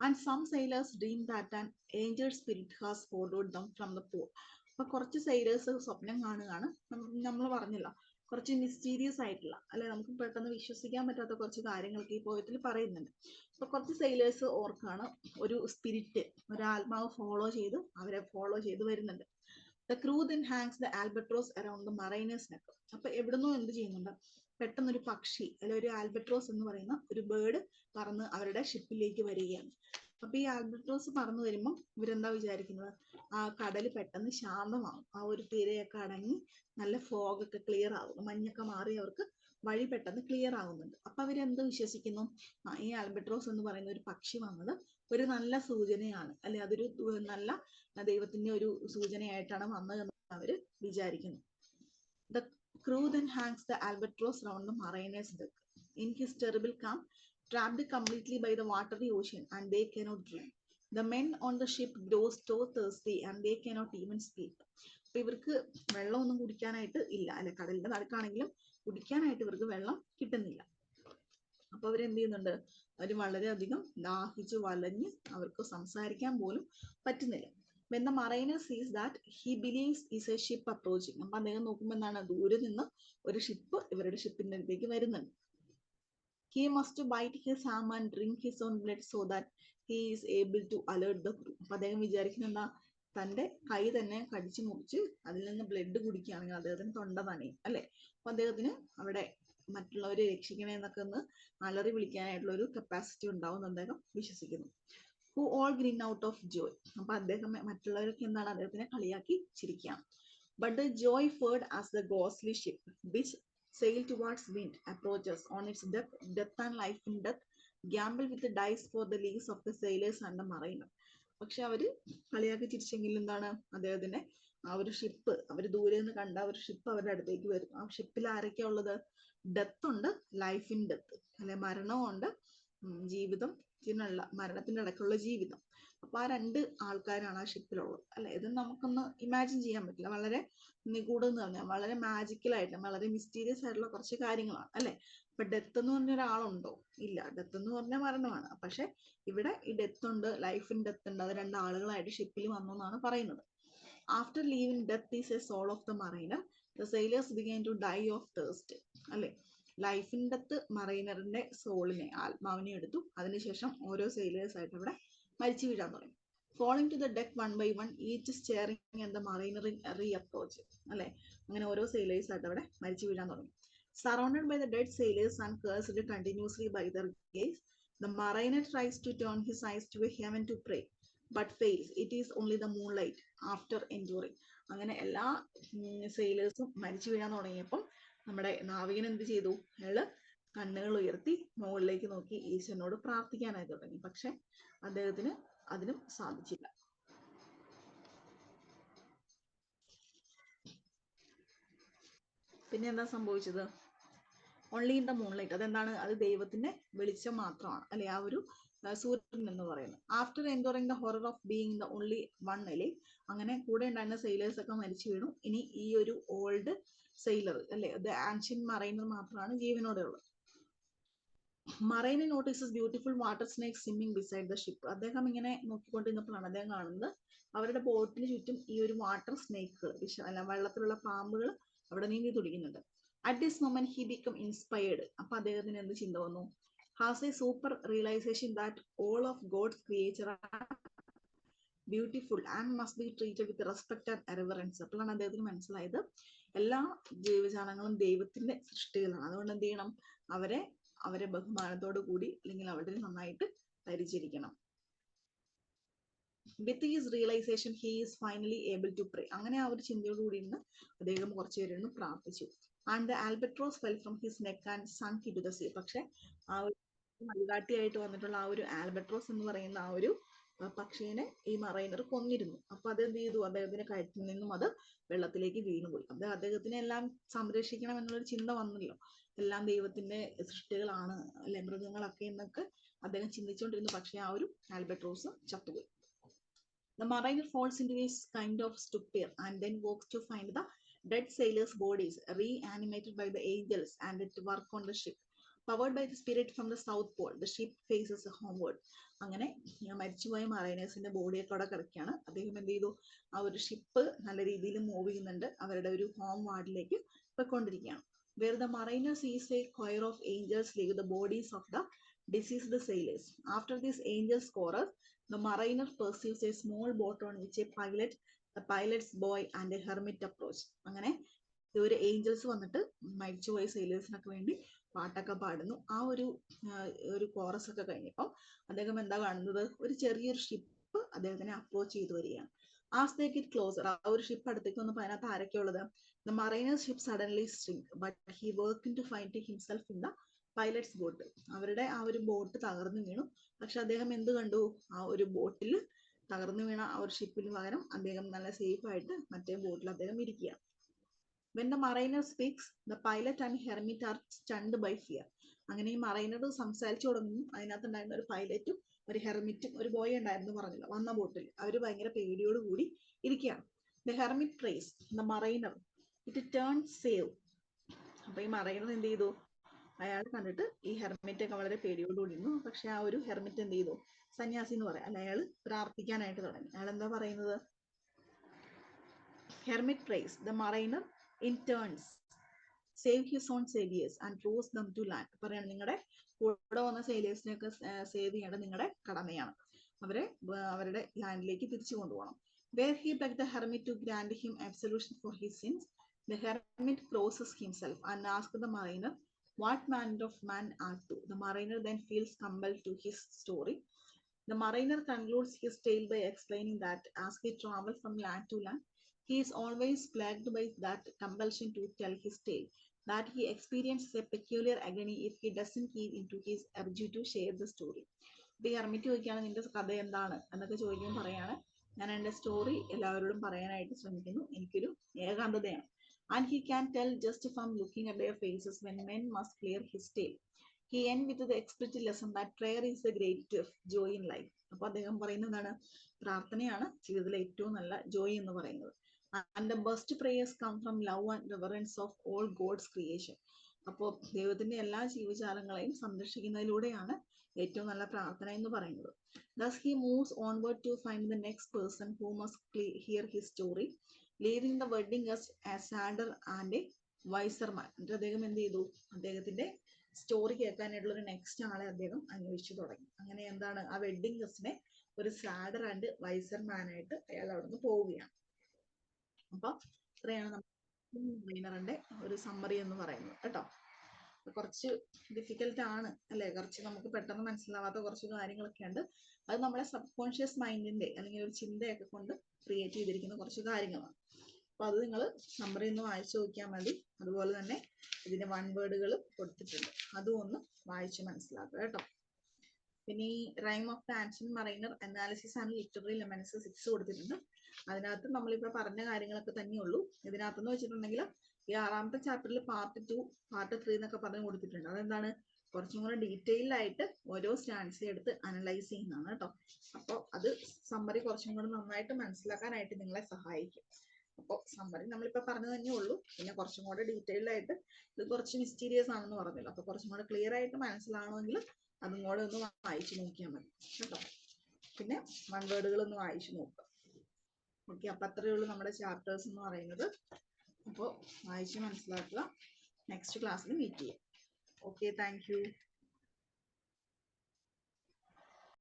And some sailors dream that an angel spirit has followed them from the pole. അപ്പൊ കുറച്ച് സെയിലേഴ്സ് സ്വപ്നം കാണുകയാണ്. നമ്മൾ പറഞ്ഞല്ലോ, കുറച്ച് മിസ്റ്റീരിയസ് ആയിട്ടുള്ള അല്ലെ, നമുക്ക് പെട്ടെന്ന് വിശ്വസിക്കാൻ പറ്റാത്ത കുറച്ച് കാര്യങ്ങളൊക്കെ ഈ പോയത്തിൽ പറയുന്നുണ്ട്. അപ്പൊ കുറച്ച് സെയിലേഴ്സ് ഓർക്കാണ്, ഒരു സ്പിരിറ്റ്, ഒരു ആത്മാവ് അവരെ ഫോളോ ചെയ്ത് വരുന്നുണ്ട്. The crew then Hanks the albatross around the mariner's neck. അപ്പൊ എവിടുന്നോ എന്ത് ചെയ്യുന്നുണ്ട്, പെട്ടെന്നൊരു പക്ഷി അല്ലെ, ഒരു ആൽബട്രോസ് എന്ന് പറയുന്ന ഒരു ബേർഡ് പറന്ന് അവരുടെ ഷിപ്പിലേക്ക് വരികയാണ്. അപ്പൊ ഈ ആൽബട്രോസ് പറന്നു വരുമ്പോൾ ഇവരെന്താ വിചാരിക്കുന്നത്, ആ കടല് പെട്ടെന്ന് ശാന്തമാകും, ആ ഒരു തിരയൊക്കെ അടങ്ങി നല്ല ഫോഗ് ഒക്കെ ക്ലിയർ ആകും, മഞ്ഞൊക്കെ മാറി അവർക്ക് വഴി പെട്ടെന്ന് ക്ലിയർ ആകുന്നുണ്ട്. അപ്പൊ അവരെന്ത് വിശ്വസിക്കുന്നു, ഈ ആൽബട്രോസ് എന്ന് പറയുന്ന ഒരു പക്ഷി വന്നത് ഒരു നല്ല സൂചനയാണ് അല്ലെ, അതൊരു നല്ല ദൈവത്തിന്റെ ഒരു സൂചനയായിട്ടാണ് വന്നതെന്ന് അവര് വിചാരിക്കുന്നു. The crew then hangs the albatross round the mariner's deck. In his terrible calm, trapped completely by the watery ocean, and they cannot drink. The men on the ship grow so thirsty and they cannot even speak. അപ്പൊ ഇവർക്ക് വെള്ളമൊന്നും കുടിക്കാനായിട്ട് ഇല്ല അല്ലെ, കടലിന്റെ നടുക്കാണെങ്കിലും കുടിക്കാനായിട്ട് ഇവർക്ക് വെള്ളം കിട്ടുന്നില്ല. അപ്പൊ അവരെന്ത് ചെയ്യുന്നുണ്ട്, അവർ വളരെയധികം ദാഹിച്ച് വലഞ്ഞ് അവർക്ക് സംസാരിക്കാൻ പോലും പറ്റുന്നില്ല. When the mariner sees that, he believes is a ship approaching. അപ്പൊ അദ്ദേഹം നോക്കുമ്പോൾ എന്താണ്, ദൂരെ നിന്ന് ഒരു ഷിപ്പ് ഇവരുടെ ഷിപ്പിന്റെ അടുത്തേക്ക് വരുന്നുണ്ട്. He must bite his arm and drink his own blood so that he is able to alert the crew. അപ്പൊ അദ്ദേഹം വിചാരിക്കുന്ന എന്താ, തന്റെ കൈ തന്നെ കടിച്ചു മുറിച്ച് അതിൽ നിന്ന് ബ്ലഡ് കുടിക്കുകയാണെങ്കിൽ അദ്ദേഹത്തിന് തൊണ്ട നനയും അല്ലെ. അപ്പൊ അദ്ദേഹത്തിന് അവിടെ മറ്റുള്ളവരെ രക്ഷിക്കണേ എന്നൊക്കെ ഒന്ന് അലറി വിളിക്കാനായിട്ടുള്ള ഒരു കപ്പാസിറ്റി ഉണ്ടാവും അദ്ദേഹം വിശ്വസിക്കുന്നു. Who all grin out of joy. അപ്പൊ അദ്ദേഹം മറ്റുള്ളവരൊക്കെ എന്താണ്, അദ്ദേഹത്തിനെ കളിയാക്കി ചിരിക്കുകയാണ്. But the joy faded as the ghostly ship, which sailed towards wind, approaches on its death and life in death, gamble with the dice for the lives of the sailors and the mariner. പക്ഷെ അവര് കളിയാക്കി ചിരിച്ചെങ്കിൽ എന്താണ്, അദ്ദേഹത്തിന്റെ ആ ഒരു ship, അവർ ദൂരെ നിന്ന് കണ്ട ഒരു ഷിപ്പ് അവരുടെ അടുത്തേക്ക് വരും. ആ ഷിപ്പിൽ ആരൊക്കെയാ ഉള്ളത്, ഡെത്ത് ഉണ്ട്, ലൈഫ് ഇൻ ഡെത്ത് അല്ലെ, മരണമുണ്ട്, മരണത്തിന്റെ ഇടയ്ക്കുള്ള ജീവിതം. അപ്പൊ ആ രണ്ട് ആൾക്കാരാണ് ആ ഷിപ്പിലുള്ളത് അല്ലെ. ഇത് നമുക്കൊന്ന് ഇമാജിൻ ചെയ്യാൻ പറ്റില്ല, വളരെ നിഗൂഢം എന്ന് പറഞ്ഞാൽ വളരെ മാജിക്കലായിട്ട് വളരെ മിസ്റ്റീരിയസ് ആയിട്ടുള്ള കുറച്ച് കാര്യങ്ങളാണ് അല്ലെ. അപ്പൊ ഡെത്ത് എന്ന് പറഞ്ഞ ഒരാളുണ്ടോ, ഇല്ല, ഡെത്ത് എന്ന് പറഞ്ഞാൽ മരണമാണ്. പക്ഷെ ഇവിടെ ഈ ഡെത്ത് ഉണ്ട്, ലൈഫ് ഇൻ ഡെത്ത് ഉണ്ട്, അത് രണ്ടാളുകളായിട്ട് ഷിപ്പിൽ വന്നു എന്നാണ് പറയുന്നത്. After leaving death is a soul of the mariner, the sailors began to die of thirst അല്ലെ. ലൈഫ് ഇൻ ഡെത്ത് മറൈനറിന്റെ സോളിനെ, ആത്മാവിനെ എടുത്തു, അതിനുശേഷം ഓരോ സെയിലേഴ്സ് ആയിട്ട് അവിടെ മരിച്ചു വീഴാൻ തുടങ്ങി. Falling to the deck one by one, each steering and the mariner reproach അല്ലെ. അങ്ങനെ ഓരോ സെയിലേഴ്സ് ആയിട്ട് അവിടെ മരിച്ചു വീഴാൻ തുടങ്ങി. Surrounded by the dead sailors and cursed continuously by their gaze, the mariner tries to turn his eyes to a heaven to pray, but fails. It is only the moonlight after enduring. അങ്ങനെ എല്ലാ സെയിലേഴ്സും മരിച്ചു വീഴാൻ തുടങ്ങിയപ്പം നമ്മുടെ നാവികൻ എന്ത് ചെയ്തു, അയാള് കണ്ണുകൾ ഉയർത്തി മുകളിലേക്ക് നോക്കി ഈശ്വരനോട് പ്രാർത്ഥിക്കാനായി തുടങ്ങി. പക്ഷെ അദ്ദേഹത്തിന് അതിനും സാധിച്ചില്ല. പിന്നെ എന്താ സംഭവിച്ചത്, ഓൺലി ഇൻ ദ മൂൺലൈറ്റ്, അതെന്താണ്, അത് ദൈവത്തിന്റെ വെളിച്ചം മാത്രമാണ് അല്ലെ, ആ ഒരു സൂര്യൻ എന്ന് പറയുന്നത്. After enduring the horror of being the only one അല്ലെ, അങ്ങനെ കൂടെ ഉണ്ടായിരുന്ന സെയിലേഴ്സ് ഒക്കെ മരിച്ചു വീണു. ഇനി ഈ ഒരു ഓൾഡ് സെയിലർ അല്ലെ, ദ ആൻഷ്യൻ മറൈനർ മാത്രമാണ് ജീവനോടെ ഉള്ളത്. Mariner notices beautiful water snake swimming beside the ship. അദ്ദേഹം ഇങ്ങനെ നോക്കിക്കൊണ്ടിരുന്നപ്പോഴാണ് അദ്ദേഹം കാണുന്നത് അവരുടെ ബോട്ടിന് ചുറ്റും ഈ ഒരു വാട്ടർ സ്നേക്കുകൾ, വെള്ളത്തിലുള്ള പാമ്പുകൾ അവിടെ നീന്തി തുടിക്കുന്നുണ്ട്. At this moment he become inspired. അപ്പൊ അദ്ദേഹത്തിന് എന്ത് ചിന്ത വന്നു, has a super realization that all of God's creature are beautiful and must be treated with respect and reverence. അപ്പോഴാണ് അദ്ദേഹത്തിന് മനസ്സിലായത് എല്ലാ ജീവജാലങ്ങളും ദൈവത്തിന്റെ സൃഷ്ടികളാണ്, അതുകൊണ്ട് എന്ത് ചെയ്യണം, അവരെ ബഹുമാനത്തോടു കൂടി അല്ലെങ്കിൽ അവരെ നന്നായിട്ട് പരിചരിക്കണം. With his realization he is finally able to pray. അങ്ങനെ ആ ഒരു ചിന്തയോടുകൂടി ഇരുന്ന് അദ്ദേഹം കുറച്ചു പേര് ഇരുന്ന് പ്രാർത്ഥിച്ചു. And the albatross fell from his neck and sunk into the sea. പക്ഷെ ആ ഒരു വഴികാട്ടിയായിട്ട് വന്നിട്ടുള്ള ആ ഒരു ആൽബട്രോസ് എന്ന് പറയുന്ന ആ ഒരു പക്ഷീനെ ഈ മറൈനർ കൊന്നിരുന്നു. അപ്പൊ അത് എന്ത് ചെയ്തു, അദ്ദേഹത്തിന്റെ കഴുത്തിൽ നിന്നും അത് വെള്ളത്തിലേക്ക് വീണുപോയി. അത് അദ്ദേഹത്തിനെ എല്ലാം സംരക്ഷിക്കണം എന്നുള്ളൊരു ചിന്ത വന്നല്ലോ. എല്ലാം ദൈവത്തിന്റെ സൃഷ്ടികളാണ് അല്ലെ, മൃഗങ്ങളൊക്കെ എന്നൊക്കെ അദ്ദേഹം ചിന്തിച്ചുകൊണ്ടിരുന്നു. പക്ഷെ ആ ഒരു ആൽബട്രോസ് ചത്തുപോയി. The mariner falls into a kind of stupor and then walks to find the dead sailors' bodies reanimated by the angels and at work on the ship. Powered by the spirit from the South Pole, the ship faces homeward. അങ്ങനെ മരിച്ചുപോയ മറൈനേഴ്സിന്റെ ബോഡിയൊക്കെ അവിടെ കിടക്കുകയാണ്. അദ്ദേഹം എന്ത് ചെയ്തു, ആ ഒരു ഷിപ്പ് നല്ല രീതിയിൽ മൂവ് ചെയ്യുന്നുണ്ട്, അവരുടെ ഒരു ഹോം വാർഡിലേക്ക് പോയിക്കൊണ്ടിരിക്കുകയാണ്. Where the mariners sees a choir of angels leave the bodies of the deceased sailors. After this angels chorus, the mariner perceives a small boat on which a pilot, the pilot's boy and a hermit approach. അങ്ങനെ ഒരു Angeles വന്നിട്ട് മരിച്ചുപോയ സെയിലേഴ്സിനൊക്കെ വേണ്ടി പാട്ടൊക്കെ പാടുന്നു. ആ ഒരു chorus ഒക്കെ കഴിഞ്ഞപ്പോൾ അദ്ദേഹം എന്താ കാണുന്നത്, ഒരു ചെറിയൊരു ഷിപ്പ് അദ്ദേഹത്തിനെ അപ്രോച്ച് ചെയ്തു വരികയാണ്. ആസ് ദേ ഗെറ്റ് ക്ലോസർ, ആ ഒരു ഷിപ്പ് അടുത്തേക്ക് വന്നപ്പോൾ അതിനകത്ത് ആരൊക്കെ ഉള്ളത്? ദ മറൈനേഴ്സ് ഷിപ്പ് സഡൻലി സ്ട്രിങ്ക് but he waking to find himself in the pilot's boat. അവരുടെ ആ ഒരു ബോട്ട് തകർന്നു വീണു. പക്ഷെ അദ്ദേഹം എന്ത് കണ്ടു, ആ ഒരു ബോട്ടിൽ തകർന്നു വീണ ആ ഒരു ഷിപ്പിന് പകരം അദ്ദേഹം നല്ല സേഫ് ആയിട്ട് മറ്റേ ബോട്ടിൽ അദ്ദേഹം ഇരിക്കുകയാണ്. When the mariner speaks, the pilot and hermit are stunned by fear. അങ്ങനെ ഈ മറൈനർ സംസാരിച്ചു തുടങ്ങുന്നു. അതിനകത്തുണ്ടായിരുന്ന ഒരു പൈലറ്റും ഒരു ഹെർമിറ്റും ഒരു ബോയ് ഉണ്ടായിരുന്നു പറഞ്ഞില്ല, വന്ന ബോട്ടിൽ അവർ ഭയങ്കര പേടിയോട് കൂടി ഇരിക്കുകയാണ്. The hermit prays the mariner, it turns save. അപ്പൊ ഈ മറൈനർ എന്ത് ചെയ്തു, അയാൾ കണ്ടിട്ട് ഈ ഹെർമിറ്റ് ഒക്കെ വളരെ പേടിയോടുകൂടി ഇരുന്നു. പക്ഷെ ആ ഒരു ഹെർമിറ്റ് എന്ത് ചെയ്തു, സന്യാസി എന്ന് പറയാം, അല്ല, അയാൾ പ്രാർത്ഥിക്കാനായിട്ട് തുടങ്ങി. അയാൾ എന്താ പറയുന്നത്? Hermit prays the mariner in turns save his own saviors and throws them to land. പറയാണ്, നിങ്ങളുടെ കൂടെ വന്ന സെയിലേഴ്സിനെയൊക്കെ സേവ് ചെയ്യേണ്ടത് നിങ്ങളുടെ കടമയാണ്, അവരെ അവരുടെ ലാൻഡിലേക്ക് തിരിച്ചു കൊണ്ടുപോകണം. Where he begged the hermit to grant him absolution for his sins, the hermit crosses himself and asks the mariner, what manner of man art thou? The mariner then feels compelled to his story. The mariner concludes his tale by explaining that as he travels from land to land, he is always plagued by that compulsion to tell his tale, that he experiences a peculiar agony if he doesn't give into his urge to share the story. ഈ hermit ചോദിക്കുകയാണ്, നിന്റെ കഥ എന്താണ് എന്നൊക്കെ ചോദിക്കുമ്പോൾ പറയാണ്, ഞാൻ എൻ്റെ സ്റ്റോറി എല്ലാവരോടും പറയാനായിട്ട് ശ്രമിക്കുന്നു, എനിക്കൊരു ഏകാന്തതയാണ്. And he can tell just from looking at their faces when men must clear his tale. He ends with the explicit lesson that prayer is the great joy in life. അപ്പൊ അദ്ദേഹം പറയുന്നതാണ്, പ്രാർത്ഥനയാണ് ജീവിതത്തിലെ ഏറ്റവും നല്ല ജോയ് എന്ന് പറയുന്നത്. And the best prayers come from love and reverence of all God's creation. അപ്പോൾ ദൈവത്തിന്റെ എല്ലാ ജീവജാലങ്ങളെയും സംരക്ഷിക്കുന്നതിലൂടെയാണ് ഏറ്റവും നല്ല പ്രാർത്ഥന എന്ന് പറയുന്നത്. Thus he moves onward to find the next person who must hear his story, leaving the wedding guest as sadder and a wiser man. അദ്ദേഹം എന്ത് ചെയ്തു, അദ്ദേഹത്തിന്റെ സ്റ്റോറി കേൾക്കാനായിട്ടുള്ള ഒരു നെക്സ്റ്റ് ആളെ അദ്ദേഹം അന്വേഷിച്ചു തുടങ്ങി. അങ്ങനെ എന്താണ്, ആ വെഡിങ് ഗസ്റ്റിനെ ഒരു സാഡർ ആൻഡ് വൈസർ മാൻ ആയിട്ട് അയാൾ അവിടെ നിന്ന് പോവുകയാണ്. അപ്പൊ ഇത്രയാണ് നമ്മുടെ ഒരു സമ്മറി എന്ന് പറയുന്നത് കേട്ടോ. കുറച്ച് ഡിഫിക്കൽട്ട് ആണ് അല്ലെ, കുറച്ച് നമുക്ക് പെട്ടെന്ന് മനസ്സിലാവാത്ത കുറച്ച് കാര്യങ്ങളൊക്കെ ഉണ്ട്. അത് നമ്മുടെ സബ് കോൺഷ്യസ് മൈൻഡിന്റെ അല്ലെങ്കിൽ ഒരു ചിന്തയൊക്കെ കൊണ്ട് ക്രിയേറ്റ് ചെയ്തിരിക്കുന്ന കുറച്ച് കാര്യങ്ങളാണ്. അപ്പൊ അത് നിങ്ങൾ സമ്മറി ഒന്ന് വായിച്ചു നോക്കിയാൽ മതി. അതുപോലെ തന്നെ ഇതിന്റെ വൺ വേർഡുകൾ കൊടുത്തിട്ടുണ്ട്, അതും ഒന്ന് വായിച്ച് മനസ്സിലാക്കുക കേട്ടോ. പിന്നെ ഈ rime of the ancient mariner analysis and literary lemons 6 കൊടുത്തിട്ടുണ്ട്. അതിനകത്ത് നമ്മളിപ്പോ പറഞ്ഞ കാര്യങ്ങളൊക്കെ തന്നെയുള്ളൂ. ഇതിനകത്തെന്ന് വെച്ചിട്ടുണ്ടെങ്കിൽ ഈ 6ാമത്തെ ചാപ്റ്ററിൽ പാർട്ട് 2 പാർട്ട് 3 എന്നൊക്കെ പറഞ്ഞു കൊടുത്തിട്ടുണ്ട്. അതെന്താണ്, കുറച്ചും കൂടെ ഡീറ്റെയിൽ ആയിട്ട് ഓരോ സ്റ്റാൻസ് എടുത്ത് അനലൈസ് ചെയ്യുന്നതാണ് കേട്ടോ. അപ്പോൾ അത് സമ്മറി കുറച്ചും കൂടെ നന്നായിട്ട് മനസ്സിലാക്കാനായിട്ട് നിങ്ങളെ സഹായിക്കും. അപ്പോൾ സമ്മറി നമ്മളിപ്പോൾ പറഞ്ഞു തന്നെ ഉള്ളൂ. പിന്നെ കുറച്ചും കൂടെ ഡീറ്റെയിൽഡ് ആയിട്ട് ഇത് കുറച്ച് മിസ്റ്റീരിയസ് ആണെന്ന് പറഞ്ഞല്ലോ. അപ്പോൾ കുറച്ചും കൂടെ ക്ലിയർ ആയിട്ട് മനസ്സിലാവണമെങ്കിൽ അതും കൂടെ ഒന്ന് വായിച്ചു നോക്കിയാൽ മതി കേട്ടോ. പിന്നെ വൺ വേർഡുകൾ ഒന്ന് വായിച്ചു നോക്കുക. ഓക്കെ, അപ്പം അത്രയേ ഉള്ളൂ നമ്മുടെ ചാപ്റ്റേഴ്സ് എന്ന് പറയുന്നത്. അപ്പോൾ വായിച്ച് മനസ്സിലാക്കുക. നെക്സ്റ്റ് ക്ലാസ്സിൽ മീറ്റ് ചെയ്യാം. Okay, thank you.